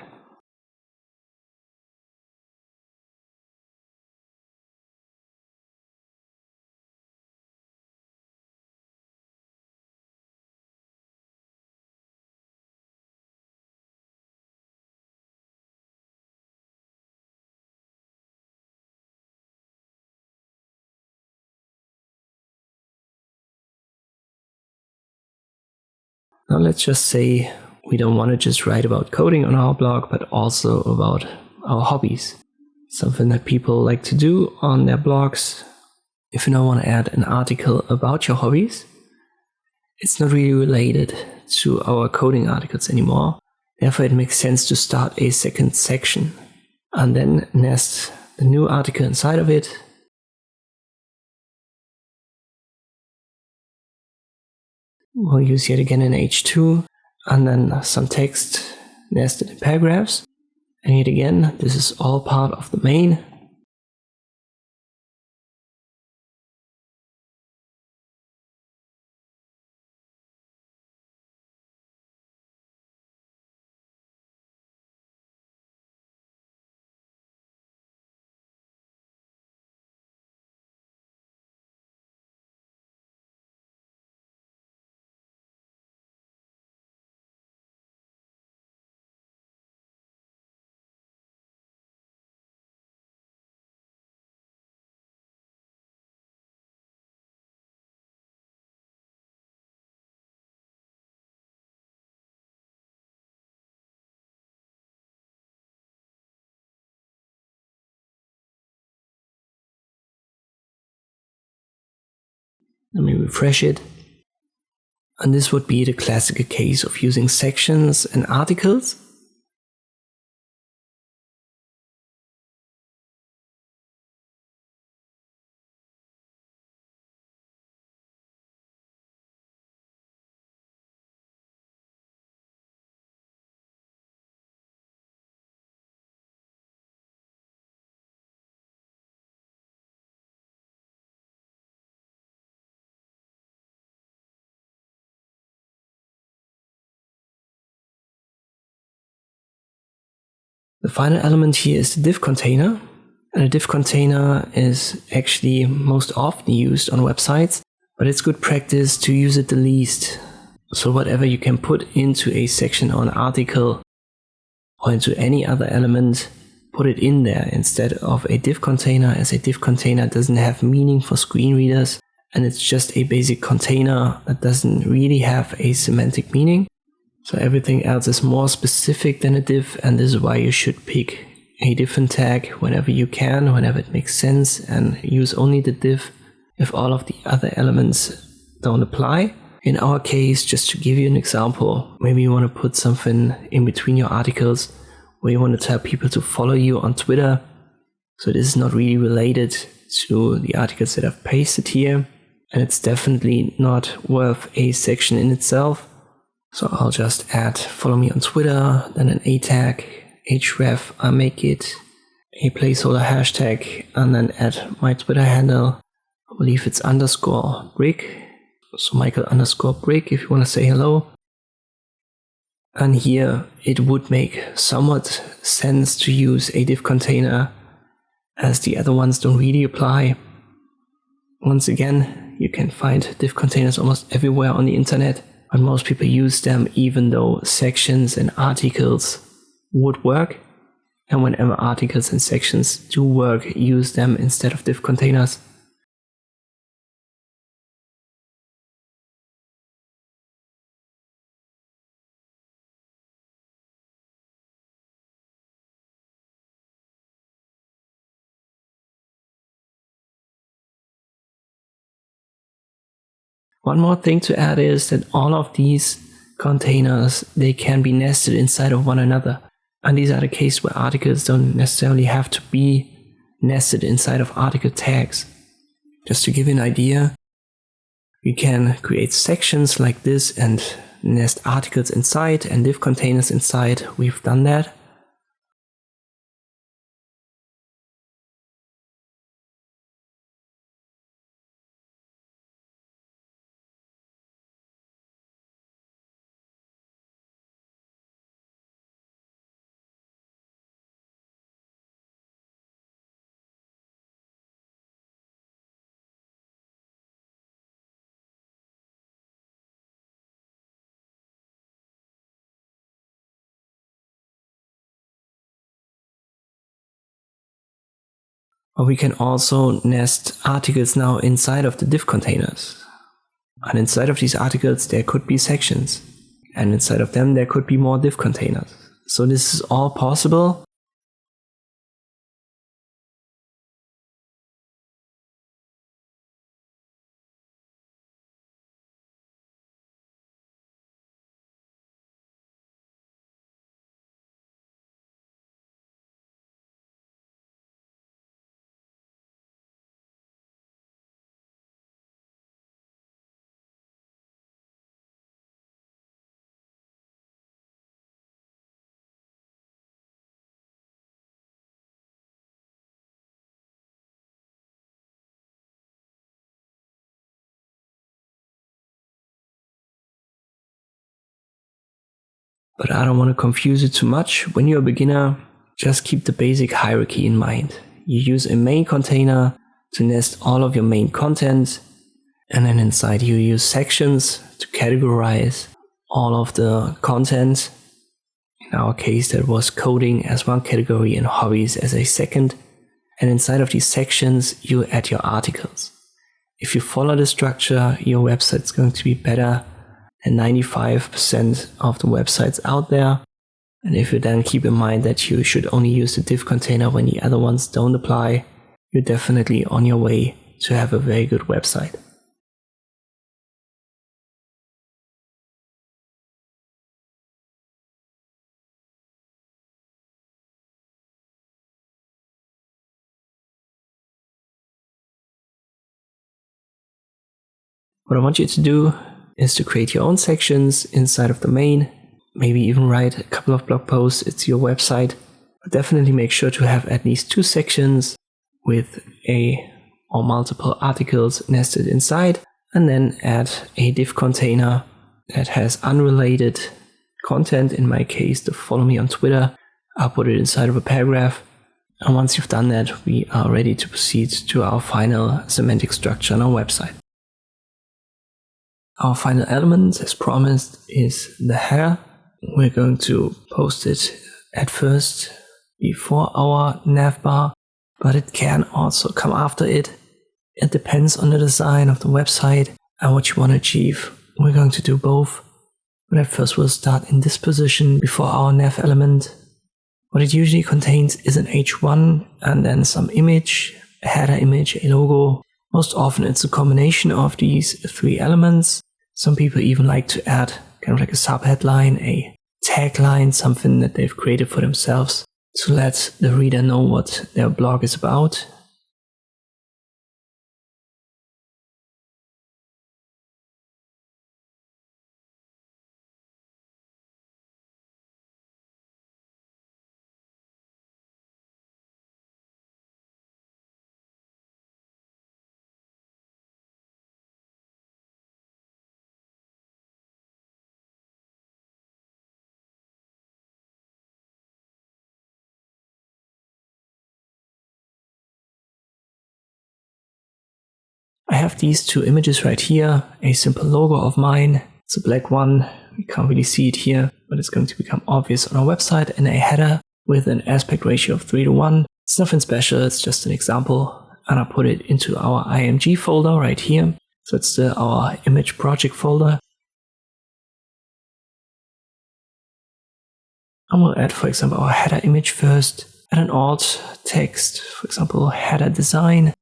Now let's just say we don't want to just write about coding on our blog, but also about our hobbies. Something that people like to do on their blogs. If you now want to add an article about your hobbies, it's not really related to our coding articles anymore. Therefore, it makes sense to start a second section and then nest the new article inside of it. We'll use yet again an H2 and then some text nested in paragraphs. And yet again, this is all part of the main. Let me refresh it. And this would be the classical case of using sections and articles. The final element here is the div container. And a div container is actually most often used on websites, but it's good practice to use it the least. So whatever you can put into a section or an article or into any other element, put it in there instead of a div container, as a div container doesn't have meaning for screen readers, and it's just a basic container that doesn't really have a semantic meaning. So everything else is more specific than a div, and this is why you should pick a different tag whenever you can, whenever it makes sense, and use only the div if all of the other elements don't apply. In our case, just to give you an example, maybe you want to put something in between your articles where you want to tell people to follow you on Twitter. So this is not really related to the articles that I've pasted here, and it's definitely not worth a section in itself. So I'll just add follow me on Twitter, then an A tag, href, I make it a placeholder hashtag, and then add my Twitter handle. I believe it's _brick. So Michael _brick if you want to say hello. And here it would make somewhat sense to use a div container, as the other ones don't really apply. Once again, you can find div containers almost everywhere on the internet, but most people use them even though sections and articles would work. And whenever articles and sections do work, use them instead of div containers. One more thing to add is that all of these containers, they can be nested inside of one another. And these are the cases where articles don't necessarily have to be nested inside of article tags. Just to give you an idea, you can create sections like this and nest articles inside and div containers inside. We've done that. But we can also nest articles now inside of the div containers. And inside of these articles, there could be sections. And inside of them, there could be more div containers. So this is all possible. But I don't want to confuse it too much. When you're a beginner, just keep the basic hierarchy in mind. You use a main container to nest all of your main content, and then inside you use sections to categorize all of the content. In our case, that was coding as one category and hobbies as a second. And inside of these sections, you add your articles. If you follow the structure, your website's going to be better than 95% of the websites out there. And if you then keep in mind that you should only use the div container when the other ones don't apply, you're definitely on your way to have a very good website. What I want you to do is to create your own sections inside of the main, maybe even write a couple of blog posts. It's your website, but definitely make sure to have at least 2 sections with or multiple articles nested inside, and then add a div container that has unrelated content. In my case, the follow me on Twitter. I'll put it inside of a paragraph. And once you've done that, we are ready to proceed to our final semantic structure on our website. Our final element, as promised, is the header. We're going to post it at first before our navbar, but it can also come after it. It depends on the design of the website and what you want to achieve. We're going to do both, but at first we'll start in this position before our nav element. What it usually contains is an H1 and then some image, a header image, a logo. Most often it's a combination of these 3 elements. Some people even like to add kind of like a subheadline, a tagline, something that they've created for themselves to let the reader know what their blog is about. I have these 2 images right here, a simple logo of mine. It's a black one. We can't really see it here, but it's going to become obvious on our website, and a header with an aspect ratio of 3:1. It's nothing special, it's just an example. And I put it into our IMG folder right here. So it's our image project folder. And we'll add, for example, our header image first. Add an alt text, for example, header design.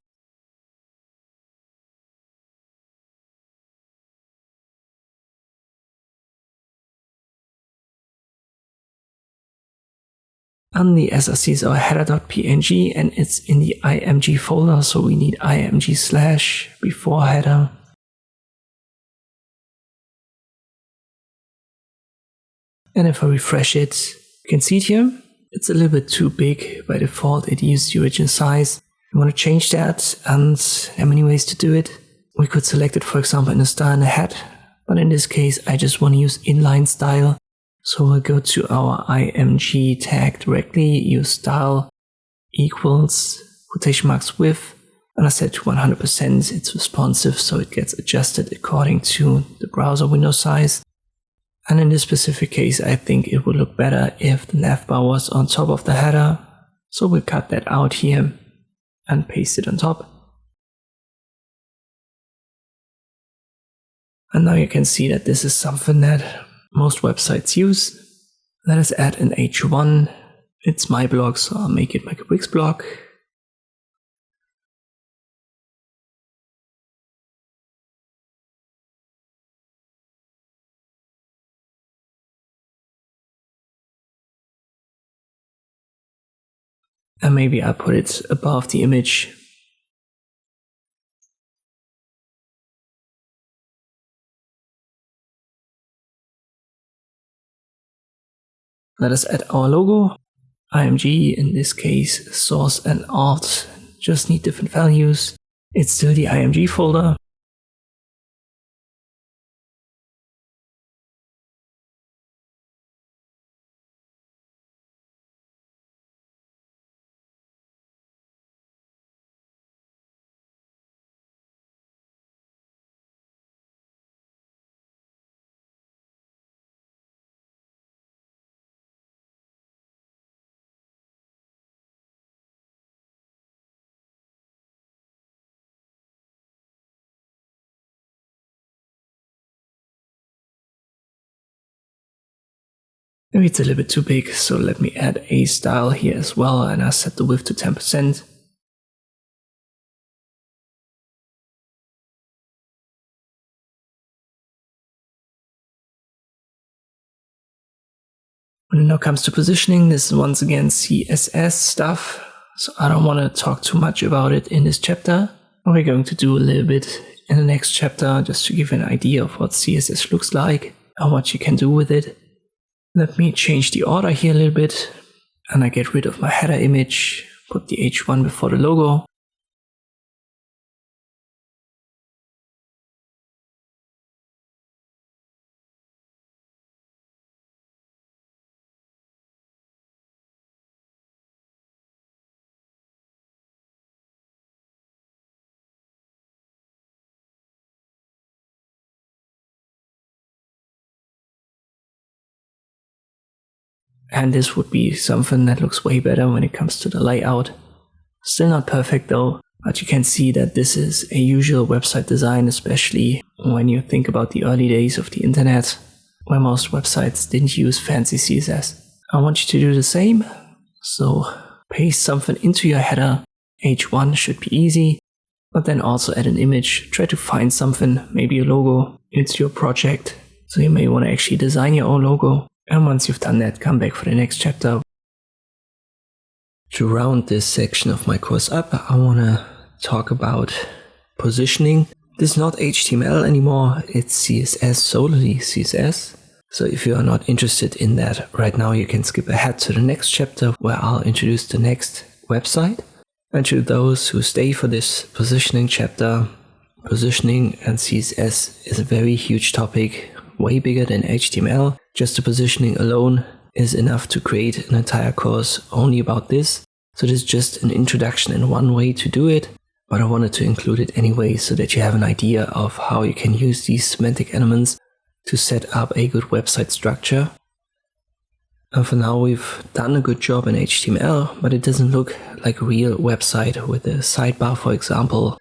And the SRC is our header.png, and it's in the IMG folder, so we need img/ before header. And if I refresh it, you can see it here. It's a little bit too big by default. It used the original size. We want to change that, and there are many ways to do it. We could select it, for example, in a style and a head, but in this case, I just want to use inline style. So we'll go to our IMG tag directly, use style equals quotation marks with, and I set to 100%. It's responsive, so it gets adjusted according to the browser window size. And in this specific case, I think it would look better if the navbar was on top of the header. So we'll cut that out here. and paste it on top. And now you can see that this is something that most websites use. Let us add an H1. It's my blog, so I'll make it like a Wix blog. And maybe I'll put it above the image. Let us add our logo. IMG, in this case, source and alt, just need different values. It's still the IMG folder. Maybe it's a little bit too big, so let me add a style here as well, and I set the width to 10%. When it now comes to positioning, this is once again CSS stuff, so I don't want to talk too much about it in this chapter. We're going to do a little bit in the next chapter just to give you an idea of what CSS looks like and what you can do with it. Let me change the order here a little bit, and I get rid of my header image, put the H1 before the logo. And this would be something that looks way better when it comes to the layout. Still not perfect though, but you can see that this is a usual website design, especially when you think about the early days of the internet, where most websites didn't use fancy CSS. I want you to do the same, so paste something into your header. H1 should be easy, but then also add an image. Try to find something, maybe a logo, into your project. So you may want to actually design your own logo. And once you've done that, come back for the next chapter. To round this section of my course up, I want to talk about positioning. This is not HTML anymore, it's CSS, solely CSS. So if you are not interested in that right now, you can skip ahead to the next chapter where I'll introduce the next website. And to those who stay for this positioning chapter, positioning and CSS is a very huge topic, way bigger than HTML. Just the positioning alone is enough to create an entire course only about this. So this is just an introduction and one way to do it, but I wanted to include it anyway so that you have an idea of how you can use these semantic elements to set up a good website structure. And for now we've done a good job in HTML, but it doesn't look like a real website with a sidebar, for example,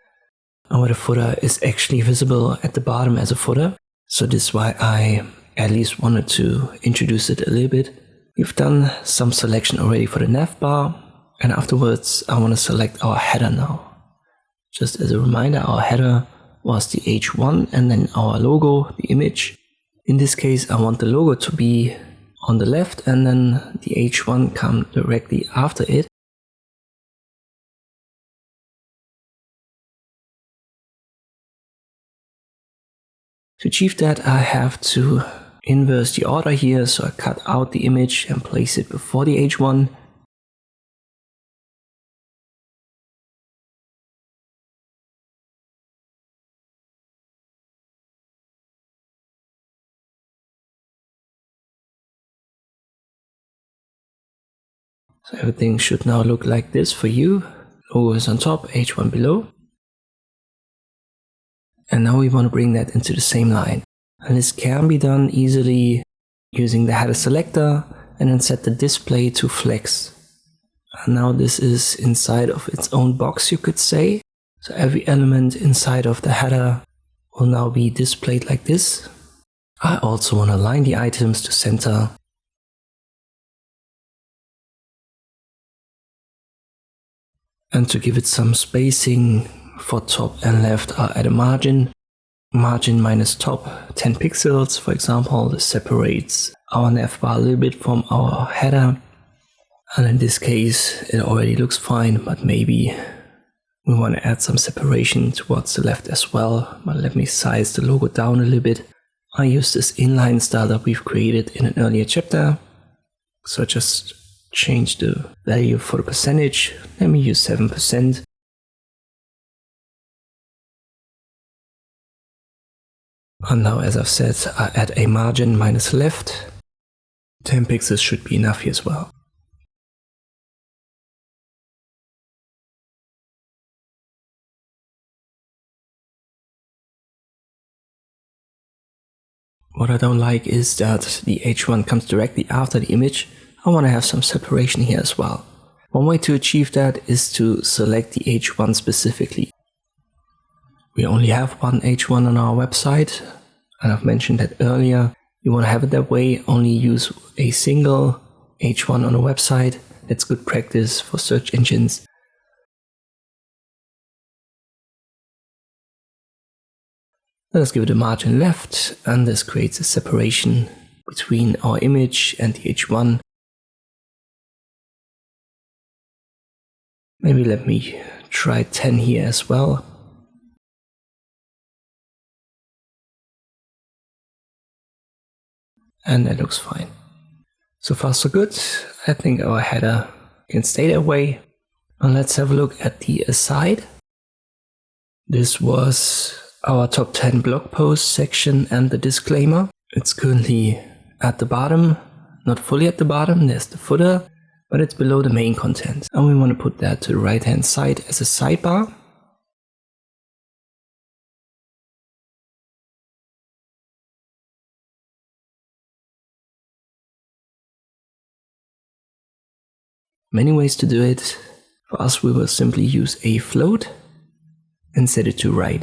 where the footer is actually visible at the bottom as a footer. So this is why I at least wanted to introduce it a little bit. We've done some selection already for the nav bar, and afterwards I want to select our header now. Just as a reminder, our header was the H1 and then our logo, the image. In this case, I want the logo to be on the left and then the H1 come directly after it. To achieve that, I have to inverse the order here, so I cut out the image and place it before the H1. So everything should now look like this for you. Logo is on top, H1 below. And now we want to bring that into the same line. And this can be done easily using the header selector and then set the display to flex. And now this is inside of its own box, you could say. So every element inside of the header will now be displayed like this. I also want to align the items to center. And to give it some spacing for top and left, I'll add a margin. Margin minus top 10 pixels, for example. This separates our navbar a little bit from our header. And in this case, it already looks fine, but maybe we want to add some separation towards the left as well. But let me size the logo down a little bit. I use this inline style that we've created in an earlier chapter. So just change the value for the percentage. Let me use 7%. And now, as I've said, I add a margin minus left. 10 pixels should be enough here as well. What I don't like is that the H1 comes directly after the image. I want to have some separation here as well. One way to achieve that is to select the H1 specifically. We only have one H1 on our website, and I've mentioned that earlier. You want to have it that way, only use a single H1 on a website. That's good practice for search engines. Let's give it a margin left, and this creates a separation between our image and the H1. Maybe let me try 10 here as well. And that looks fine. So far so good. I think our header can stay that way. And let's have a look at the aside. This was our top 10 blog posts section and the disclaimer. It's currently at the bottom, not fully at the bottom, there's the footer, but it's below the main content. And we want to put that to the right hand side as a sidebar. Many ways to do it. For us, we will simply use a float and set it to right.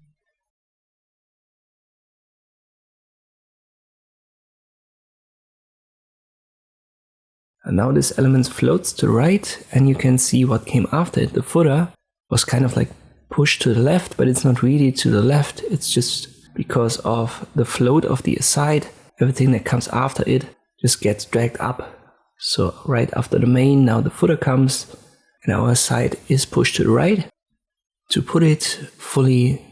And now this element floats to the right, and you can see what came after it. The footer was kind of like pushed to the left, but it's not really to the left. It's just because of the float of the aside. Everything that comes after it just gets dragged up. So right after the main, now the footer comes, and our aside is pushed to the right. To put it fully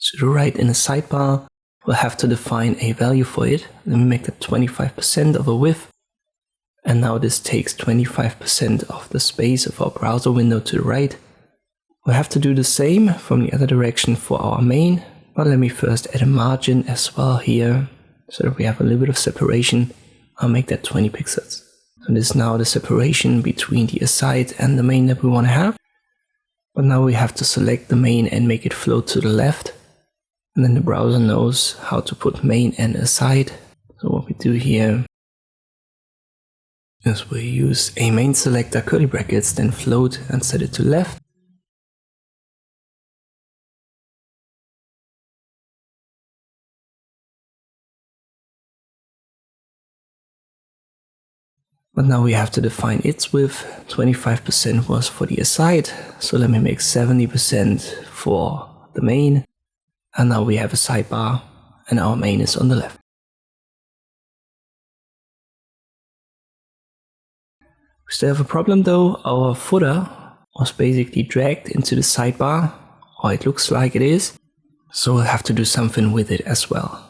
to the right in a sidebar, we'll have to define a value for it. Let me make that 25% of a width. And now this takes 25% of the space of our browser window to the right. We'll have to do the same from the other direction for our main, but let me first add a margin as well here, so that we have a little bit of separation. I'll make that 20 pixels. So this is now the separation between the aside and the main that we want to have. But now we have to select the main and make it float to the left. And then the browser knows how to put main and aside. So what we do here is we use a main selector, curly brackets, then float and set it to left. But now we have to define its width. 25% was for the aside, so let me make 70% for the main. And now we have a sidebar, and our main is on the left. We still have a problem though. Our footer was basically dragged into the sidebar, or it looks like it is. So we'll have to do something with it as well.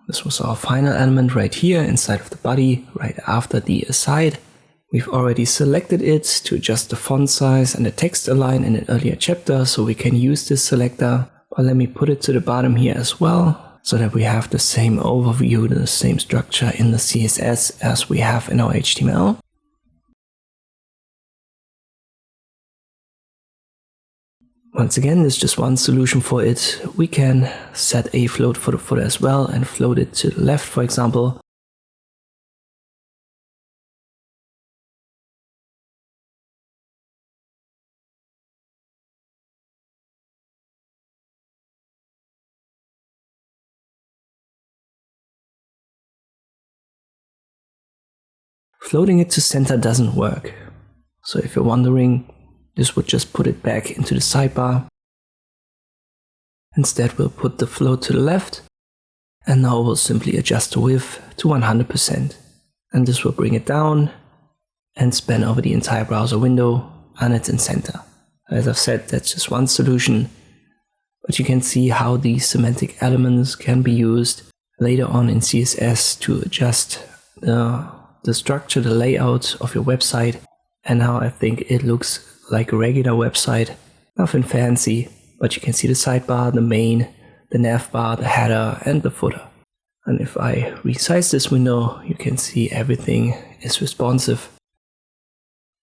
This was our final element right here inside of the body, right after the aside. We've already selected it to adjust the font size and the text align in an earlier chapter, so we can use this selector. But let me put it to the bottom here as well, so that we have the same overview, the same structure in the CSS as we have in our HTML. Once again, there's just one solution for it. We can set a float for the footer as well and float it to the left, for example. floating it to center doesn't work. So if you're wondering, this would just put it back into the sidebar. Instead, we'll put the float to the left, and now we'll simply adjust the width to 100%. And this will bring it down and span over the entire browser window, and it's in center. As I've said, that's just one solution, but you can see how these semantic elements can be used later on in CSS to adjust the structure, the layout of your website, and how I think it looks like a regular website. Nothing fancy, but you can see the sidebar, the main, the nav bar, the header, and the footer. And if I resize this window, you can see everything is responsive.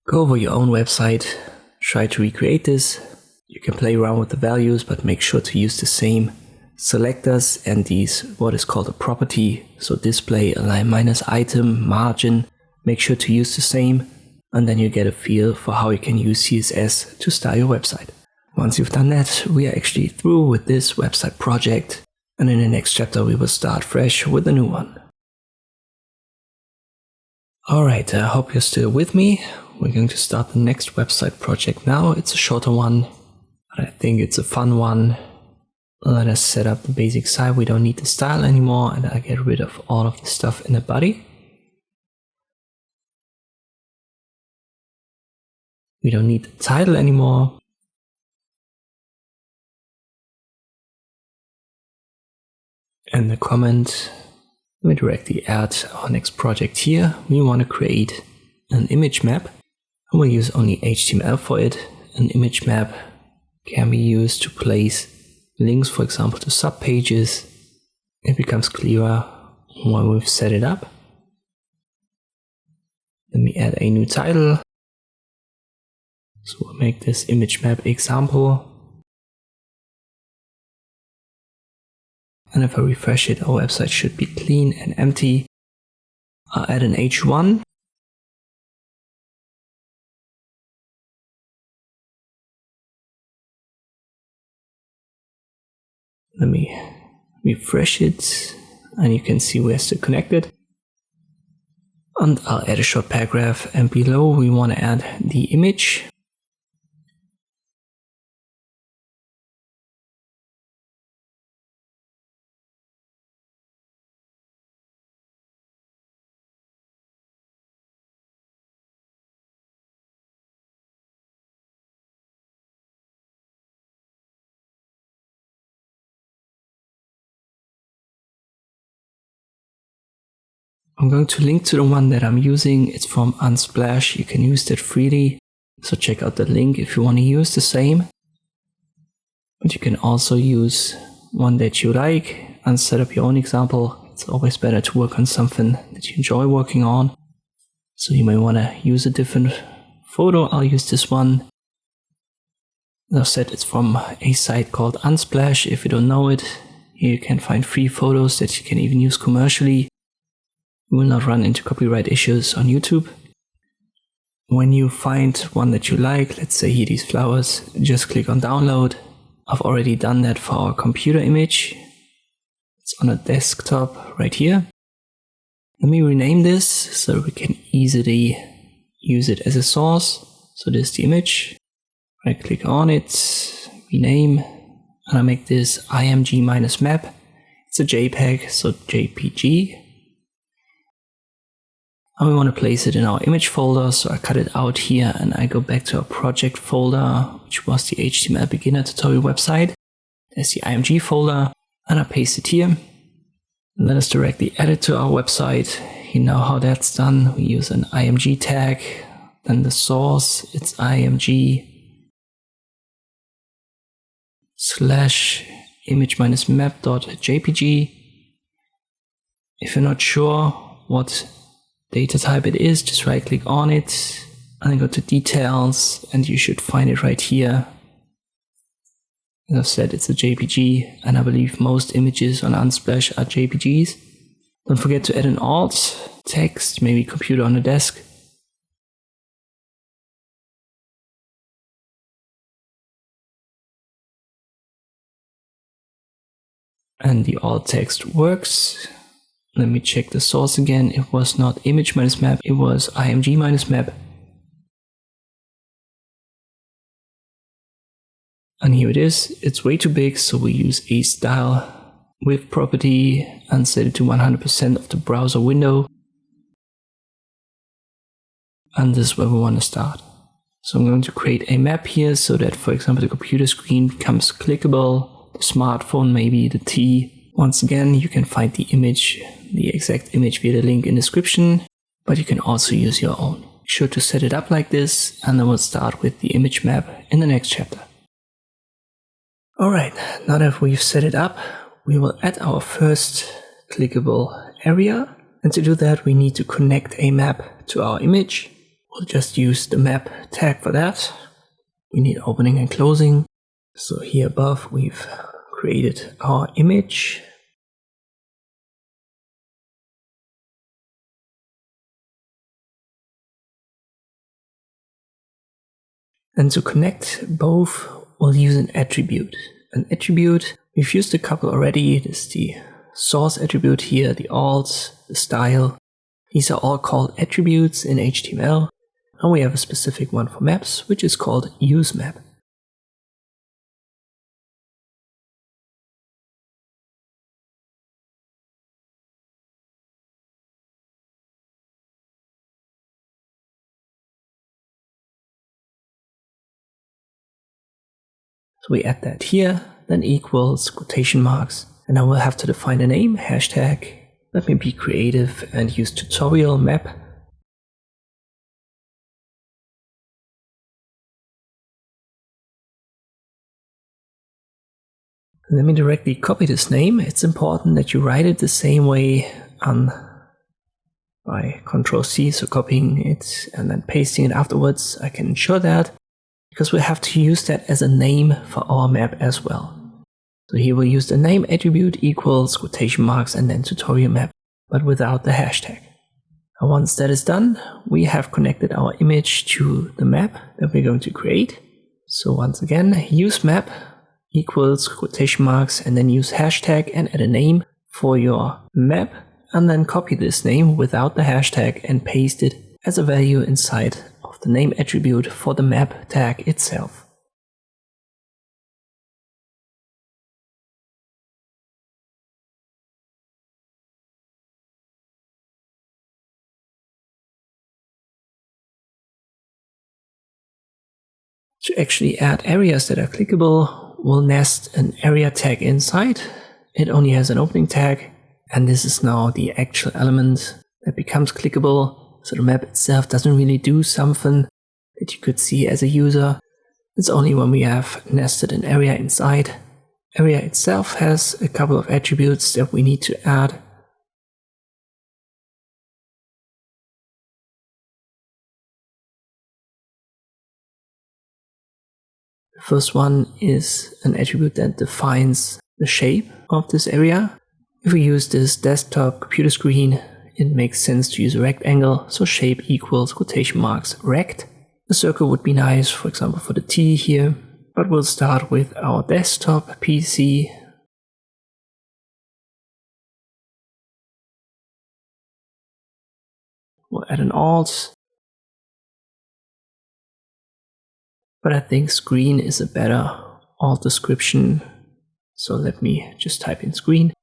Go over your own website, try to recreate this. You can play around with the values, but make sure to use the same selectors and these, what is called a property. So display, align minus item, margin. Make sure to use the same, and then you get a feel for how you can use CSS to style your website. Once you've done that, we are actually through with this website project, and in the next chapter we will start fresh with a new one. Alright, I hope you're still with me. We're going to start the next website project now. It's a shorter one, but I think it's a fun one. Let us set up the basic site. We don't need the style anymore, and I'll get rid of all of the stuff in the body. We don't need the title anymore. And the comment, we directly add our next project here. We want to create an image map, and we'll use only HTML for it. An image map can be used to place links, for example, to subpages. It becomes clearer when we've set it up. Let me add a new title. So we'll make this image map example. And if I refresh it, our website should be clean and empty. I'll add an H1. Let me refresh it, and you can see we're still connected. And I'll add a short paragraph, and below we want to add the image. I'm going to link to the one that I'm using. It's from Unsplash. You can use that freely. So check out the link if you want to use the same. But you can also use one that you like and set up your own example. It's always better to work on something that you enjoy working on. So you may want to use a different photo. I'll use this one. As I said, it's from a site called Unsplash. If you don't know it, here you can find free photos that you can even use commercially. You will not run into copyright issues on YouTube. When you find one that you like, let's say here these flowers, just click on download. I've already done that for our computer image. It's on a desktop right here. Let me rename this so we can easily use it as a source. So this is the image. Right click on it, rename, and I make this img-map. It's a JPEG, so JPG. And we want to place it in our image folder, so I cut it out here and I go back to our project folder, which was the HTML beginner tutorial website. There's the IMG folder, and I paste it here. And let us directly add it to our website. You know how that's done. We use an IMG tag, then the source, it's img/image-map.jpg. If you're not sure what data type it is, just right click on it and then go to details, and you should find it right here. As I've said, it's a JPG, and I believe most images on Unsplash are JPGs. Don't forget to add an alt text, maybe computer on the desk. And the alt text works. Let me check the source again. It was not image minus map, it was img minus map. And here it is. It's way too big, so we use a style width property and set it to 100% of the browser window. And this is where we want to start. So I'm going to create a map here so that, for example, the computer screen becomes clickable, the smartphone maybe, the T. Once again, you can find the image, the exact image via the link in the description, but you can also use your own. Be sure to set it up like this, and then we'll start with the image map in the next chapter. Alright, now that we've set it up, we will add our first clickable area. And to do that, we need to connect a map to our image. We'll just use the map tag for that. We need opening and closing. So here above, we've created our image. And to connect both, we'll use an attribute. An attribute, we've used a couple already. This is the source attribute here, the alt, the style. These are all called attributes in HTML. And we have a specific one for maps, which is called useMap. So we add that here, then equals, quotation marks, and now we'll have to define a name, hashtag. Let me be creative and use tutorial map. Let me directly copy this name. It's important that you write it the same way by Ctrl+C, so copying it and then pasting it afterwards. I can ensure that, because we'll have to use that as a name for our map as well. So here we'll use the name attribute equals, quotation marks, and then tutorial map, but without the hashtag. And once that is done, we have connected our image to the map that we're going to create. So once again, use map equals, quotation marks, and then use hashtag and add a name for your map, and then copy this name without the hashtag and paste it as a value inside of the name attribute for the map tag itself. To actually add areas that are clickable, we'll nest an area tag inside. It only has an opening tag, and this is now the actual element that becomes clickable. So the map itself doesn't really do something that you could see as a user. It's only when we have nested an area inside. Area itself has a couple of attributes that we need to add. The first one is an attribute that defines the shape of this area. If we use this desktop computer screen, it makes sense to use a rectangle, so shape equals, quotation marks, rect. A circle would be nice, for example, for the T here, but we'll start with our desktop PC. We'll add an alt. But I think screen is a better alt description, so let me just type in screen.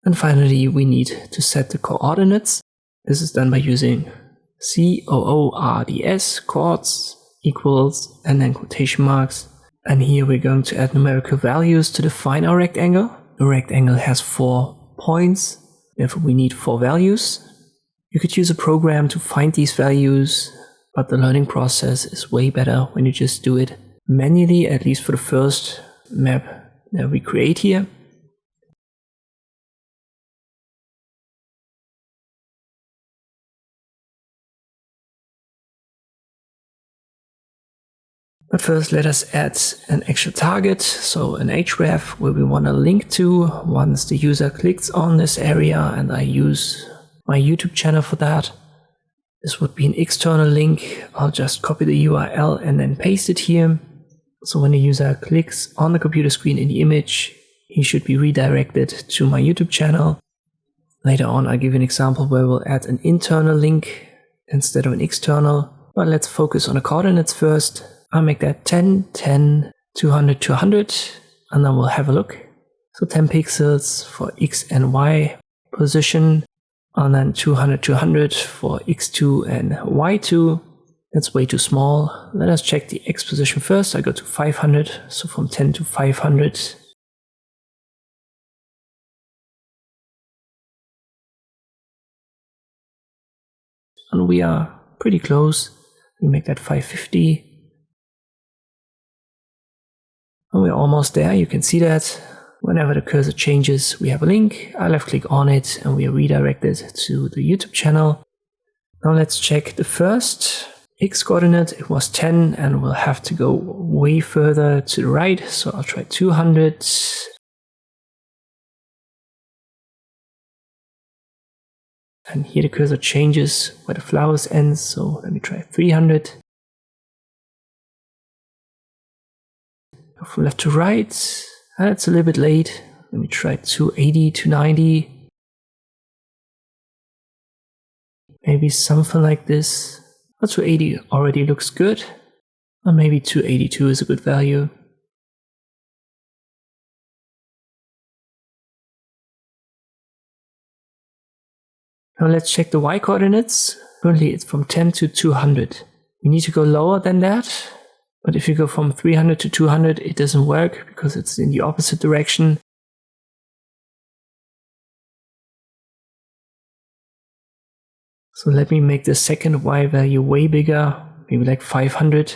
And finally, we need to set the coordinates. This is done by using COORDS, coords, equals, and then quotation marks. And here we're going to add numerical values to define our rectangle. The rectangle has 4 points, therefore we need 4 values. You could use a program to find these values, but the learning process is way better when you just do it manually, at least for the first map that we create here. But first, let us add an actual target, so an href where we want to link to once the user clicks on this area, and I use my YouTube channel for that. This would be an external link. I'll just copy the URL and then paste it here. So when the user clicks on the computer screen in the image, he should be redirected to my YouTube channel. Later on, I'll give you an example where we'll add an internal link instead of an external. But let's focus on the coordinates first. I'll make that 10, 10, 200, 200, and then we'll have a look. So 10 pixels for X and Y position, and then 200, 200 for X2 and Y2. That's way too small. Let us check the X position first. I go to 500, so from 10 to 500. And we are pretty close. We make that 550. And we're almost there. You can see that. Whenever the cursor changes, we have a link. I left click on it and we are redirected to the YouTube channel. Now let's check the first X coordinate. It was 10 and we'll have to go way further to the right. So I'll try 200. And here the cursor changes where the flowers ends. So let me try 300. Go from left to right. That's a little bit late. Let me try 280, 290. Maybe something like this. 280 already looks good. Or maybe 282 is a good value. Now let's check the Y coordinates. Currently it's from 10 to 200. We need to go lower than that. But if you go from 300 to 200, it doesn't work because it's in the opposite direction. So let me make the second Y value way bigger, maybe like 500.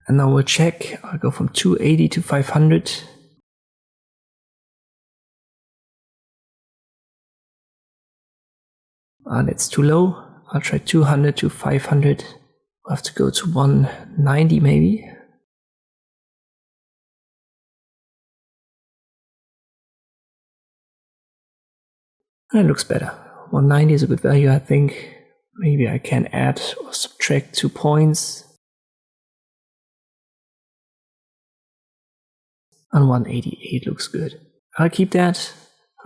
And now we'll check. I'll go from 280 to 500. And it's too low. I'll try 200 to 500. We'll have to go to 190 maybe. That looks better. 190 is a good value, I think. Maybe I can add or subtract 2 points. And 188 looks good. I'll keep that.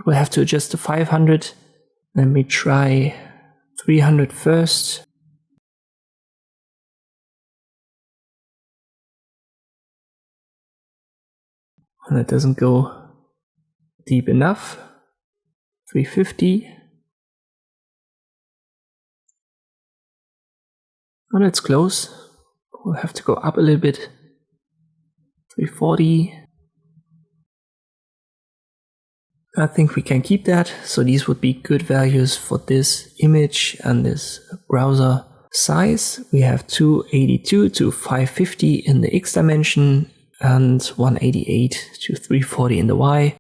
We'll have to adjust to 500. Let me try 300 first. And that doesn't go deep enough. 350. Oh, that's close. We'll have to go up a little bit. 340. I think we can keep that. So these would be good values for this image and this browser size. We have 282 to 550 in the X dimension and 188 to 340 in the Y.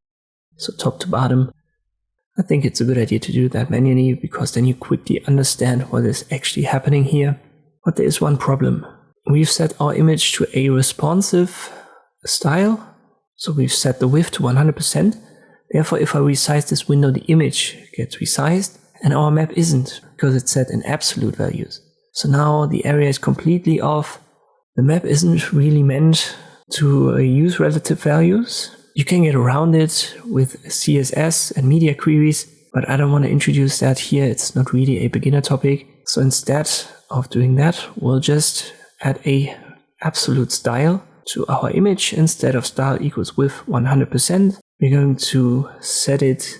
So top to bottom. I think it's a good idea to do that manually because then you quickly understand what is actually happening here. But there is one problem. We've set our image to a responsive style. So we've set the width to 100%. Therefore, if I resize this window, the image gets resized and our map isn't because it's set in absolute values. So now the area is completely off. The map isn't really meant to use relative values. You can get around it with CSS and media queries, but I don't want to introduce that here. It's not really a beginner topic. So instead of doing that, we'll just add a absolute style to our image. Instead of style equals width 100%, we're going to set it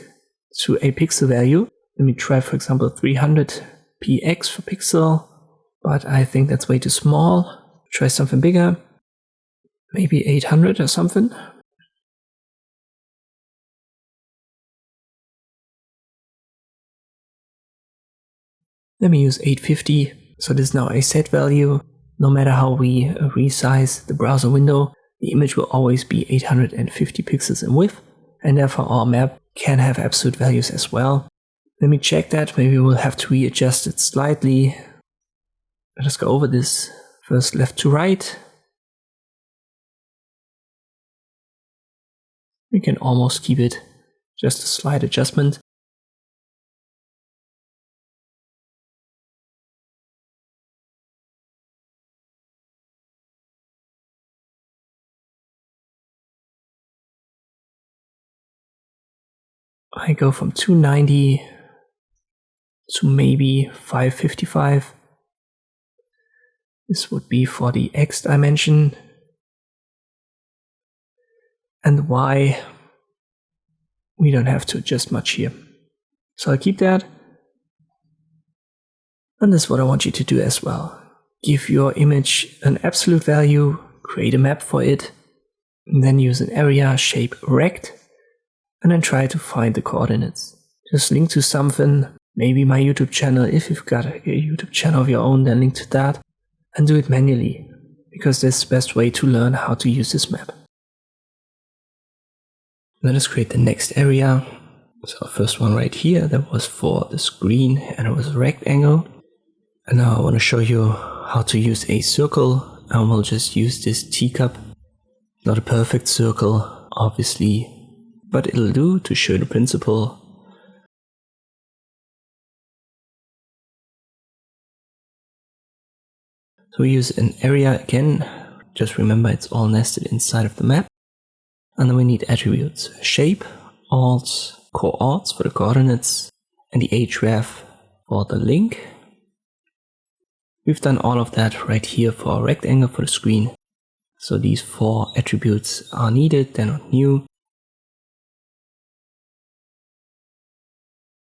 to a pixel value. Let me try, for example, 300 px for pixel, but I think that's way too small. Try something bigger, maybe 800 or something. Let me use 850. So this is now a set value. No matter how we resize the browser window, the image will always be 850 pixels in width, and therefore our map can have absolute values as well. Let me check that. Maybe we'll have to readjust it slightly. Let us go over this first left to right. We can almost keep it just a slight adjustment. I go from 290 to maybe 555. This would be for the X dimension. And Y, we don't have to adjust much here. So I'll keep that. And that's what I want you to do as well. Give your image an absolute value, create a map for it, and then use an area shape rect, and then try to find the coordinates. Just link to something, maybe my YouTube channel. If you've got a YouTube channel of your own, then link to that, and do it manually, because that's the best way to learn how to use this map. Let us create the next area. So first one right here, that was for the screen, and it was a rectangle. And now I want to show you how to use a circle, and we'll just use this teacup. Not a perfect circle, obviously, but it'll do to show the principle. So we use an area again, just remember it's all nested inside of the map. And then we need attributes, shape, alt, coords for the coordinates, and the href for the link. We've done all of that right here for our rectangle for the screen. So these 4 attributes are needed, they're not new.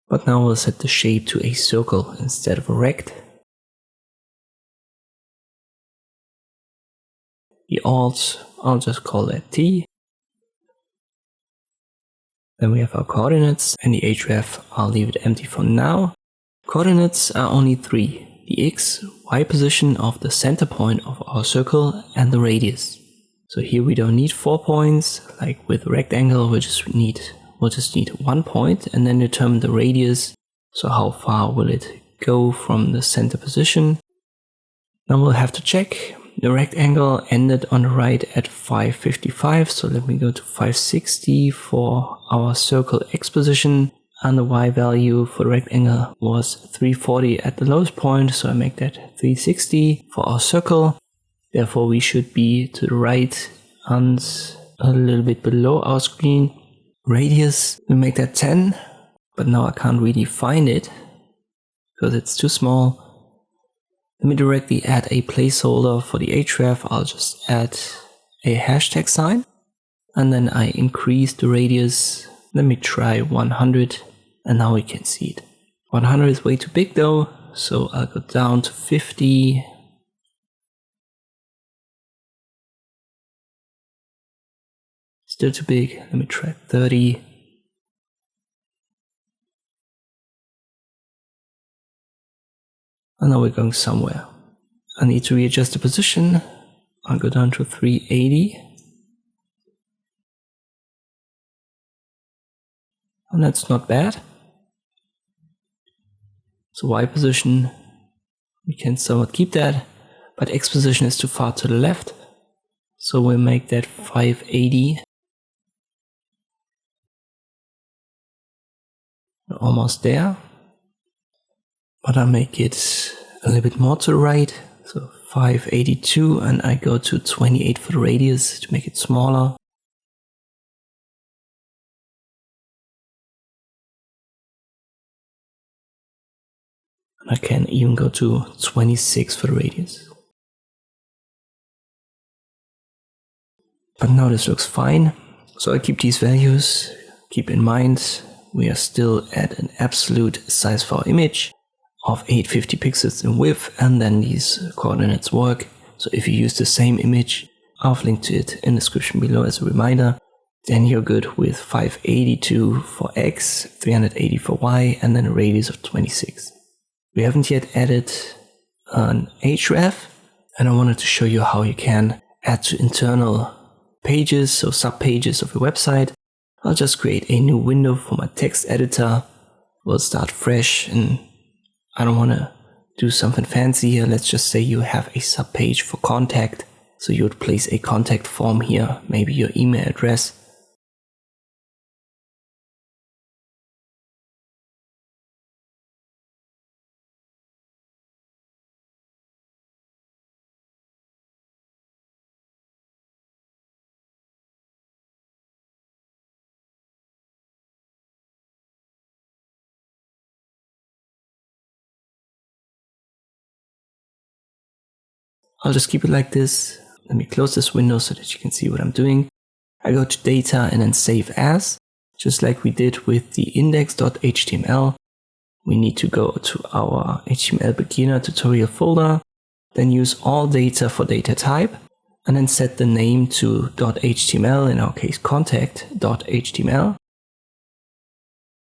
But now we'll set the shape to a circle instead of a rect. The alt, I'll just call that T. Then we have our coordinates, and the href, I'll leave it empty for now. Coordinates are only 3. The x, y position of the center point of our circle, and the radius. So here we don't need 4 points, like with rectangle we'll just need 1 point, and then determine the radius. So how far will it go from the center position? Now we'll have to check. The rectangle ended on the right at 555, so let me go to 560 for our circle x position. And the y value for the rectangle was 340 at the lowest point, so I make that 360 for our circle. Therefore we should be to the right and a little bit below our screen. Radius, we make that 10, but now I can't really find it because it's too small. Let me directly add a placeholder for the href. I'll just add a hashtag sign, and then I increase the radius. Let me try 100, and now we can see it. 100 is way too big though, so I'll go down to 50. Still too big. Let me try 30. And now we're going somewhere. I need to readjust the position. I'll go down to 380. And that's not bad. So Y position, we can somewhat keep that, but X position is too far to the left. So we'll make that 580. We're almost there. But I'll make it a little bit more to the right. So 582, and I go to 28 for the radius to make it smaller. I can even go to 26 for the radius. But now this looks fine. So I keep these values. Keep in mind, we are still at an absolute size for our image of 850 pixels in width, and then these coordinates work. So if you use the same image, I've linked to it in the description below as a reminder, then you're good with 582 for X, 380 for Y, and then a radius of 26. We haven't yet added an href, and I wanted to show you how you can add to internal pages, so subpages of your website. I'll just create a new window for my text editor. We'll start fresh, and I don't want to do something fancy here. Let's just say you have a subpage for contact. So you would place a contact form here, maybe your email address. I'll just keep it like this. Let me close this window so that you can see what I'm doing. I go to data and then save as, just like we did with the index.html. We need to go to our HTML beginner tutorial folder, then use all data for data type, and then set the name to .html, in our case contact.html,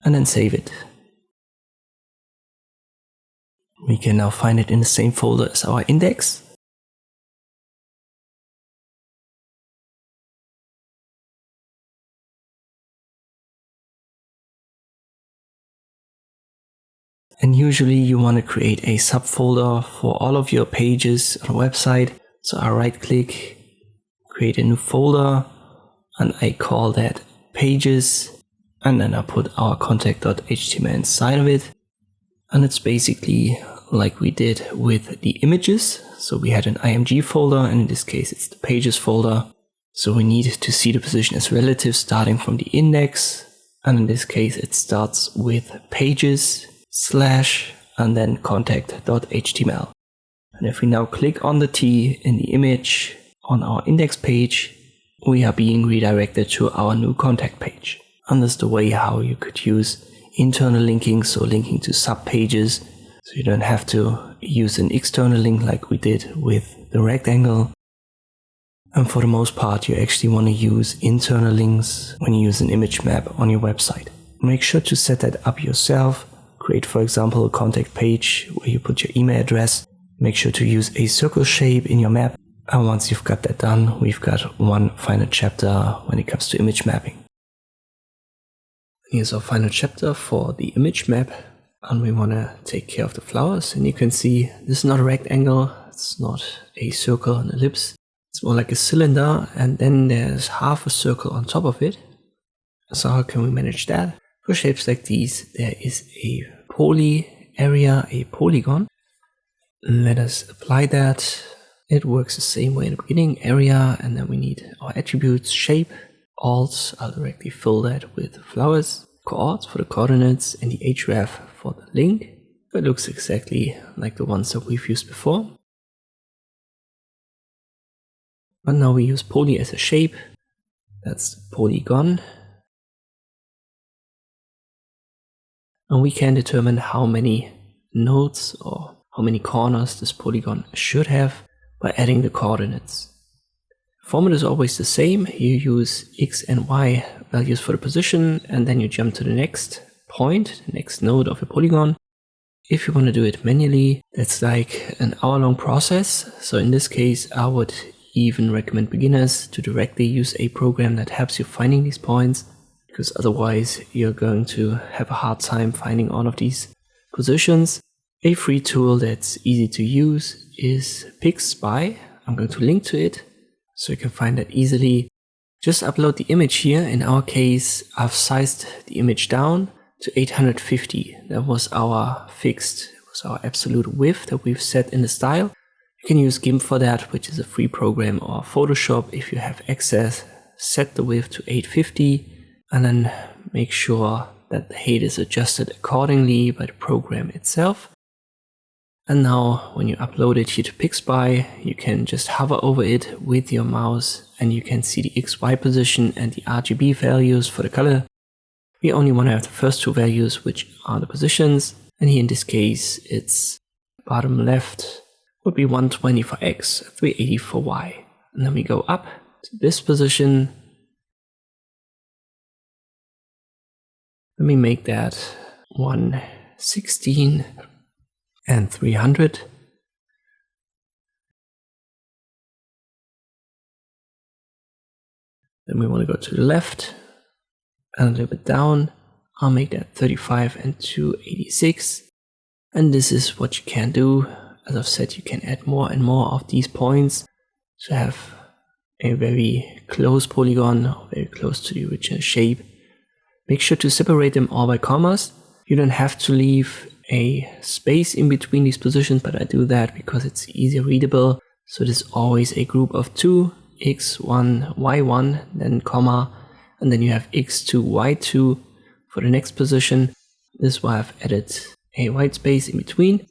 and then save it. We can now find it in the same folder as our index. And usually you want to create a subfolder for all of your pages on a website. So I right click, create a new folder, and I call that pages. And then I put our contact.html inside of it. And it's basically like we did with the images. So we had an img folder, and in this case it's the pages folder. So we need to see the position as relative starting from the index. And in this case it starts with pages / and then contact.html. And if we now click on the T in the image on our index page, we are being redirected to our new contact page. And that's the way how you could use internal linking, so linking to subpages, so you don't have to use an external link like we did with the rectangle. And for the most part, you actually want to use internal links when you use an image map on your website. Make sure to set that up yourself. Create, for example, a contact page where you put your email address. Make sure to use a circle shape in your map. And once you've got that done, we've got one final chapter when it comes to image mapping. Here's our final chapter for the image map. And we want to take care of the flowers. And you can see this is not a rectangle. It's not a circle, an ellipse. It's more like a cylinder. And then there's half a circle on top of it. So how can we manage that? For shapes like these, there is a poly area, a polygon. Let us apply that. It works the same way in the beginning, area, and then we need our attributes, shape, alt. I'll directly fill that with flowers, coords for the coordinates, and the href for the link. It looks exactly like the ones that we've used before. But now we use poly as a shape. That's the polygon. And we can determine how many nodes or how many corners this polygon should have by adding the coordinates. The format is always the same. You use x and y values for the position, and then you jump to the next point, the next node of a polygon. If you want to do it manually, that's like an hour-long process. So in this case, I would even recommend beginners to directly use a program that helps you finding these points, because otherwise you're going to have a hard time finding all of these positions. A free tool that's easy to use is PixSpy. I'm going to link to it so you can find that easily. Just upload the image here. In our case, I've sized the image down to 850. That was our fixed, it was our absolute width that we've set in the style. You can use GIMP for that, which is a free program, or Photoshop if you have access. Set the width to 850. And then make sure that the height is adjusted accordingly by the program itself. And now when you upload it here to PixSpy, you can just hover over it with your mouse and you can see the XY position and the RGB values for the color. We only want to have the first two values, which are the positions. And here in this case, it's bottom left would be 120 for X, 380 for Y. And then we go up to this position. Let me make that 116 and 300. Then we want to go to the left and a little bit down. I'll make that 35 and 286. And this is what you can do. As I've said, you can add more and more of these points to have a very close polygon, very close to the original shape. Make sure to separate them all by commas. You don't have to leave a space in between these positions, but I do that because it's easier readable. So there's always a group of 2, x1, y1, then comma, and then you have x2, y2 for the next position. This is why I've added a white space in between.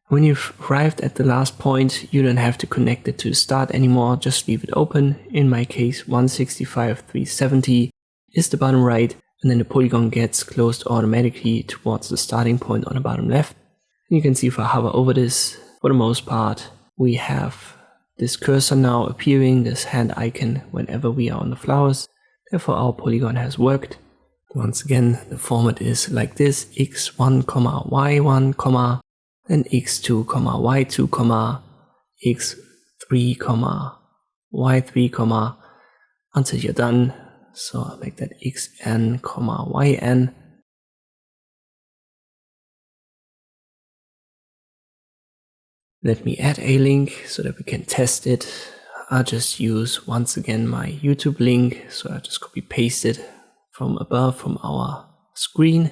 When you've arrived at the last point, you don't have to connect it to the start anymore, just leave it open. In my case, 165,370 is the bottom right, and then the polygon gets closed automatically towards the starting point on the bottom left. And you can see if I hover over this, for the most part, we have this cursor now appearing, this hand icon whenever we are on the flowers. Therefore our polygon has worked. Once again, the format is like this: x1, y1, then x2, y2, x3, y3, until you're done. So I'll make that xn, yn. Let me add a link so that we can test it. I'll just use once again my YouTube link. So I'll just copy paste it from above from our screen.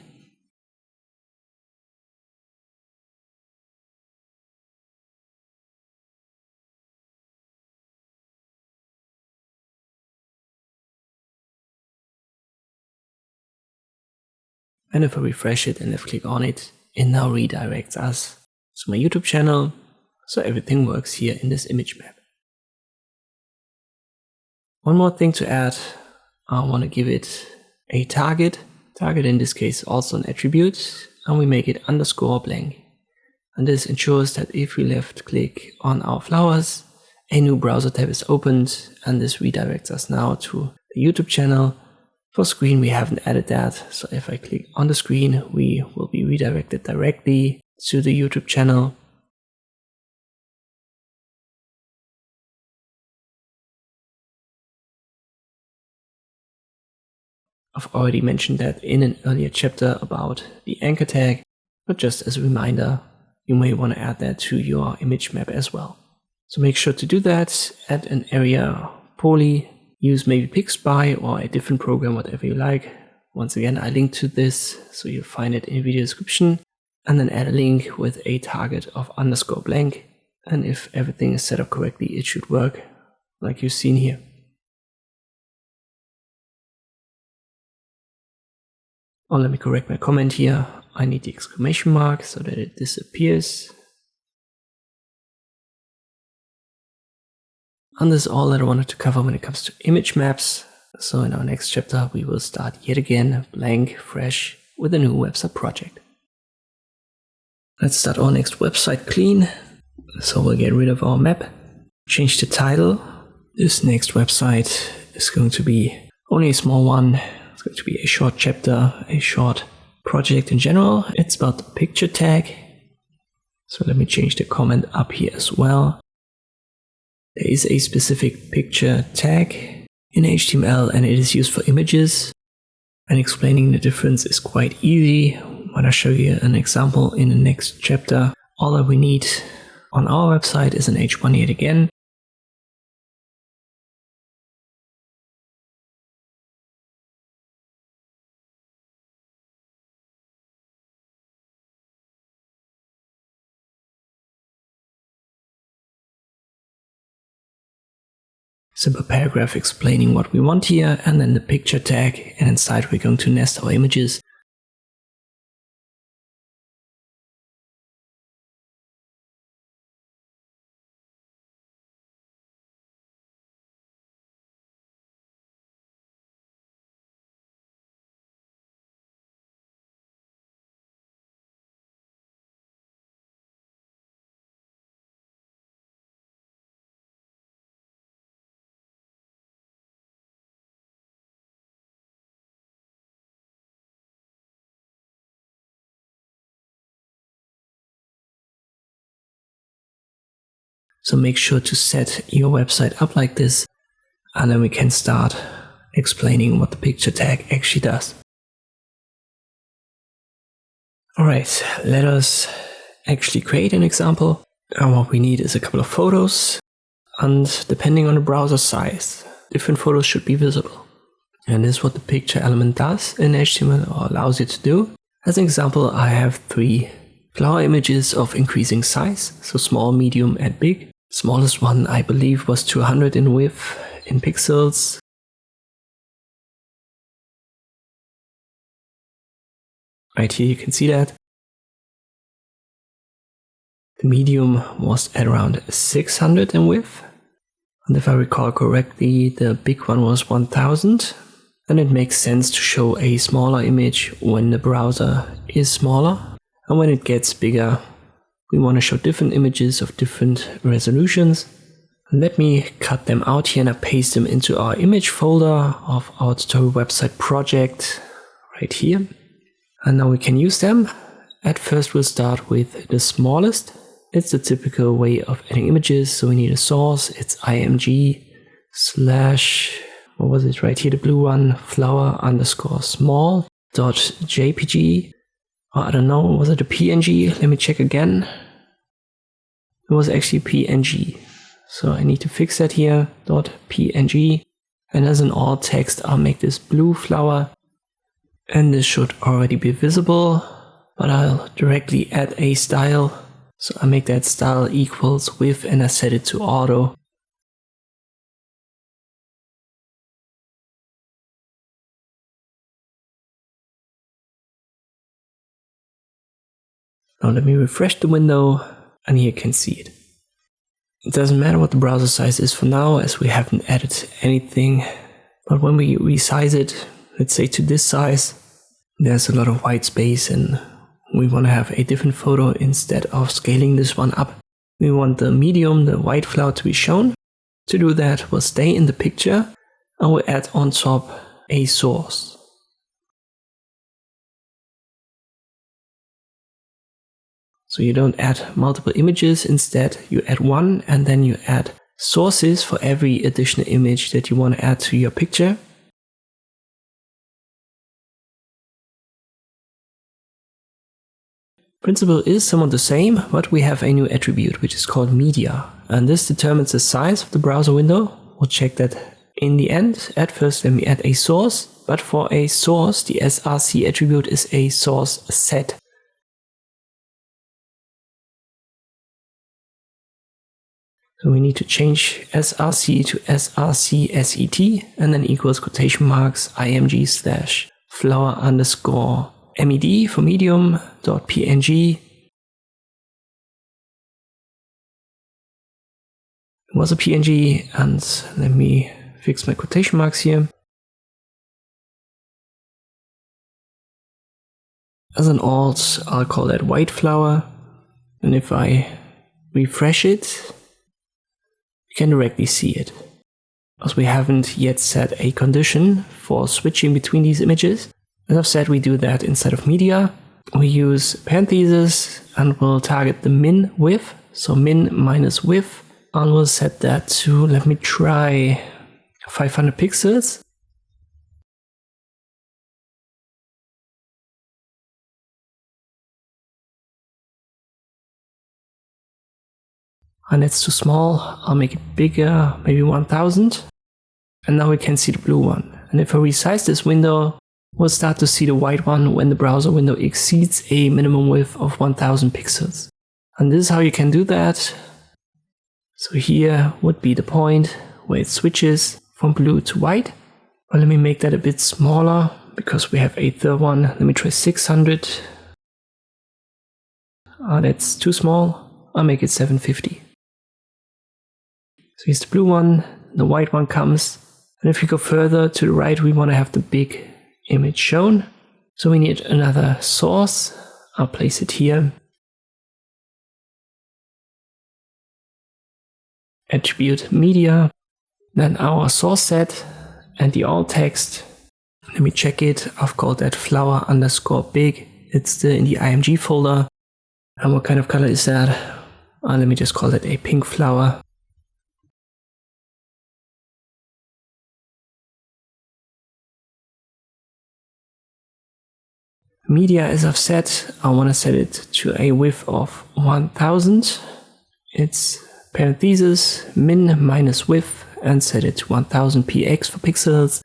And if I refresh it and left click on it, it now redirects us to my YouTube channel. So everything works here in this image map. One more thing to add, I want to give it a target. Target in this case also an attribute, and we make it underscore blank. And this ensures that if we left click on our flowers, a new browser tab is opened, and this redirects us now to the YouTube channel. For screen we haven't added that, so if I click on the screen we will be redirected directly to the YouTube channel. I've already mentioned that in an earlier chapter about the anchor tag, but just as a reminder, you may want to add that to your image map as well. So make sure to do that, add an area poly, use maybe PixSpy or a different program, whatever you like. Once again, I link to this, so you'll find it in the video description, and then add a link with a target of underscore blank. And if everything is set up correctly, it should work like you've seen here. Oh, let me correct my comment here. I need the exclamation mark so that it disappears. And this is all that I wanted to cover when it comes to image maps. So in our next chapter, we will start yet again blank, fresh, with a new website project. Let's start our next website clean. So we'll get rid of our map, change the title. This next website is going to be only a small one. It's going to be a short chapter, a short project in general. It's about the picture tag. So let me change the comment up here as well. There is a specific picture tag in HTML and it is used for images. And explaining the difference is quite easy. When I show you an example in the next chapter, all that we need on our website is an H1 yet again. Simple paragraph explaining what we want here, and then the picture tag, and inside we're going to nest our images. So make sure to set your website up like this, and then we can start explaining what the picture tag actually does. Alright, let us actually create an example. And what we need is a couple of photos, and depending on the browser size, different photos should be visible. And this is what the picture element does in HTML, or allows you to do. As an example, I have 3 flower images of increasing size, so small, medium and big. Smallest one I believe was 200 in width in pixels. Right here you can see that. The medium was at around 600 in width. And if I recall correctly, the big one was 1000. And it makes sense to show a smaller image when the browser is smaller. And when it gets bigger, we want to show different images of different resolutions. Let me cut them out here and I paste them into our image folder of our tutorial website project right here. And now we can use them. At first we'll start with the smallest. It's the typical way of adding images. So we need a source. It's img / what was it right here, the blue one, flower_small .jpg. Or I don't know, was it a png? Let me check again. It was actually png. So I need to fix that here, .png. And as an alt text, I'll make this blue flower. And this should already be visible, but I'll directly add a style. So I make that style equals width and I set it to auto. Now let me refresh the window and here you can see it. It doesn't matter what the browser size is for now as we haven't added anything. But when we resize it, let's say to this size, there's a lot of white space and we want to have a different photo instead of scaling this one up. We want the medium, the white flower to be shown. To do that, we'll stay in the picture and we'll add on top a source. So you don't add multiple images, instead you add one and then you add sources for every additional image that you want to add to your picture. Principle is somewhat the same, but we have a new attribute which is called media. And this determines the size of the browser window. We'll check that in the end. At first let me add a source, but for a source the src attribute is a source set. So we need to change src to src_set and then equals quotation marks img / flower_med for medium .png. It was a png and let me fix my quotation marks here. As an alt, I'll call that white flower, and if I refresh it, you can directly see it. As we haven't yet set a condition for switching between these images. As I've said, we do that instead of media. We use parentheses and we'll target the min width, so min minus width, and we'll set that to, let me try 500 pixels. And it's too small, I'll make it bigger, maybe 1000. And now we can see the blue one. And if I resize this window, we'll start to see the white one when the browser window exceeds a minimum width of 1000 pixels. And this is how you can do that. So here would be the point where it switches from blue to white. But let me make that a bit smaller because we have a third one. Let me try 600. That's too small. I'll make it 750. So here's the blue one, the white one comes. And if we go further to the right, we want to have the big image shown. So we need another source. I'll place it here. Attribute media, then our source set and the alt text. Let me check it. I've called that flower_big. It's still in the img folder. And what kind of color is that? Let me just call it a pink flower. Media, as I've said, I want to set it to a width of 1000. It's parentheses min minus width and set it to 1000 px for pixels.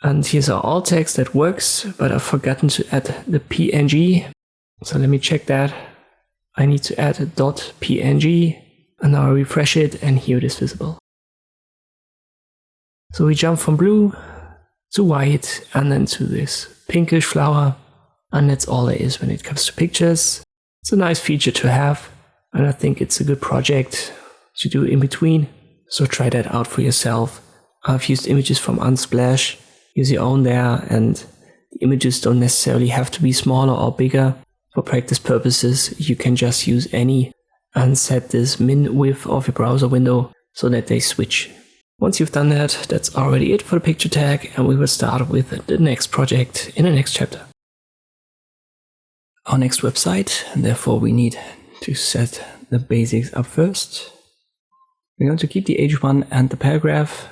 And here's our alt text that works, but I've forgotten to add the png. So let me check that. I need to add a .png, and now I refresh it and here it is visible. So we jump from blue to white and then to this pinkish flower. And that's all there is when it comes to pictures. It's a nice feature to have, and I think it's a good project to do in between. So try that out for yourself. I've used images from Unsplash. Use your own there, and the images don't necessarily have to be smaller or bigger. For practice purposes, you can just use any and set this min width of your browser window so that they switch. Once you've done that, that's already it for the picture tag, and we will start with the next project in the next chapter. Our next website, and therefore we need to set the basics up first. We're going to keep the H1 and the paragraph.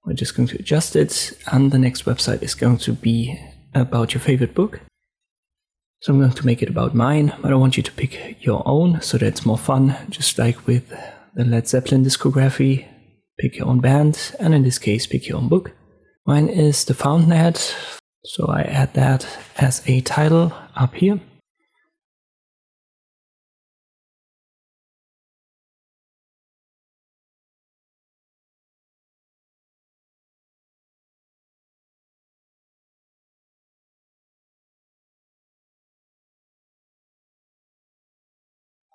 We're just going to adjust it, and the next website is going to be about your favorite book. So I'm going to make it about mine, but I want you to pick your own so that it's more fun, just like with the Led Zeppelin discography. Pick your own band, and in this case, pick your own book. Mine is The Fountainhead, so I add that as a title up here.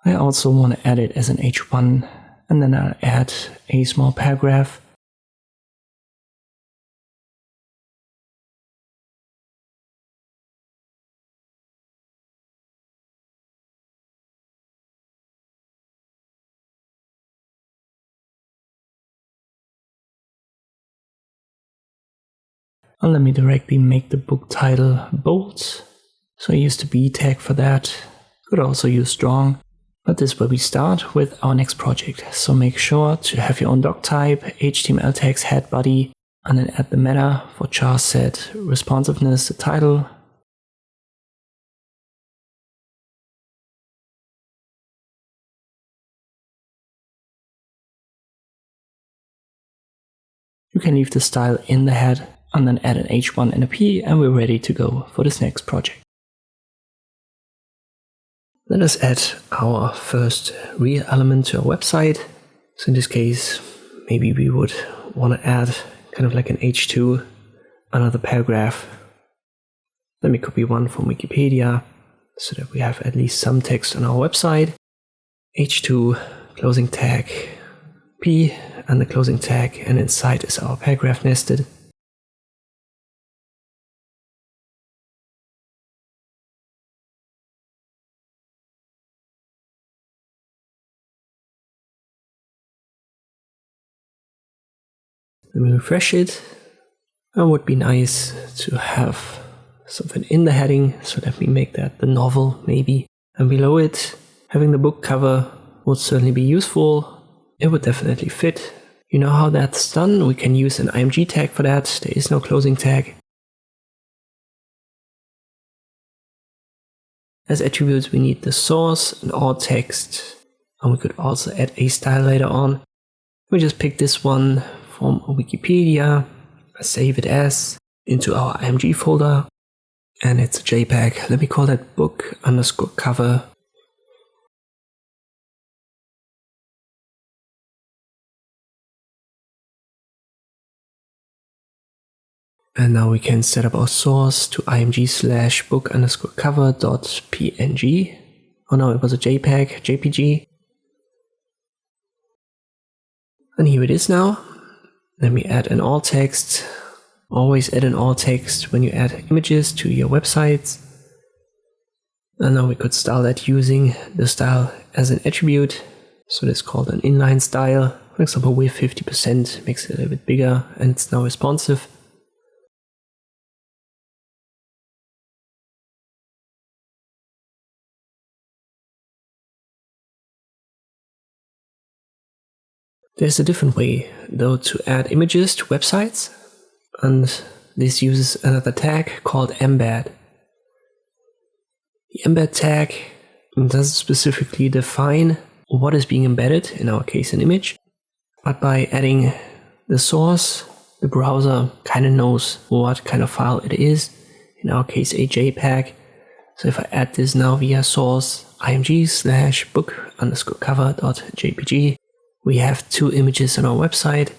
I also want to add it as an H1, and then I'll add a small paragraph. And let me directly make the book title bold. So I used the B tag for that. Could also use strong. But this is where we start with our next project. So make sure to have your own doc type, HTML tags, head, body, and then add the meta for char set responsiveness, the title. You can leave the style in the head and then add an H1 and a P, and we're ready to go for this next project. Let us add our first real element to our website. So in this case, maybe we would want to add kind of like an H2, another paragraph. Let me copy one from Wikipedia so that we have at least some text on our website. H2, closing tag, P, and the closing tag, and inside is our paragraph nested. Let me refresh it. It would be nice to have something in the heading so that we make that the novel maybe. And below it, having the book cover would certainly be useful. It would definitely fit. You know how that's done? We can use an IMG tag for that. There is no closing tag. As attributes, we need the source and alt text. And we could also add a style later on. We just pick this one from Wikipedia, save it as into our IMG folder, and it's a JPEG. Let me call that book_cover. And now we can set up our source to img/book_cover.png. Oh no, it was a JPG. And here it is now. Let me add an alt text. Always add an alt text when you add images to your websites. And now we could style that using the style as an attribute. So that's called an inline style. For example, with 50% makes it a little bit bigger, and it's now responsive. There's a different way, though, to add images to websites, and this uses another tag called embed. The embed tag doesn't specifically define what is being embedded, in our case an image, but by adding the source, the browser kind of knows what kind of file it is, in our case a JPEG. So if I add this now via source img/book_cover.jpg, we have two images on our website.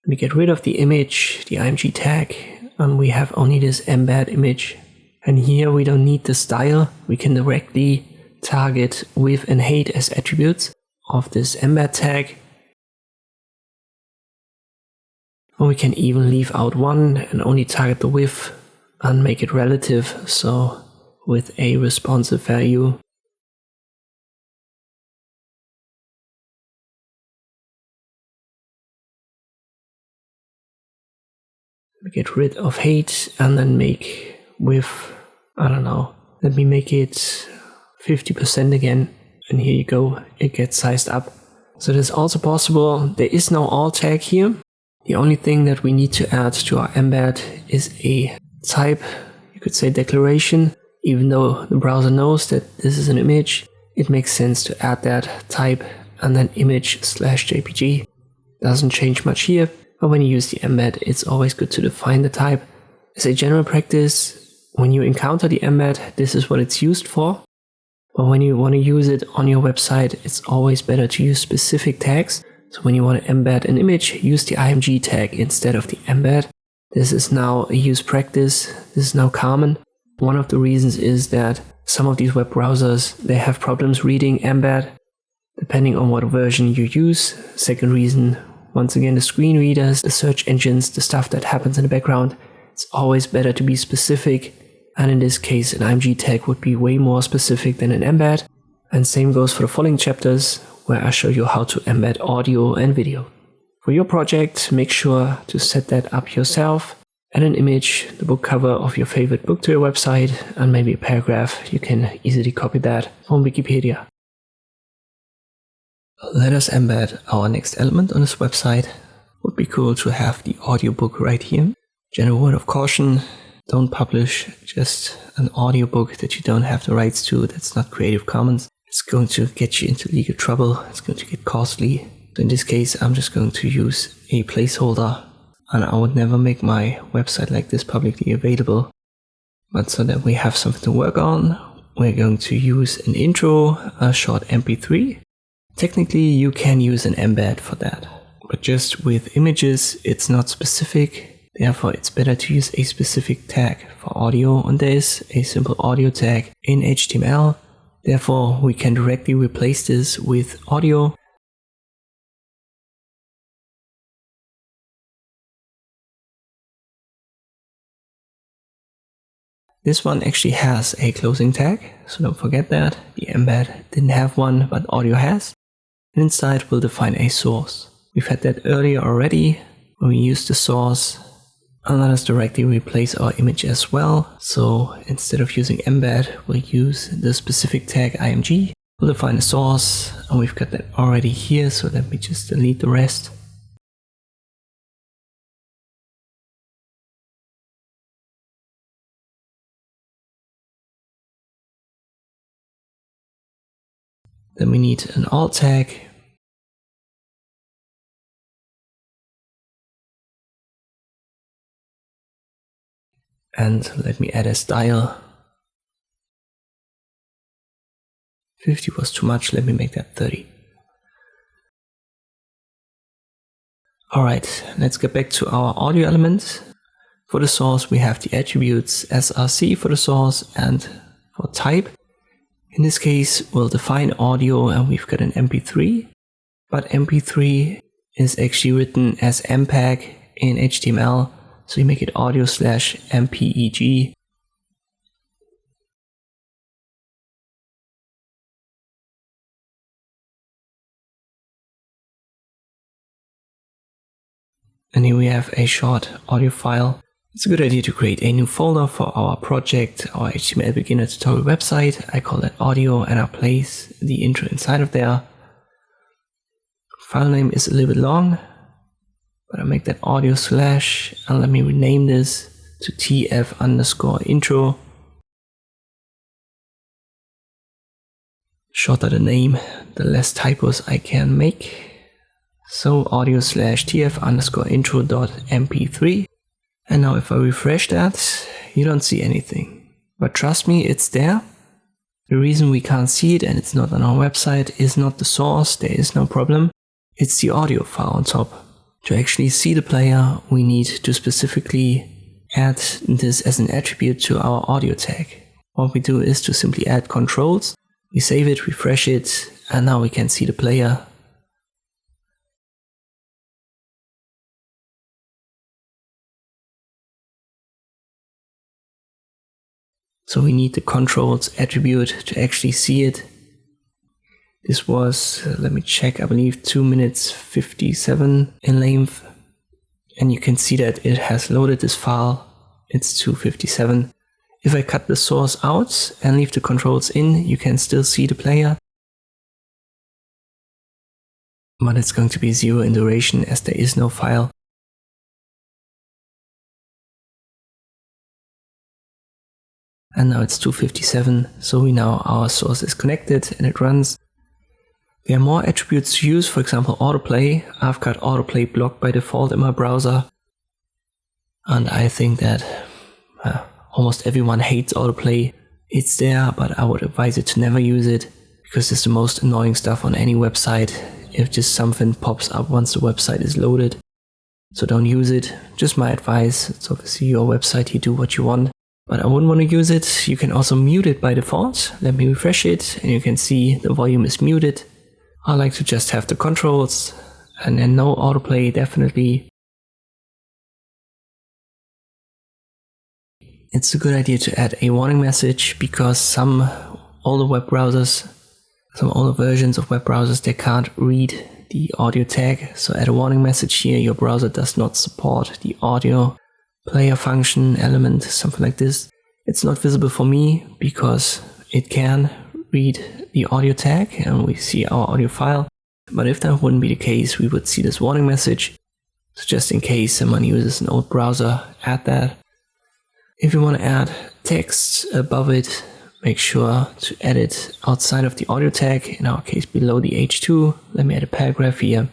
We get rid of the image, the img tag, and we have only this embed image. And here we don't need the style. We can directly target width and height as attributes of this embed tag. Or we can even leave out one and only target the width and make it relative, so with a responsive value. We get rid of height and then make width, I don't know, let me make it 50% again, and here you go, it gets sized up. So that's also possible. There is no alt tag here. The only thing that we need to add to our embed is a type, you could say declaration. Even though the browser knows that this is an image, it makes sense to add that type and then image/jpg. Doesn't change much here, but when you use the embed, it's always good to define the type. As a general practice, when you encounter the embed, this is what it's used for. But when you want to use it on your website, it's always better to use specific tags. So when you want to embed an image, use the img tag instead of the embed. This is now a use practice. This is now common. One of the reasons is that some of these web browsers, they have problems reading embed, depending on what version you use. Second reason, once again, the screen readers, the search engines, the stuff that happens in the background. It's always better to be specific. And in this case, an img tag would be way more specific than an embed. And same goes for the following chapters, where I show you how to embed audio and video. For your project, make sure to set that up yourself. Add an image, the book cover of your favorite book to your website, and maybe a paragraph. You can easily copy that from Wikipedia. Let us embed our next element on this website. Would be cool to have the audiobook right here. General word of caution, don't publish just an audiobook that you don't have the rights to, that's not Creative Commons. It's going to get you into legal trouble, it's going to get costly. So in this case, I'm just going to use a placeholder, and I would never make my website like this publicly available. But so that we have something to work on, we're going to use an intro, a short MP3. Technically, you can use an embed for that, but just with images, it's not specific. Therefore, it's better to use a specific tag for audio, and there is a simple audio tag in HTML. Therefore, we can directly replace this with audio. This one actually has a closing tag, so don't forget that. The embed didn't have one, but audio has. And inside we'll define a source. We've had that earlier already, when we used the source. And let us directly replace our image as well. So instead of using embed, we'll use the specific tag img. We'll define a source, and we've got that already here, so let me just delete the rest. Then we need an alt tag. And let me add a style. 50 was too much, let me make that 30. Alright, let's get back to our audio elements. For the source we have the attributes src for the source and for type. In this case we'll define audio and we've got an mp3, but mp3 is actually written as mpeg in HTML, so we make it audio/mpeg. And here we have a short audio file. It's a good idea to create a new folder for our project, our HTML beginner tutorial website. I call that audio and I place the intro inside of there. File name is a little bit long, but I make that audio / and let me rename this to tf_intro. Shorter the name, the less typos I can make. So audio / tf_intro.mp3. And now if I refresh that, you don't see anything. But trust me, it's there. The reason we can't see it and it's not on our website is not the source, there is no problem. It's the audio file on top. To actually see the player, we need to specifically add this as an attribute to our audio tag. What we do is to simply add controls, we save it, refresh it, and now we can see the player. So we need the controls attribute to actually see it. This was, let me check, I believe 2 minutes 57 in length. And you can see that it has loaded this file. It's 2:57. If I cut the source out and leave the controls in, you can still see the player. But it's going to be 0 in duration as there is no file. And now it's 2:57, so we know our source is connected and it runs. There are more attributes to use, for example autoplay. I've got autoplay blocked by default in my browser. And I think that almost everyone hates autoplay. It's there, but I would advise you to never use it, because it's the most annoying stuff on any website if just something pops up once the website is loaded. So don't use it, just my advice. It's obviously your website, you do what you want. But I wouldn't want to use it. You can also mute it by default. Let me refresh it and you can see the volume is muted. I like to just have the controls and then no autoplay, definitely. It's a good idea to add a warning message, because some older web browsers, some older versions of web browsers, they can't read the audio tag. So add a warning message here, your browser does not support the audio player function element, something like this. It's not visible for me because it can read the audio tag and we see our audio file. But if that wouldn't be the case, we would see this warning message. So just in case someone uses an old browser, add that. If you want to add text above it, make sure to add it outside of the audio tag, in our case below the H2. Let me add a paragraph here.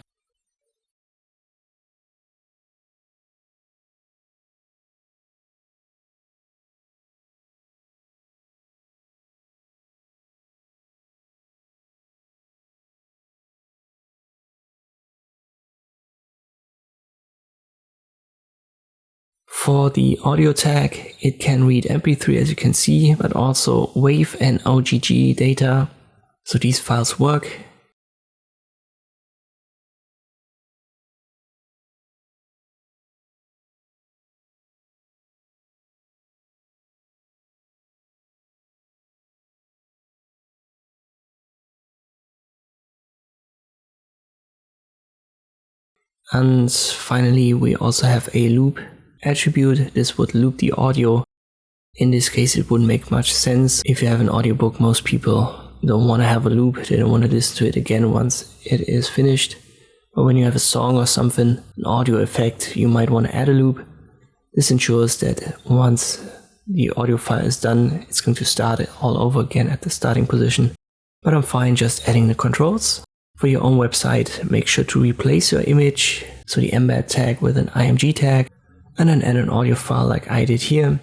For the audio tag, it can read MP3 as you can see, but also WAV and OGG data. So these files work. And finally, we also have a loop attribute. This would loop the audio. In this case, it wouldn't make much sense. If you have an audiobook, most people don't want to have a loop. They don't want to listen to it again once it is finished. But when you have a song or something, an audio effect, you might want to add a loop. This ensures that once the audio file is done, it's going to start it all over again at the starting position. But I'm fine just adding the controls. For your own website, make sure to replace your image, so the embed tag with an img tag, and then add an audio file like I did here.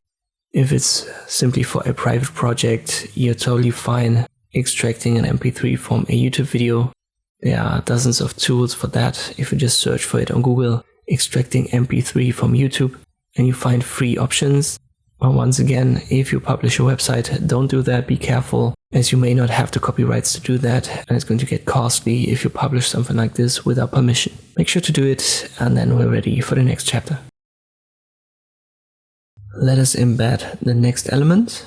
If it's simply for a private project, you're totally fine extracting an MP3 from a YouTube video. There are dozens of tools for that. If you just search for it on Google, extracting MP3 from YouTube, and you find free options. But once again, if you publish a website, don't do that, be careful, as you may not have the copyrights to do that, and it's going to get costly if you publish something like this without permission. Make sure to do it, and then we're ready for the next chapter. Let us embed the next element.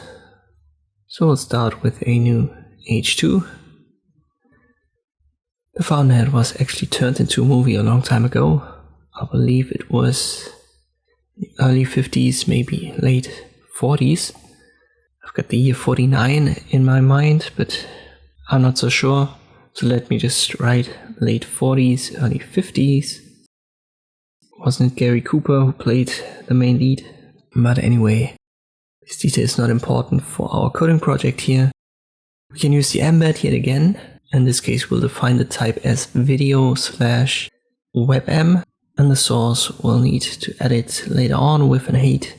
So we'll start with a new H2. The Fountainhead was actually turned into a movie a long time ago. I believe it was the early 50s, maybe late 40s. I've got the year 49 in my mind, but I'm not so sure. So let me just write late 40s, early 50s. Wasn't it Gary Cooper who played the main lead? But anyway, this detail is not important for our coding project here. We can use the embed yet again. In this case, we'll define the type as video/webm, and the source we'll need to edit later on with an height.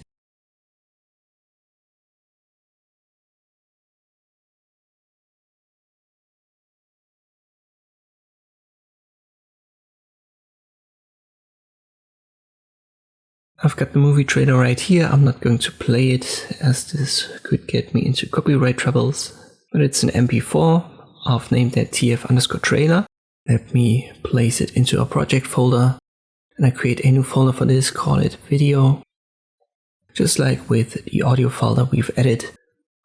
I've got the movie trailer right here. I'm not going to play it as this could get me into copyright troubles, but it's an MP4. I've named that tf_trailer. Let me place it into a project folder, and I create a new folder for this, call it video. Just like with the audio folder we've added,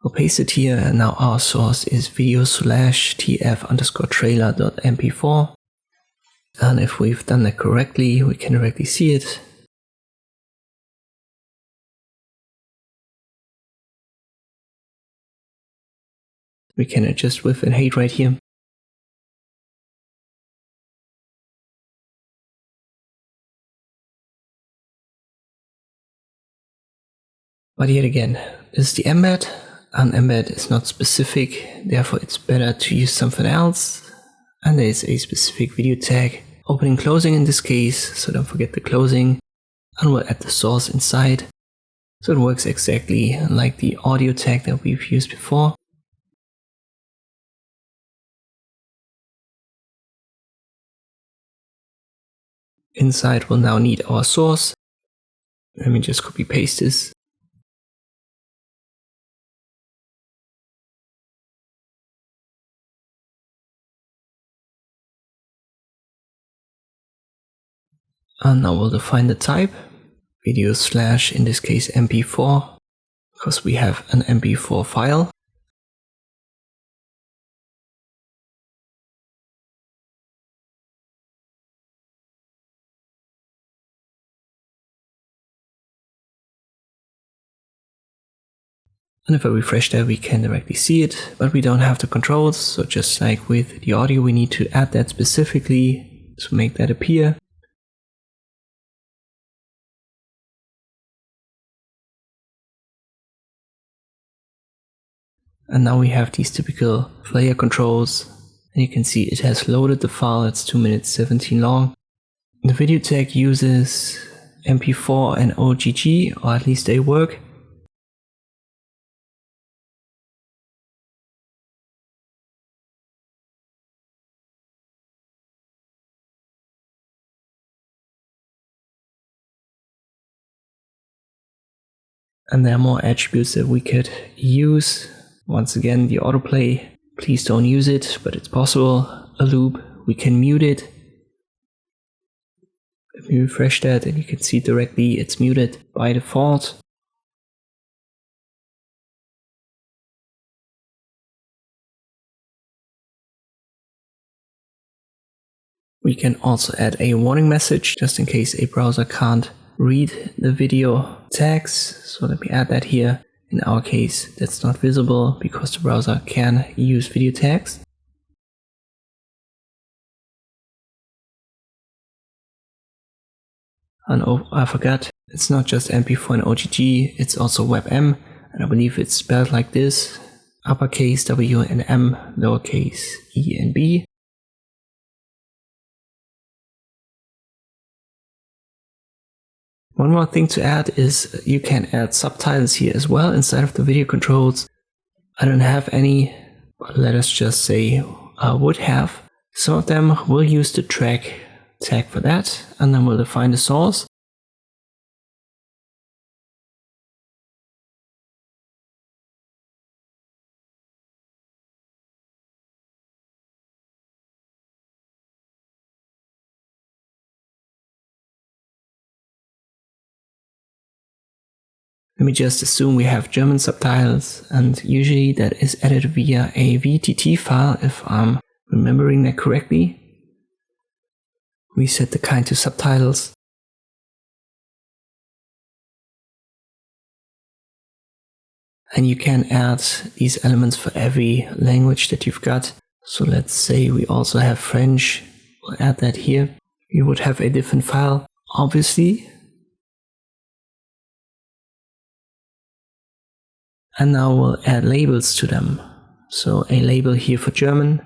we'll paste it here, and now our source is video/tf_trailer.mp4. And if we've done that correctly, we can directly see it. We can adjust width and height right here. But yet again, this is the embed, and embed is not specific, therefore it's better to use something else. And there is a specific video tag, opening, closing in this case, so don't forget the closing, and we'll add the source inside. So it works exactly like the audio tag that we've used before. Inside we'll now need our source. Let me just copy paste this. And now we'll define the type, video / in this case mp4, because we have an mp4 file. And if I refresh that, we can directly see it, but we don't have the controls. So just like with the audio, we need to add that specifically to make that appear. And now we have these typical player controls, and you can see it has loaded the file. It's 2 minutes 17 long. The video tag uses mp4 and OGG, or at least they work. And there are more attributes that we could use. Once again, the autoplay, please don't use it, but it's possible. A loop, we can mute it. If we refresh that, and you can see directly it's muted by default. We can also add a warning message just in case a browser can't read the video tags. So let me add that here. In our case, that's not visible because the browser can use video tags. And oh, I forgot, it's not just mp4 and OGG, it's also WebM, and I believe it's spelled like this: uppercase W and M, lowercase E and B. One more thing to add is you can add subtitles here as well inside of the video controls. I don't have any, but let us just say I would have. Some of them will use the track tag for that, and then we'll define the source. Let me just assume we have German subtitles, and usually that is added via a VTT file if I'm remembering that correctly. We set the kind to subtitles. And you can add these elements for every language that you've got. So let's say we also have French. We'll add that here. You would have a different file, obviously. And now we'll add labels to them. So a label here for German.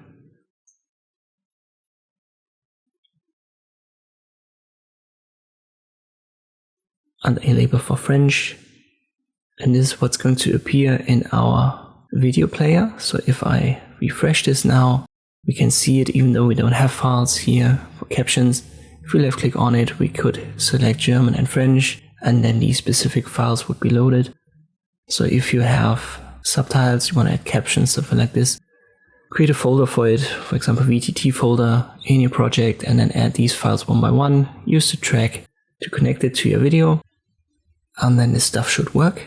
And a label for French. And this is what's going to appear in our video player. So if I refresh this now, we can see it even though we don't have files here for captions. If we left click on it, we could select German and French, and then these specific files would be loaded. So if you have subtitles, you want to add captions, something like this, create a folder for it, for example VTT folder in your project, and then add these files one by one, use the track to connect it to your video, and then this stuff should work.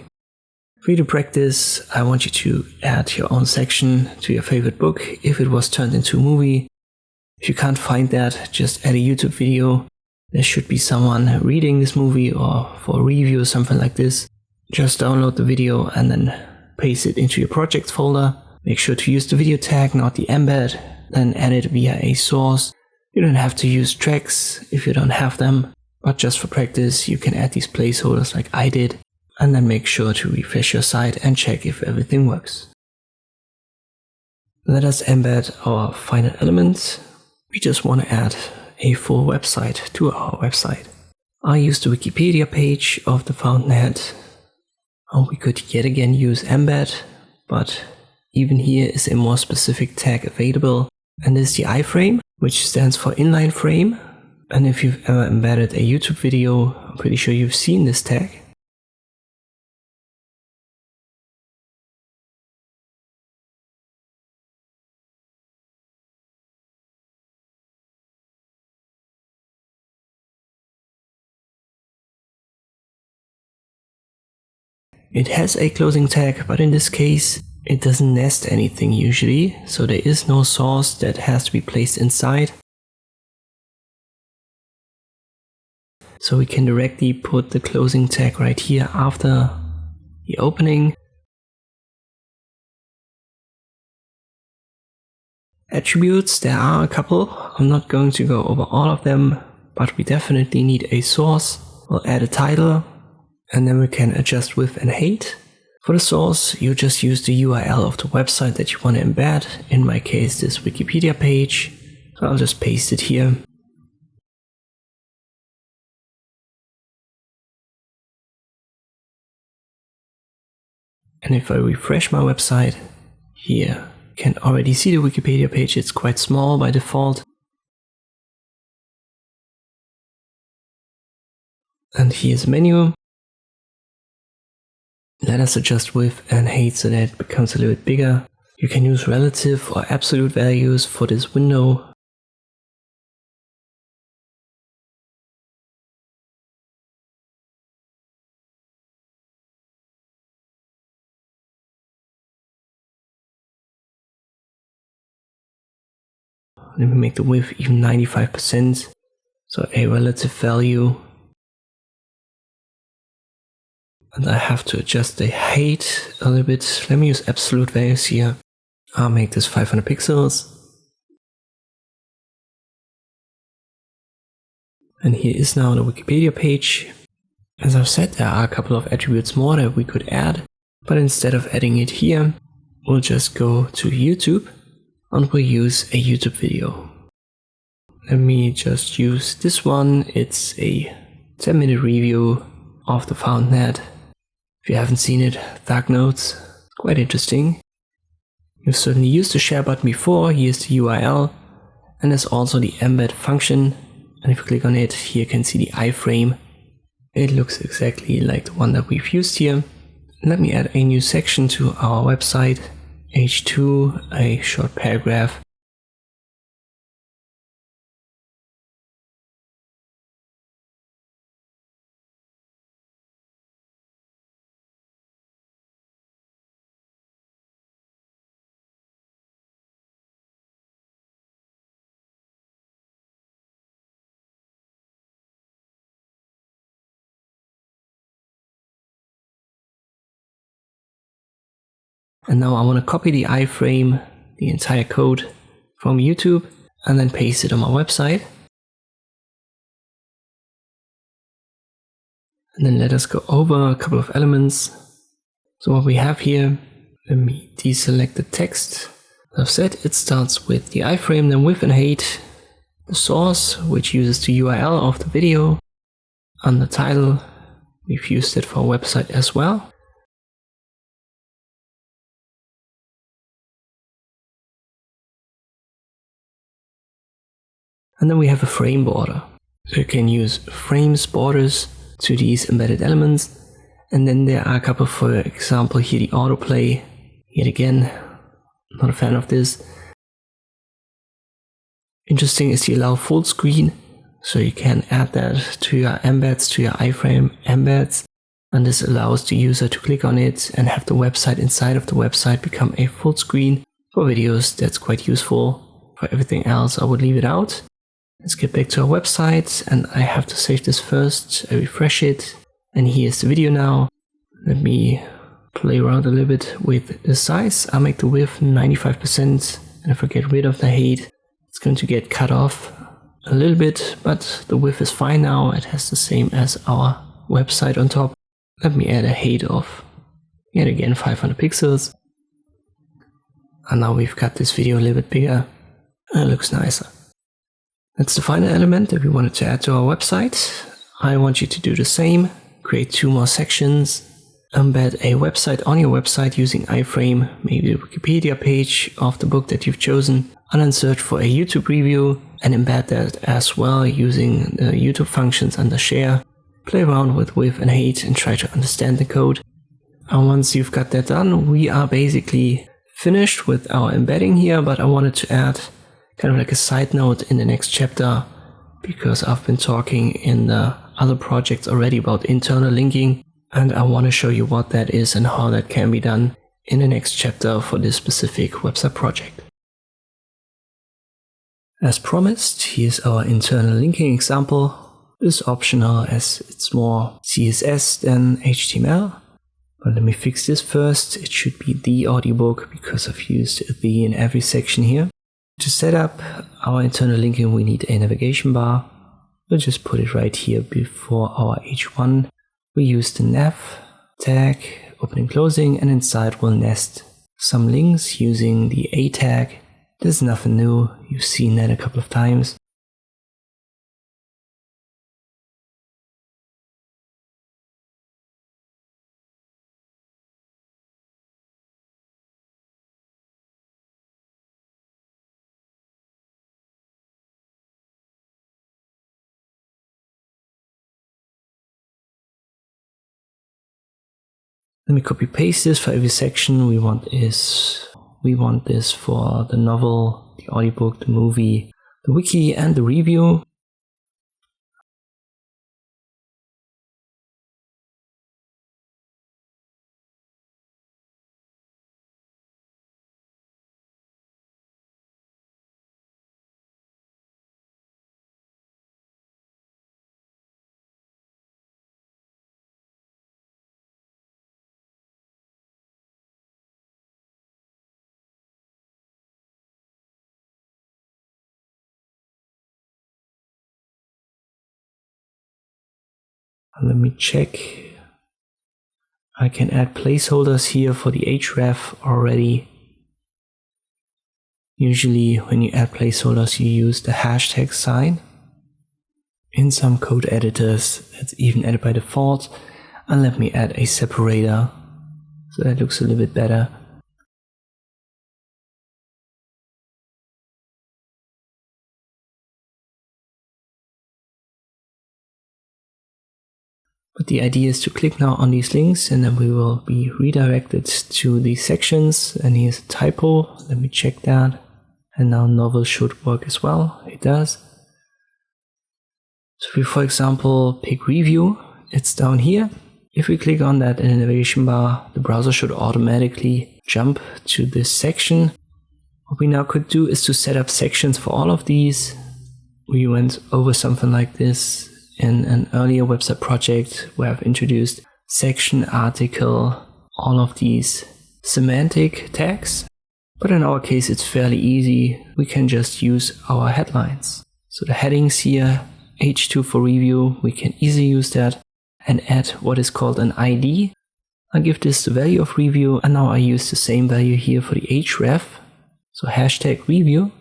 For you to practice, I want you to add your own section to your favorite book if it was turned into a movie. If you can't find that, just add a YouTube video. There should be someone reading this movie or for a review or something like this. Just download the video and then paste it into your projects folder. Make sure to use the video tag, not the embed, then add it via a source. You don't have to use tracks if you don't have them, but just for practice you can add these placeholders like I did, and then make sure to refresh your site and check if everything works. Let us embed our final element. We just want to add a full website to our website. I use the Wikipedia page of the Fountainhead, and we could yet again use embed, but even here is a more specific tag available, and this is the iFrame, which stands for inline frame. And if you've ever embedded a YouTube video, I'm pretty sure you've seen this tag. It has a closing tag, but in this case it doesn't nest anything usually, so there is no source that has to be placed inside. So we can directly put the closing tag right here after the opening. Attributes, there are a couple. I'm not going to go over all of them, but we definitely need a source. We'll add a title, and then we can adjust width and height. For the source, you just use the URL of the website that you want to embed. In my case, this Wikipedia page. So I'll just paste it here. And if I refresh my website, here you can already see the Wikipedia page. It's quite small by default. And here's a menu. Let us adjust width and height so that it becomes a little bit bigger. You can use relative or absolute values for this window. Let me make the width even 95%, so a relative value. And I have to adjust the height a little bit. Let me use absolute values here. I'll make this 500 pixels. And here is now the Wikipedia page. As I've said, there are a couple of attributes more that we could add, but instead of adding it here, we'll just go to YouTube and we'll use a YouTube video. Let me just use this one. It's a 10-minute review of the Fountainhead. If you haven't seen it, dark notes, quite interesting. You've certainly used the share button before. Here's the URL, and there's also the embed function. And if you click on it, here you can see the iFrame. It looks exactly like the one that we've used here. Let me add a new section to our website, H2, a short paragraph. And now I want to copy the iFrame, the entire code from YouTube, and then paste it on my website. And then let us go over a couple of elements. So what we have here, let me deselect the text. As I've said, it starts with the iFrame, then width and height, the source, which uses the URL of the video, and the title. We've used it for our website as well. And then we have a frame border. So you can use frames, borders to these embedded elements. And then there are a couple, for example, here the autoplay. Yet again, not a fan of this. Interesting is you allow full screen, so you can add that to your embeds, to your iFrame embeds. And this allows the user to click on it and have the website inside of the website become a full screen. For videos, that's quite useful. For everything else, I would leave it out. Let's get back to our website, and I have to save this first. I refresh it, and here's the video now. Let me play around a little bit with the size. I'll make the width 95%, and if I get rid of the height, it's going to get cut off a little bit, but the width is fine now. It has the same as our website on top. Let me add a height of, yet again, 500 pixels. And now we've got this video a little bit bigger, and it looks nicer. That's the final element that we wanted to add to our website. I want you to do the same. Create 2 more sections. Embed a website on your website using iFrame, maybe the Wikipedia page of the book that you've chosen, and then search for a YouTube review and embed that as well using the YouTube functions under share. Play around with width and height and try to understand the code. And once you've got that done, we are basically finished with our embedding here, but I wanted to add kind of like a side note in the next chapter, because I've been talking in the other projects already about internal linking, and I want to show you what that is and how that can be done in the next chapter for this specific website project. As promised, here's our internal linking example. It's optional as it's more CSS than HTML. But let me fix this first. It should be the audiobook because I've used the in every section here. To set up our internal linking, we need a navigation bar. We'll just put it right here before our H1. We use the nav tag, opening, closing, and inside we'll nest some links using the A tag. This is nothing new. You've seen that a couple of times. Let me copy paste this for every section. We want this for the novel, the audiobook, the movie, the wiki, and the review. Let me check. I can add placeholders here for the href already. Usually when you add placeholders, you use the hashtag sign. In some code editors, that's even added by default. And let me add a separator so that looks a little bit better. But the idea is to click now on these links and then we will be redirected to these sections. And here's a typo. Let me check that. And now novel should work as well. It does. So if we, for example, pick review, it's down here. If we click on that in the navigation bar, the browser should automatically jump to this section. What we now could do is to set up sections for all of these. We went over something like this in an earlier website project where I've introduced section, article, all of these semantic tags. But in our case, it's fairly easy. We can just use our headlines. So the headings here, H2 for review, we can easily use that and add what is called an ID. I give this the value of review, and now I use the same value here for the href. So hashtag review.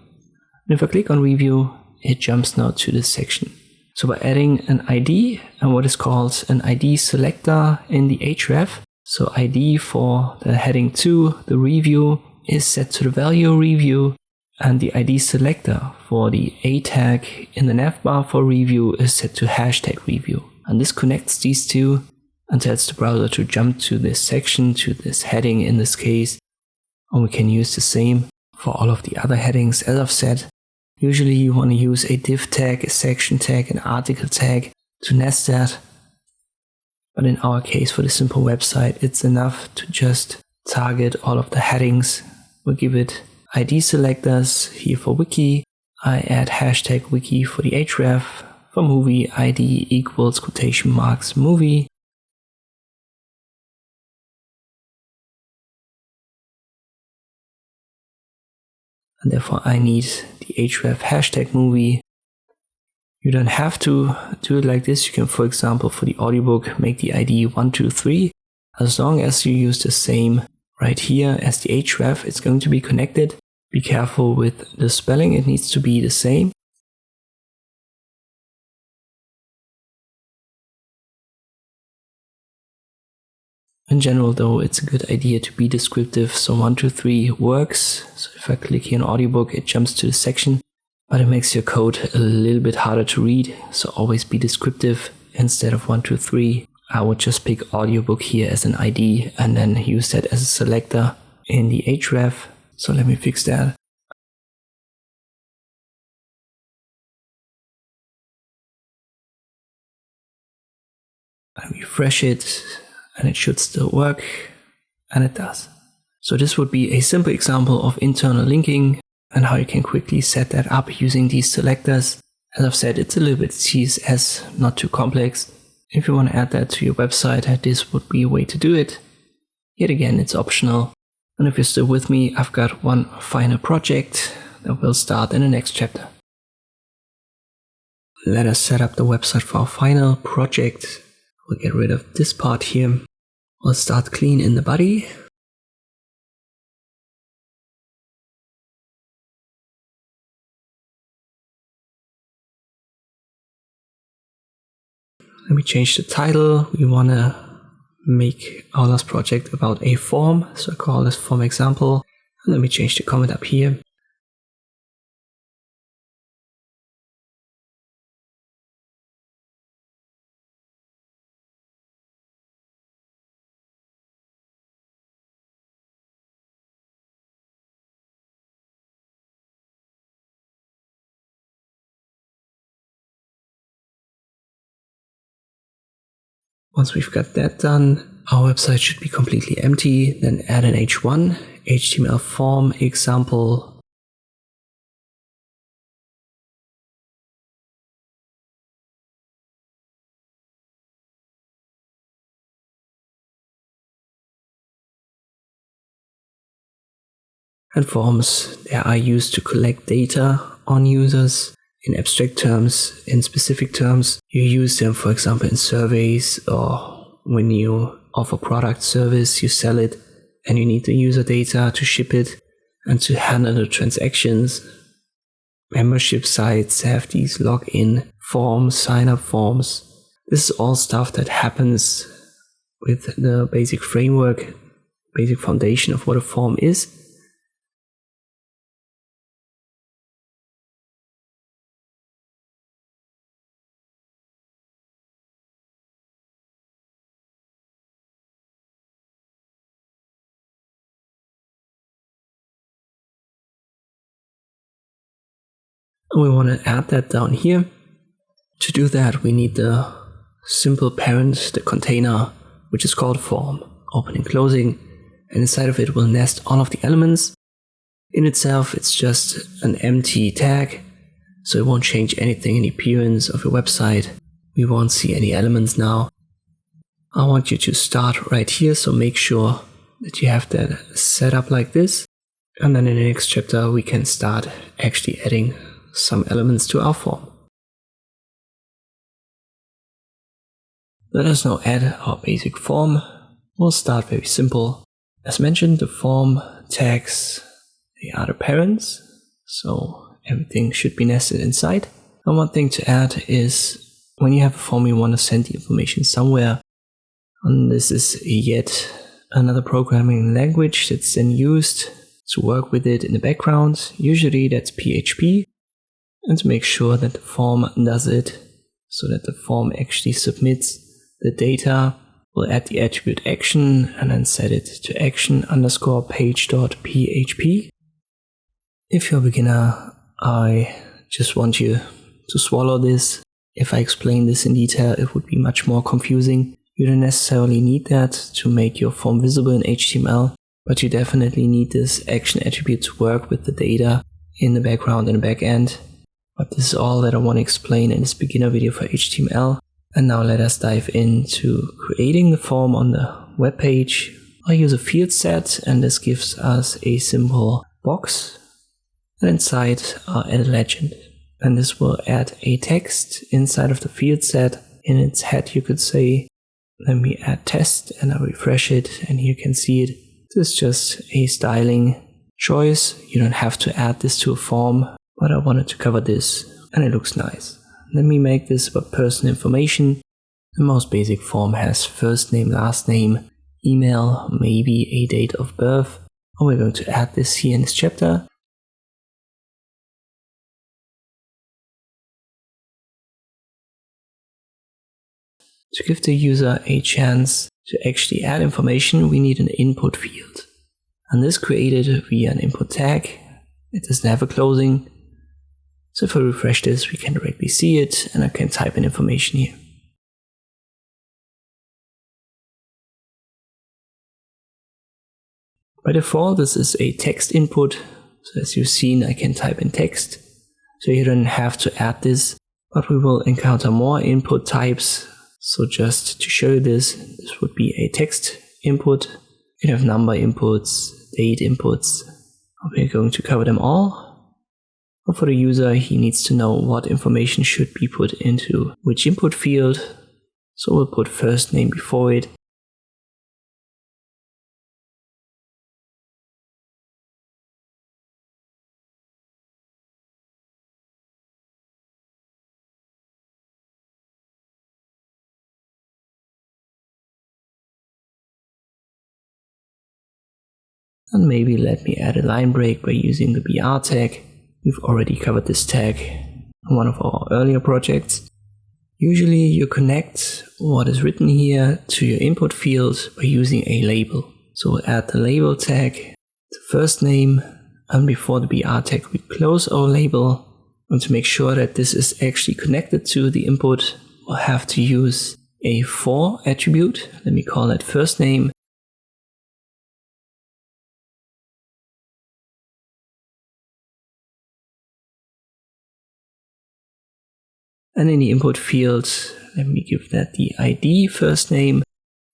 And if I click on review, it jumps now to this section. So by adding an ID and what is called an ID selector in the href, so ID for the heading 2, the review, is set to the value review, and the ID selector for the A tag in the navbar for review is set to hashtag review. and this connects these two and tells the browser to jump to this section, to this heading in this case. And we can use the same for all of the other headings. As I've said, usually you want to use a div tag, a section tag, an article tag to nest that. But in our case, for the simple website, it's enough to just target all of the headings. We'll give it ID selectors here for wiki. I add hashtag wiki for the href. For movie, ID equals quotation marks movie. And therefore I need the href hashtag movie. You don't have to do it like this. You can, for example, for the audiobook, make the ID 123. As long as you use the same right here as the href, it's going to be connected. Be careful with the spelling, it needs to be the same. In general though, it's a good idea to be descriptive, so 123 works. So if I click here on audiobook, it jumps to the section, but it makes your code a little bit harder to read, so always be descriptive. Instead of 123, I would just pick audiobook here as an ID and then use that as a selector in the href. So let me fix that. I refresh it and it should still work, and it does. So this would be a simple example of internal linking and how you can quickly set that up using these selectors. As I've said, it's a little bit CSS, not too complex. If you want to add that to your website, this would be a way to do it. Yet again, it's optional. And if you're still with me, I've got one final project that will start in the next chapter. Let us set up the website for our final project. We'll get rid of this part here. We'll start clean in the body. Let me change the title. We want to make our last project about a form. So I call this form example. And let me change the comment up here. Once we've got that done, our website should be completely empty. Then add an h1, HTML form example. And forms, they are used to collect data on users. In abstract terms, in specific terms, you use them, for example, in surveys, or when you offer product service, you sell it and you need the user data to ship it and to handle the transactions. Membership sites have these login forms, sign-up forms. This is all stuff that happens with the basic framework, basic foundation of what a form is. We want to add that down here. To do that, we need the simple parent, the container, which is called form, open and closing, and inside of it will nest all of the elements. In itself, it's just an empty tag, so it won't change anything in the appearance of your website. We won't see any elements now. I want you to start right here, so make sure that you have that set up like this. And then in the next chapter, we can start actually adding some elements to our form. Let us now add our basic form. We'll start very simple. As mentioned, the form tags, they are the parents, so everything should be nested inside. And one thing to add is when you have a form, you want to send the information somewhere. And this is yet another programming language that's then used to work with it in the background. Usually that's PHP. And to make sure that the form does it so that the form actually submits the data. We'll add the attribute action and then set it to action_page.php. If you're a beginner, I just want you to swallow this. If I explain this in detail, it would be much more confusing. You don't necessarily need that to make your form visible in HTML, but you definitely need this action attribute to work with the data in the background and the back end. But this is all that I want to explain in this beginner video for HTML. And now let us dive into creating the form on the web page. I use a field set, and this gives us a simple box. And inside I'll add a legend. And this will add a text inside of the field set. In its head you could say, let me add test, and I refresh it, and you can see it. This is just a styling choice. You don't have to add this to a form, but I wanted to cover this, and it looks nice. Let me make this about personal information. The most basic form has first name, last name, email, maybe a date of birth. And we're going to add this here in this chapter. To give the user a chance to actually add information, we need an input field. And this created via an input tag. It doesn't have a closing. So if I refresh this, we can directly see it, and I can type in information here. By default, this is a text input. So as you've seen, I can type in text. So you don't have to add this, but we will encounter more input types. So just to show you this would be a text input. You can have number inputs, date inputs. We're going to cover them all. But for the user, he needs to know what information should be put into which input field. So we'll put first name before it. And maybe let me add a line break by using the BR tag. We've already covered this tag in one of our earlier projects. Usually you connect what is written here to your input field by using a label. So we'll add the label tag to first name, and before the BR tag we close our label. And to make sure that this is actually connected to the input, we'll have to use a for attribute. Let me call it first name. And in the input field, let me give that the ID first name.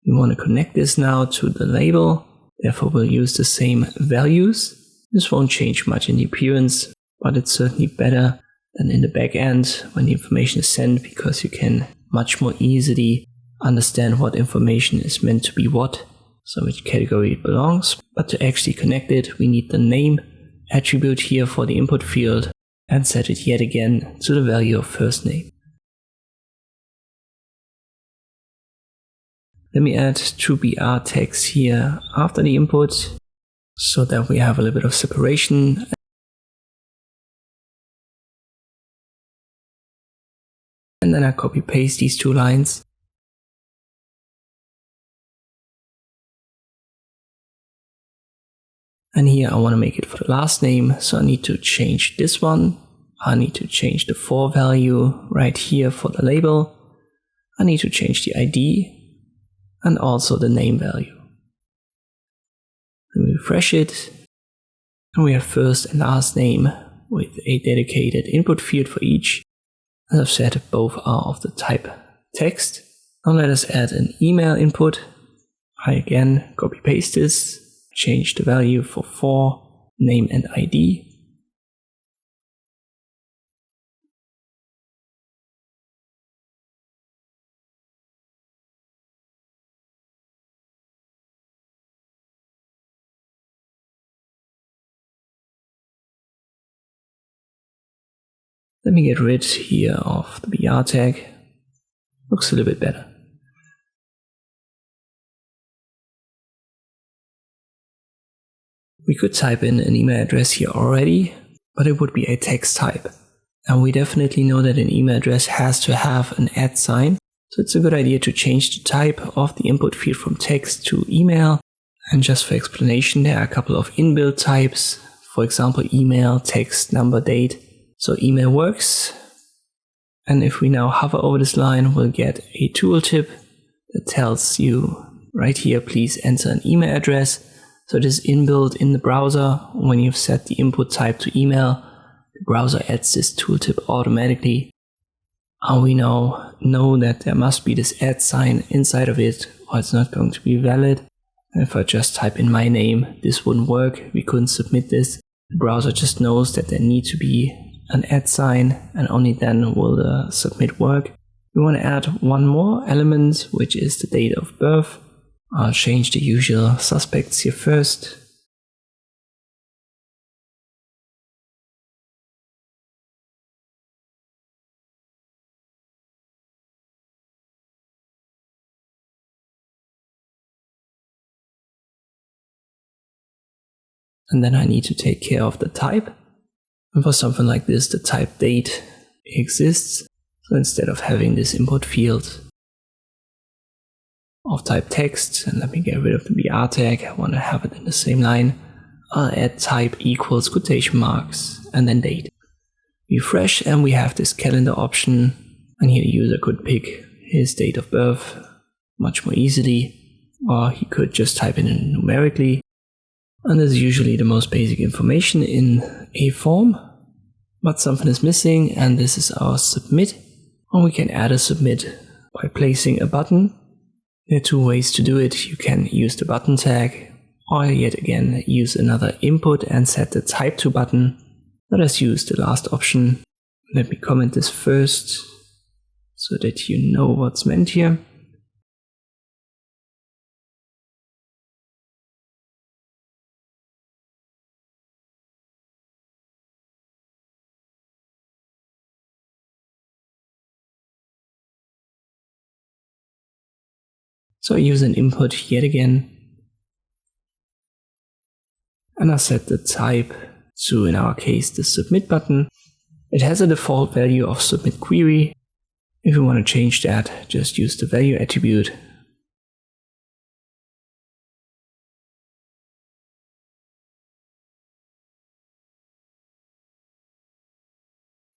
We want to connect this now to the label. Therefore, we'll use the same values. This won't change much in the appearance, but it's certainly better than in the back end when the information is sent, because you can much more easily understand what information is meant to be what, so which category it belongs. But to actually connect it, we need the name attribute here for the input field, and set it yet again to the value of first name. Let me add two BR tags here after the input, so that we have a little bit of separation. And then I copy paste these two lines. And here I want to make it for the last name, so I need to change this one. I need to change the for value right here for the label. I need to change the ID and also the name value. Then we refresh it, and we have first and last name with a dedicated input field for each. As I've said, both are of the type text. Now let us add an email input. I again copy paste this. Change the value for name and ID. Let me get rid here of the BR tag. Looks a little bit better. We could type in an email address here already, but it would be a text type. And we definitely know that an email address has to have an @ sign. So it's a good idea to change the type of the input field from text to email. And just for explanation, there are a couple of inbuilt types. For example, email, text, number, date. So email works. And if we now hover over this line, we'll get a tooltip that tells you right here, please enter an email address. So it is inbuilt in the browser. When you've set the input type to email, the browser adds this tooltip automatically. And we now know that there must be this @ sign inside of it, or it's not going to be valid. And if I just type in my name, this wouldn't work. We couldn't submit this. The browser just knows that there needs to be an @ sign, and only then will the submit work. We want to add one more element, which is the date of birth. I'll change the usual suspects here first. And then I need to take care of the type. And for something like this, the type date exists. So instead of having this import field of type text, and let me get rid of the BR tag, I want to have it in the same line. I'll add type equals quotation marks and then date. Refresh and we have this calendar option, and here the user could pick his date of birth much more easily, or he could just type it in numerically. And this is usually the most basic information in a form, but something is missing, and this is our submit. And we can add a submit by placing a button. There are two ways to do it. You can use the button tag, or yet again use another input and set the type to button. Let us use the last option. Let me comment this first so that you know what's meant here. So I use an input yet again, and I set the type to, in our case, the submit button. It has a default value of submit query. If you want to change that, just use the value attribute.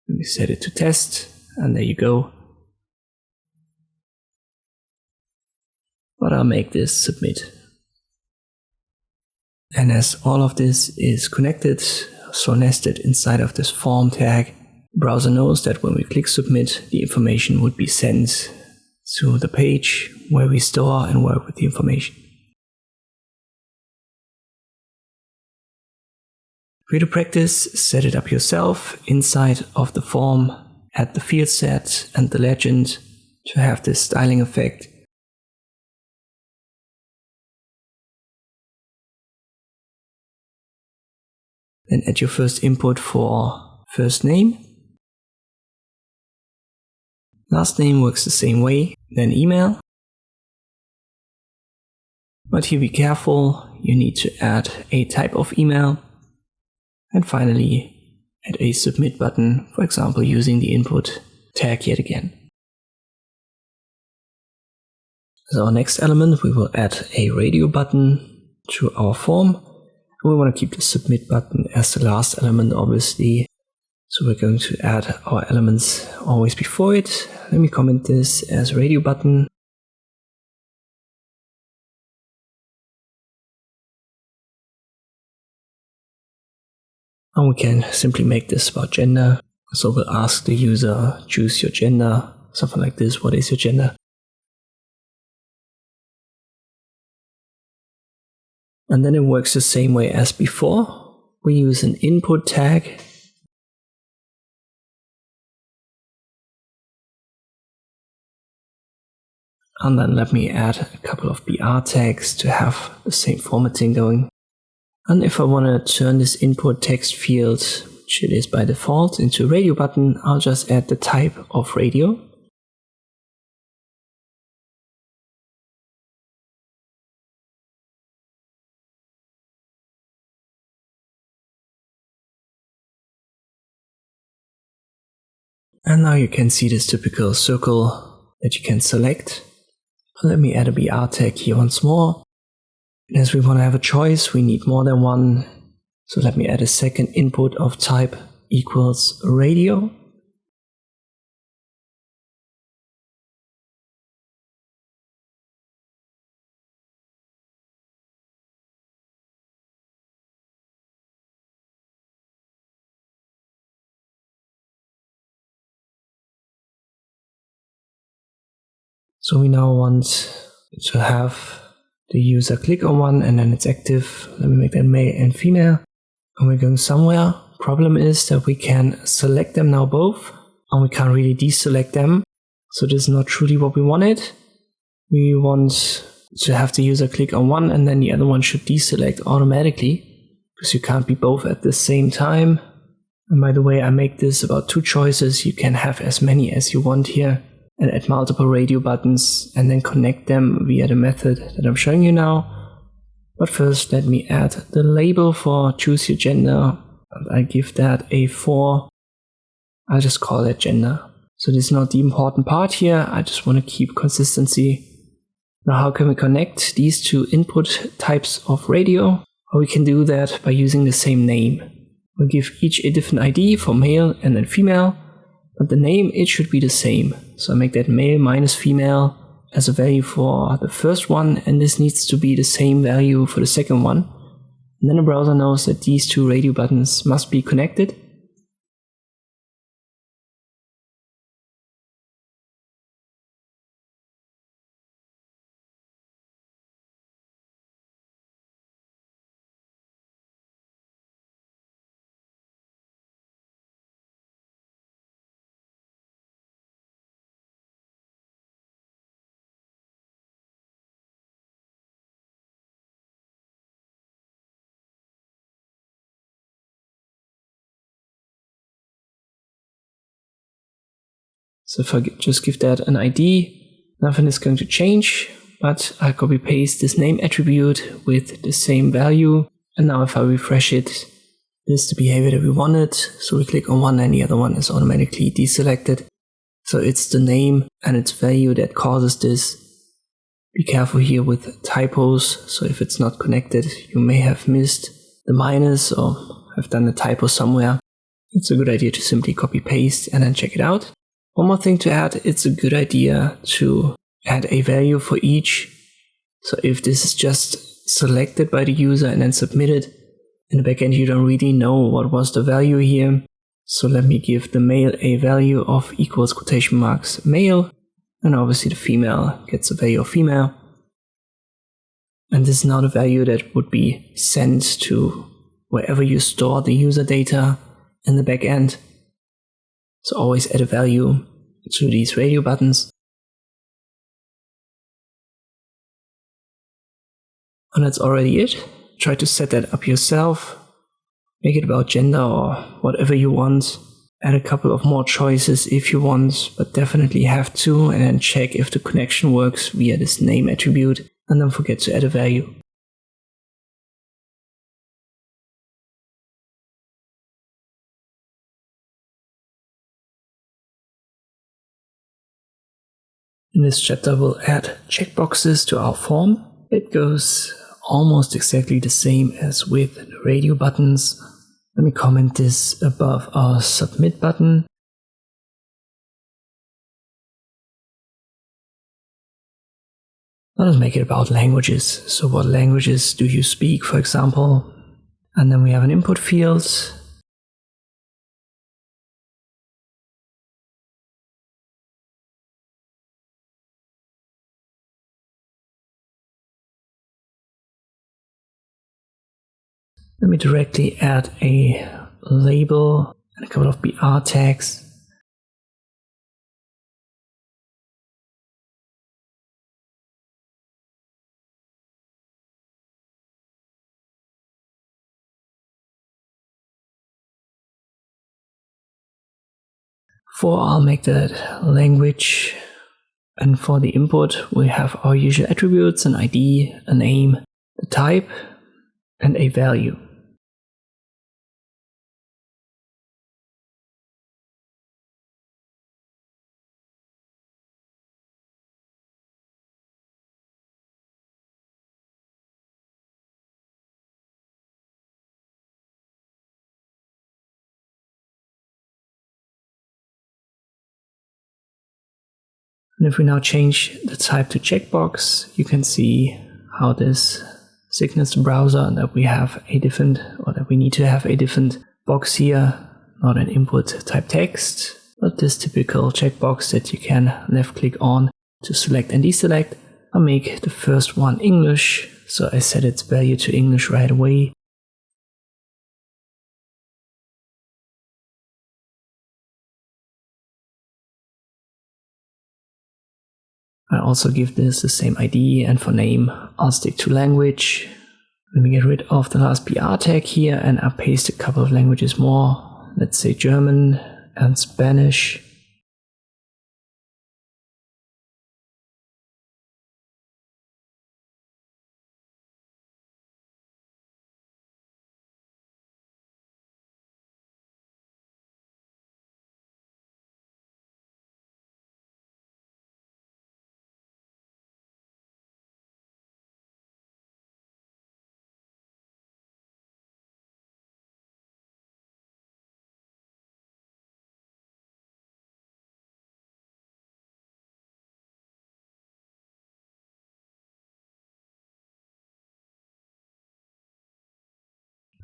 Let me set it to test, and there you go. But I'll make this submit. And as all of this is connected, so nested inside of this form tag, the browser knows that when we click submit, the information would be sent to the page where we store and work with the information. For you to practice, set it up yourself inside of the form, add the field set and the legend to have this styling effect. Then add your first input for first name. Last name works the same way, then email. But here be careful, you need to add a type of email. And finally, add a submit button, for example, using the input tag yet again. As our next element, we will add a radio button to our form. We want to keep the submit button as the last element, obviously. So we're going to add our elements always before it. Let me comment this as radio button. And we can simply make this about gender. So we'll ask the user, choose your gender, something like this. What is your gender? And then it works the same way as before. We use an input tag. And then let me add a couple of BR tags to have the same formatting going. And if I want to turn this input text field, which it is by default, into radio button, I'll just add the type of radio. And now you can see this typical circle that you can select. Let me add a BR tag here once more. And as we want to have a choice, we need more than one. So let me add a second input of type equals radio. So we now want to have the user click on one and then it's active. Let me make that male and female. And we're going somewhere. Problem is that we can select them now both and we can't really deselect them. So this is not truly what we wanted. We want to have the user click on one and then the other one should deselect automatically because you can't be both at the same time. And by the way, I make this about 2 choices. You can have as many as you want here and add multiple radio buttons and then connect them via the method that I'm showing you now. But first, let me add the label for choose your gender. And I give that a 4. I'll just call it gender. So this is not the important part here. I just want to keep consistency. Now, how can we connect these 2 input types of radio? Well, we can do that by using the same name. We'll give each a different ID for male and then female. But the name, it should be the same. So I make that male minus female as a value for the first one, and this needs to be the same value for the second one. And then the browser knows that these 2 radio buttons must be connected. So if I just give that an ID, nothing is going to change, but I copy paste this name attribute with the same value. And now if I refresh it, this is the behavior that we wanted. So we click on one and the other one is automatically deselected. So it's the name and its value that causes this. Be careful here with typos. So if it's not connected, you may have missed the minus or have done a typo somewhere. It's a good idea to simply copy paste and then check it out. One more thing to add, it's a good idea to add a value for each. So if this is just selected by the user and then submitted, in the backend you don't really know what was the value here. So let me give the male a value of equals quotation marks male, and obviously the female gets a value of female. And this is now the value that would be sent to wherever you store the user data in the backend. So always add a value to these radio buttons. And that's already it. Try to set that up yourself. Make it about gender or whatever you want. Add a couple of more choices if you want, but definitely have 2, and then check if the connection works via this name attribute. And don't forget to add a value. In this chapter, we'll add checkboxes to our form. It goes almost exactly the same as with the radio buttons. Let me comment this above our submit button. Let us make it about languages. So what languages do you speak, for example? And then we have an input field. Let me directly add a label and a couple of BR tags. I'll make that language, and for the input we have our usual attributes, an ID, a name, a type, and a value. And if we now change the type to checkbox, you can see how this signals the browser that we have a different, or that we need to have a different box here, not an input type text, but this typical checkbox that you can left click on to select and deselect. I'll make the first one English, so I set its value to English right away. I also give this the same ID, and for name I'll stick to language. Let me get rid of the last BR tag here and I'll paste a couple of languages more. Let's say German and Spanish.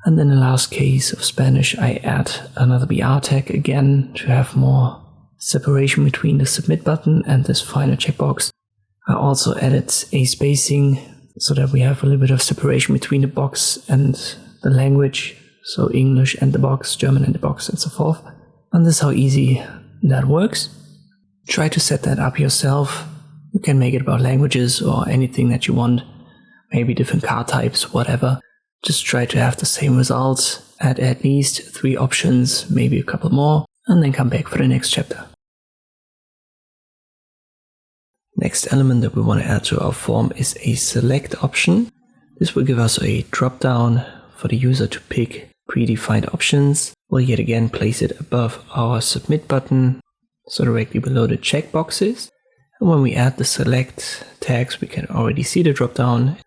And in the last case of Spanish, I add another BR tag again to have more separation between the submit button and this final checkbox. I also added a spacing so that we have a little bit of separation between the box and the language. So English and the box, German and the box, and so forth. And this is how easy that works. Try to set that up yourself. You can make it about languages or anything that you want. Maybe different card types, whatever. Just try to have the same results, add at least 3 options, maybe a couple more, and then come back for the next chapter. Next element that we want to add to our form is a select option. This will give us a drop-down for the user to pick predefined options. We'll yet again place it above our submit button, so directly below the checkboxes. And when we add the select tags, we can already see the drop-down.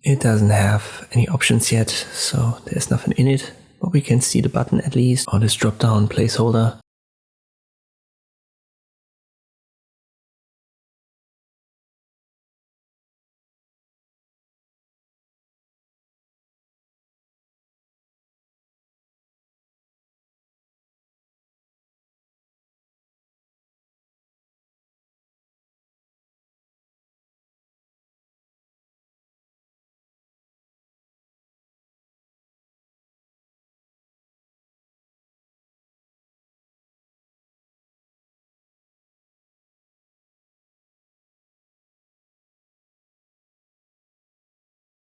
It doesn't have any options yet, so there's nothing in it, but we can see the button at least, or this drop-down placeholder.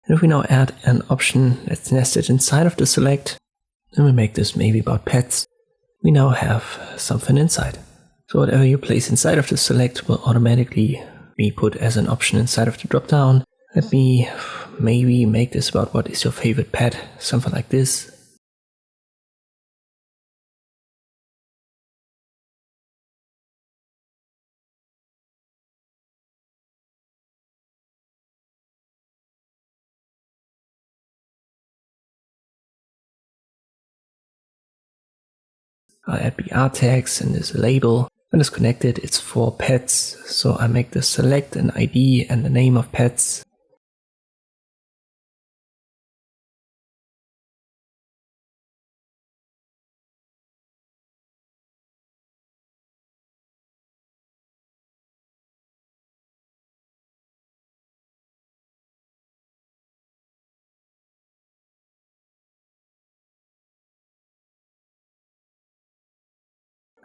And if we now add an option that's nested inside of the select, and we make this maybe about pets, we now have something inside. So whatever you place inside of the select will automatically be put as an option inside of the dropdown. Let me maybe make this about what is your favorite pet, something like this. I'll add BR tags and there's a label. When it's connected, it's for pets. So I make the select an ID and the name of pets.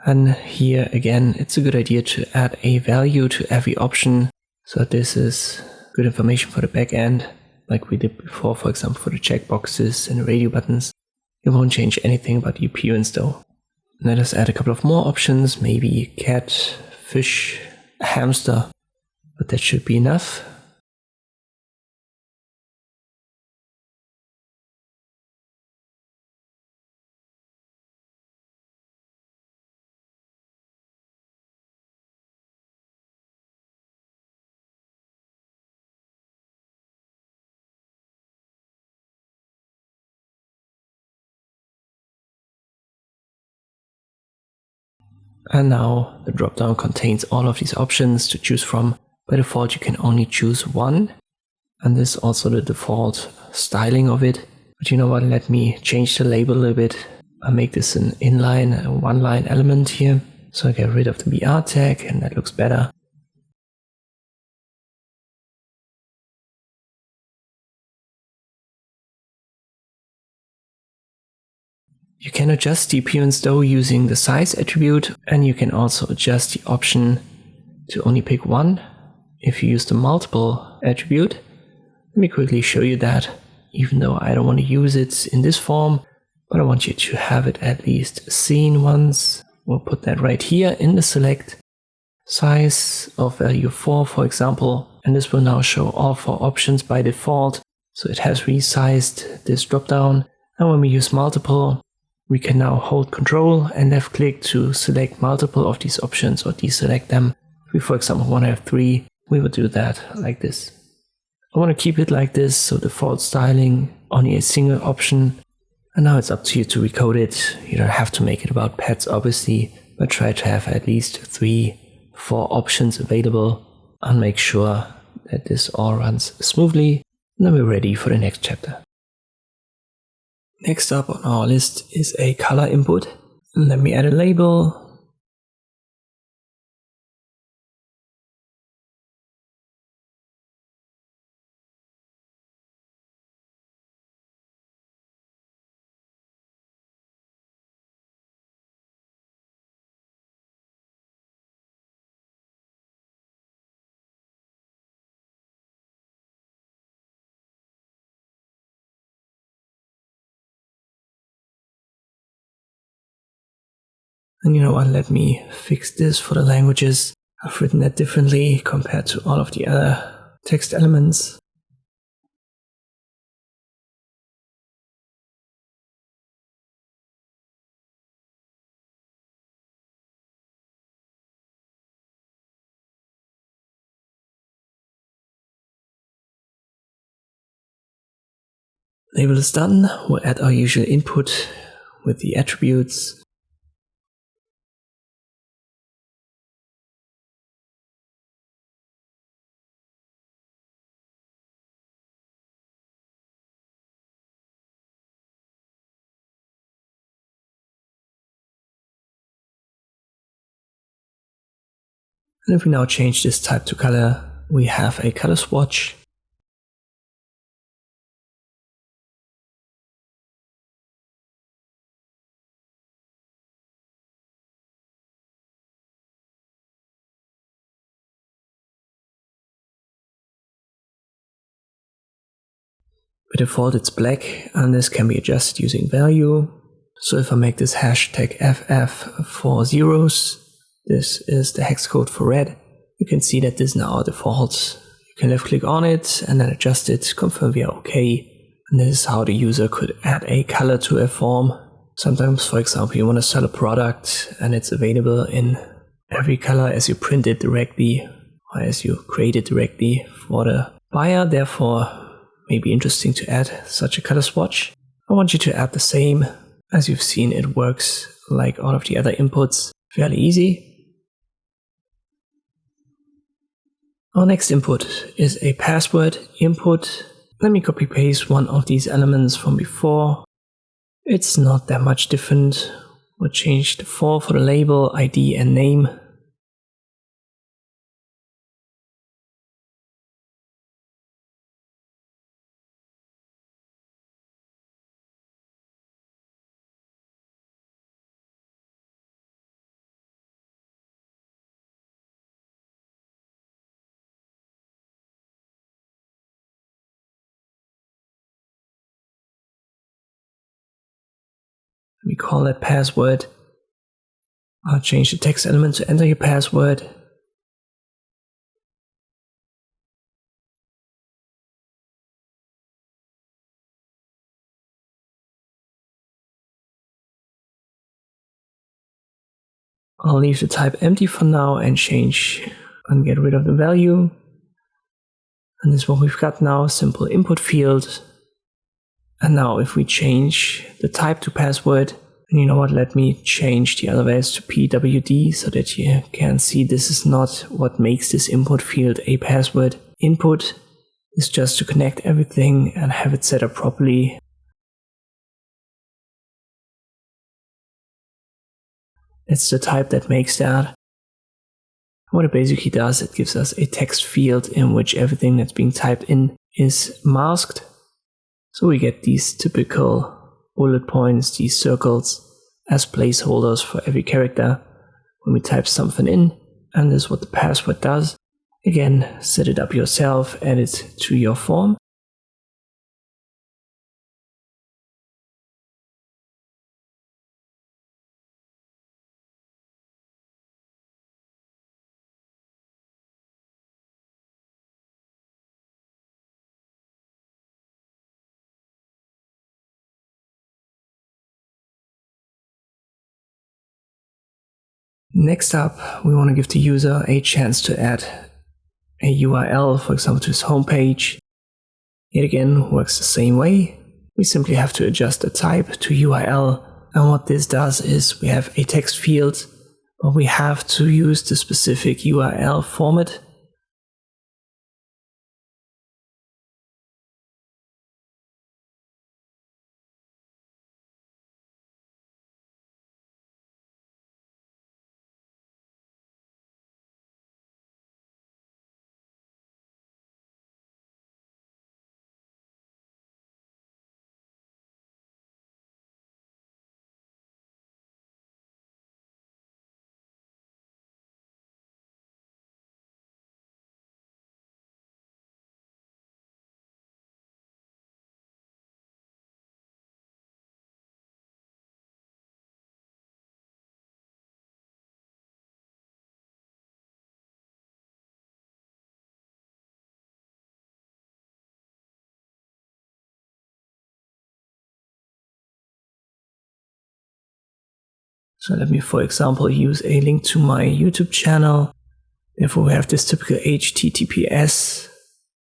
And here again, it's a good idea to add a value to every option. So this is good information for the backend, like we did before, for example, for the checkboxes and the radio buttons. It won't change anything about the appearance though. Let us add a couple of more options, maybe cat, fish, hamster, but that should be enough. And now the dropdown contains all of these options to choose from. By default, you can only choose one. And this is also the default styling of it. But you know what, let me change the label a little bit. I'll make this an inline, a one-line element here. So I get rid of the BR tag, and that looks better. You can adjust the appearance though using the size attribute, and you can also adjust the option to only pick one if you use the multiple attribute. Let me quickly show you that, even though I don't want to use it in this form, but I want you to have it at least seen once. We'll put that right here in the select. Size of value 4, for example, and this will now show all 4 options by default. So it has resized this dropdown. And when we use multiple, we can now hold Control and left click to select multiple of these options or deselect them. If we, for example, want to have 3, we will do that like this. I want to keep it like this, so default styling, only a single option. And now it's up to you to recode it. You don't have to make it about pets, obviously, but try to have at least 3, 4 options available and make sure that this all runs smoothly. And then we're ready for the next chapter. Next up on our list is a color input. And let me add a label. And you know what, let me fix this for the languages. I've written that differently compared to all of the other text elements. Label is done. We'll add our usual input with the attributes. And if we now change this type to color, we have a color swatch. By default it's black, and this can be adjusted using value. So if I make this hashtag FF 4 zeros, this is the hex code for red. You can see that this is now our default. You can left click on it and then adjust it, confirm we are okay. And this is how the user could add a color to a form. Sometimes, for example, you want to sell a product and it's available in every color as you print it directly or as you create it directly for the buyer. Therefore, it may be interesting to add such a color swatch. I want you to add the same. As you've seen, it works like all of the other inputs, fairly easy. Our next input is a password input. Let me copy paste one of these elements from before. It's not that much different. We'll change the 4 for the label, ID and name. We call that password. I'll change the text element to enter your password. I'll leave the type empty for now and change and get rid of the value. And this is what we've got now, simple input field. And now if we change the type to password, And you know what, let me change the other values to PWD so that you can see this is not what makes this input field a password input. It's just to connect everything and have it set up properly. It's the type that makes that. What it basically does, it gives us a text field in which everything that's being typed in is masked. So we get these typical bullet points, these circles, as placeholders for every character when we type something in. And this is what the password does. Again, set it up yourself, add it to your form. Next up, we want to give the user a chance to add a URL, for example, to his homepage. Yet again, works the same way. We simply have to adjust the type to URL. And what this does is we have a text field, but we have to use the specific URL format. So let me, for example, use a link to my YouTube channel. Therefore, we have this typical HTTPS,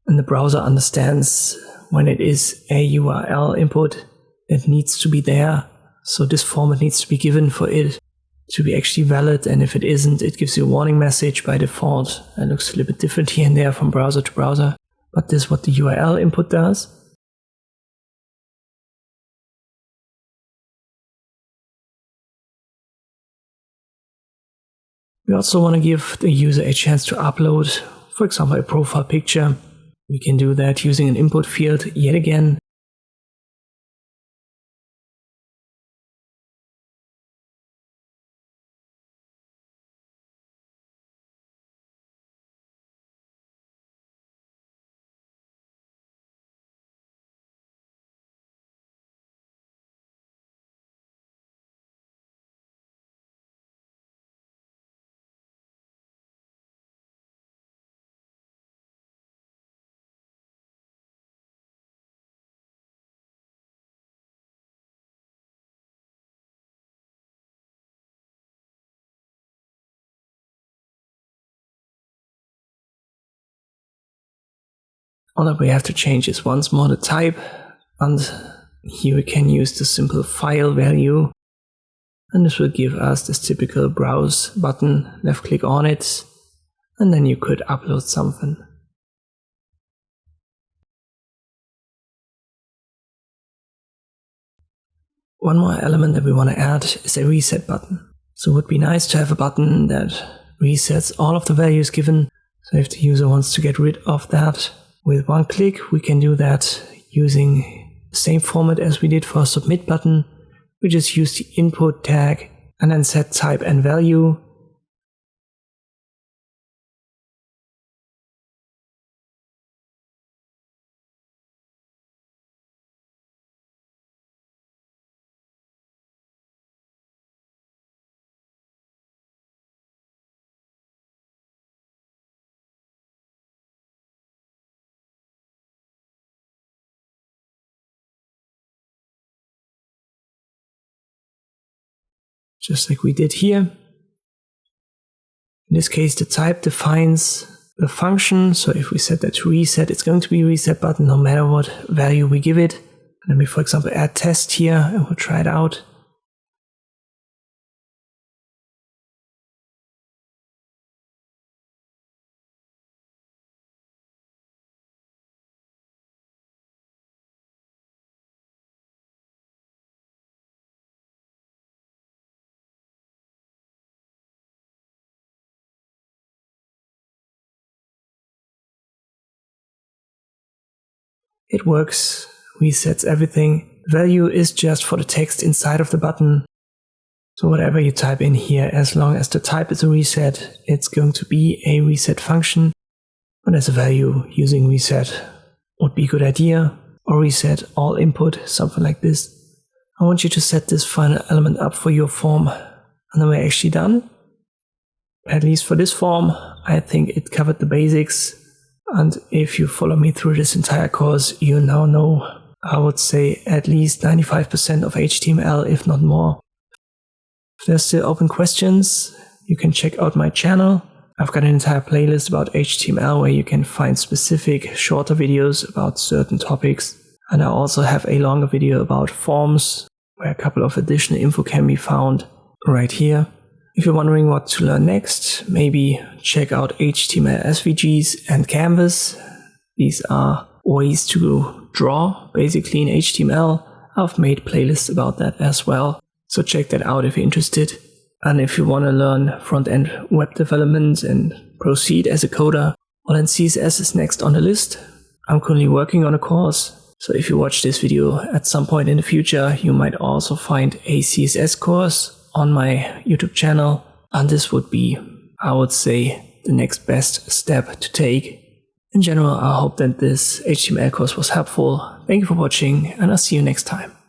and the browser understands when it is a URL input that needs to be there. So this format needs to be given for it to be actually valid, and if it isn't, it gives you a warning message by default. It looks a little bit different here and there from browser to browser, but this is what the URL input does. We also want to give the user a chance to upload, for example, a profile picture. We can do that using an input field yet again. All that we have to change is once more the type, and here we can use the simple file value, and this will give us this typical browse button. Left click on it, and then you could upload something. One more element that we want to add is a reset button. So it would be nice to have a button that resets all of the values given. So if the user wants to get rid of that with one click, we can do that using the same format as we did for submit button. We just use the input tag and then set type and value. Just like we did here. In this case, the type defines the function. So if we set that to reset, it's going to be a reset button no matter what value we give it. Let me, for example, add test here and we'll try it out. It works, resets everything. Value is just for the text inside of the button. So whatever you type in here, as long as the type is a reset, it's going to be a reset function. But as a value, using reset would be a good idea. Or reset all input, something like this. I want you to set this final element up for your form. And then we're actually done. At least for this form, I think it covered the basics. And if you follow me through this entire course, you now know, I would say, at least 95% of HTML, if not more. If there's still open questions, you can check out my channel. I've got an entire playlist about HTML where you can find specific shorter videos about certain topics. And I also have a longer video about forms where a couple of additional info can be found right here. If you're wondering what to learn next, maybe check out HTML SVGs and Canvas. These are ways to draw basically in HTML. I've made playlists about that as well. So check that out if you're interested. And if you want to learn front-end web development and proceed as a coder, well then CSS is next on the list. I'm currently working on a course. So if you watch this video at some point in the future, you might also find a CSS course on my YouTube channel. And this would be, I would say, the next best step to take. In general, I hope that this HTML course was helpful. Thank you for watching, and I'll see you next time.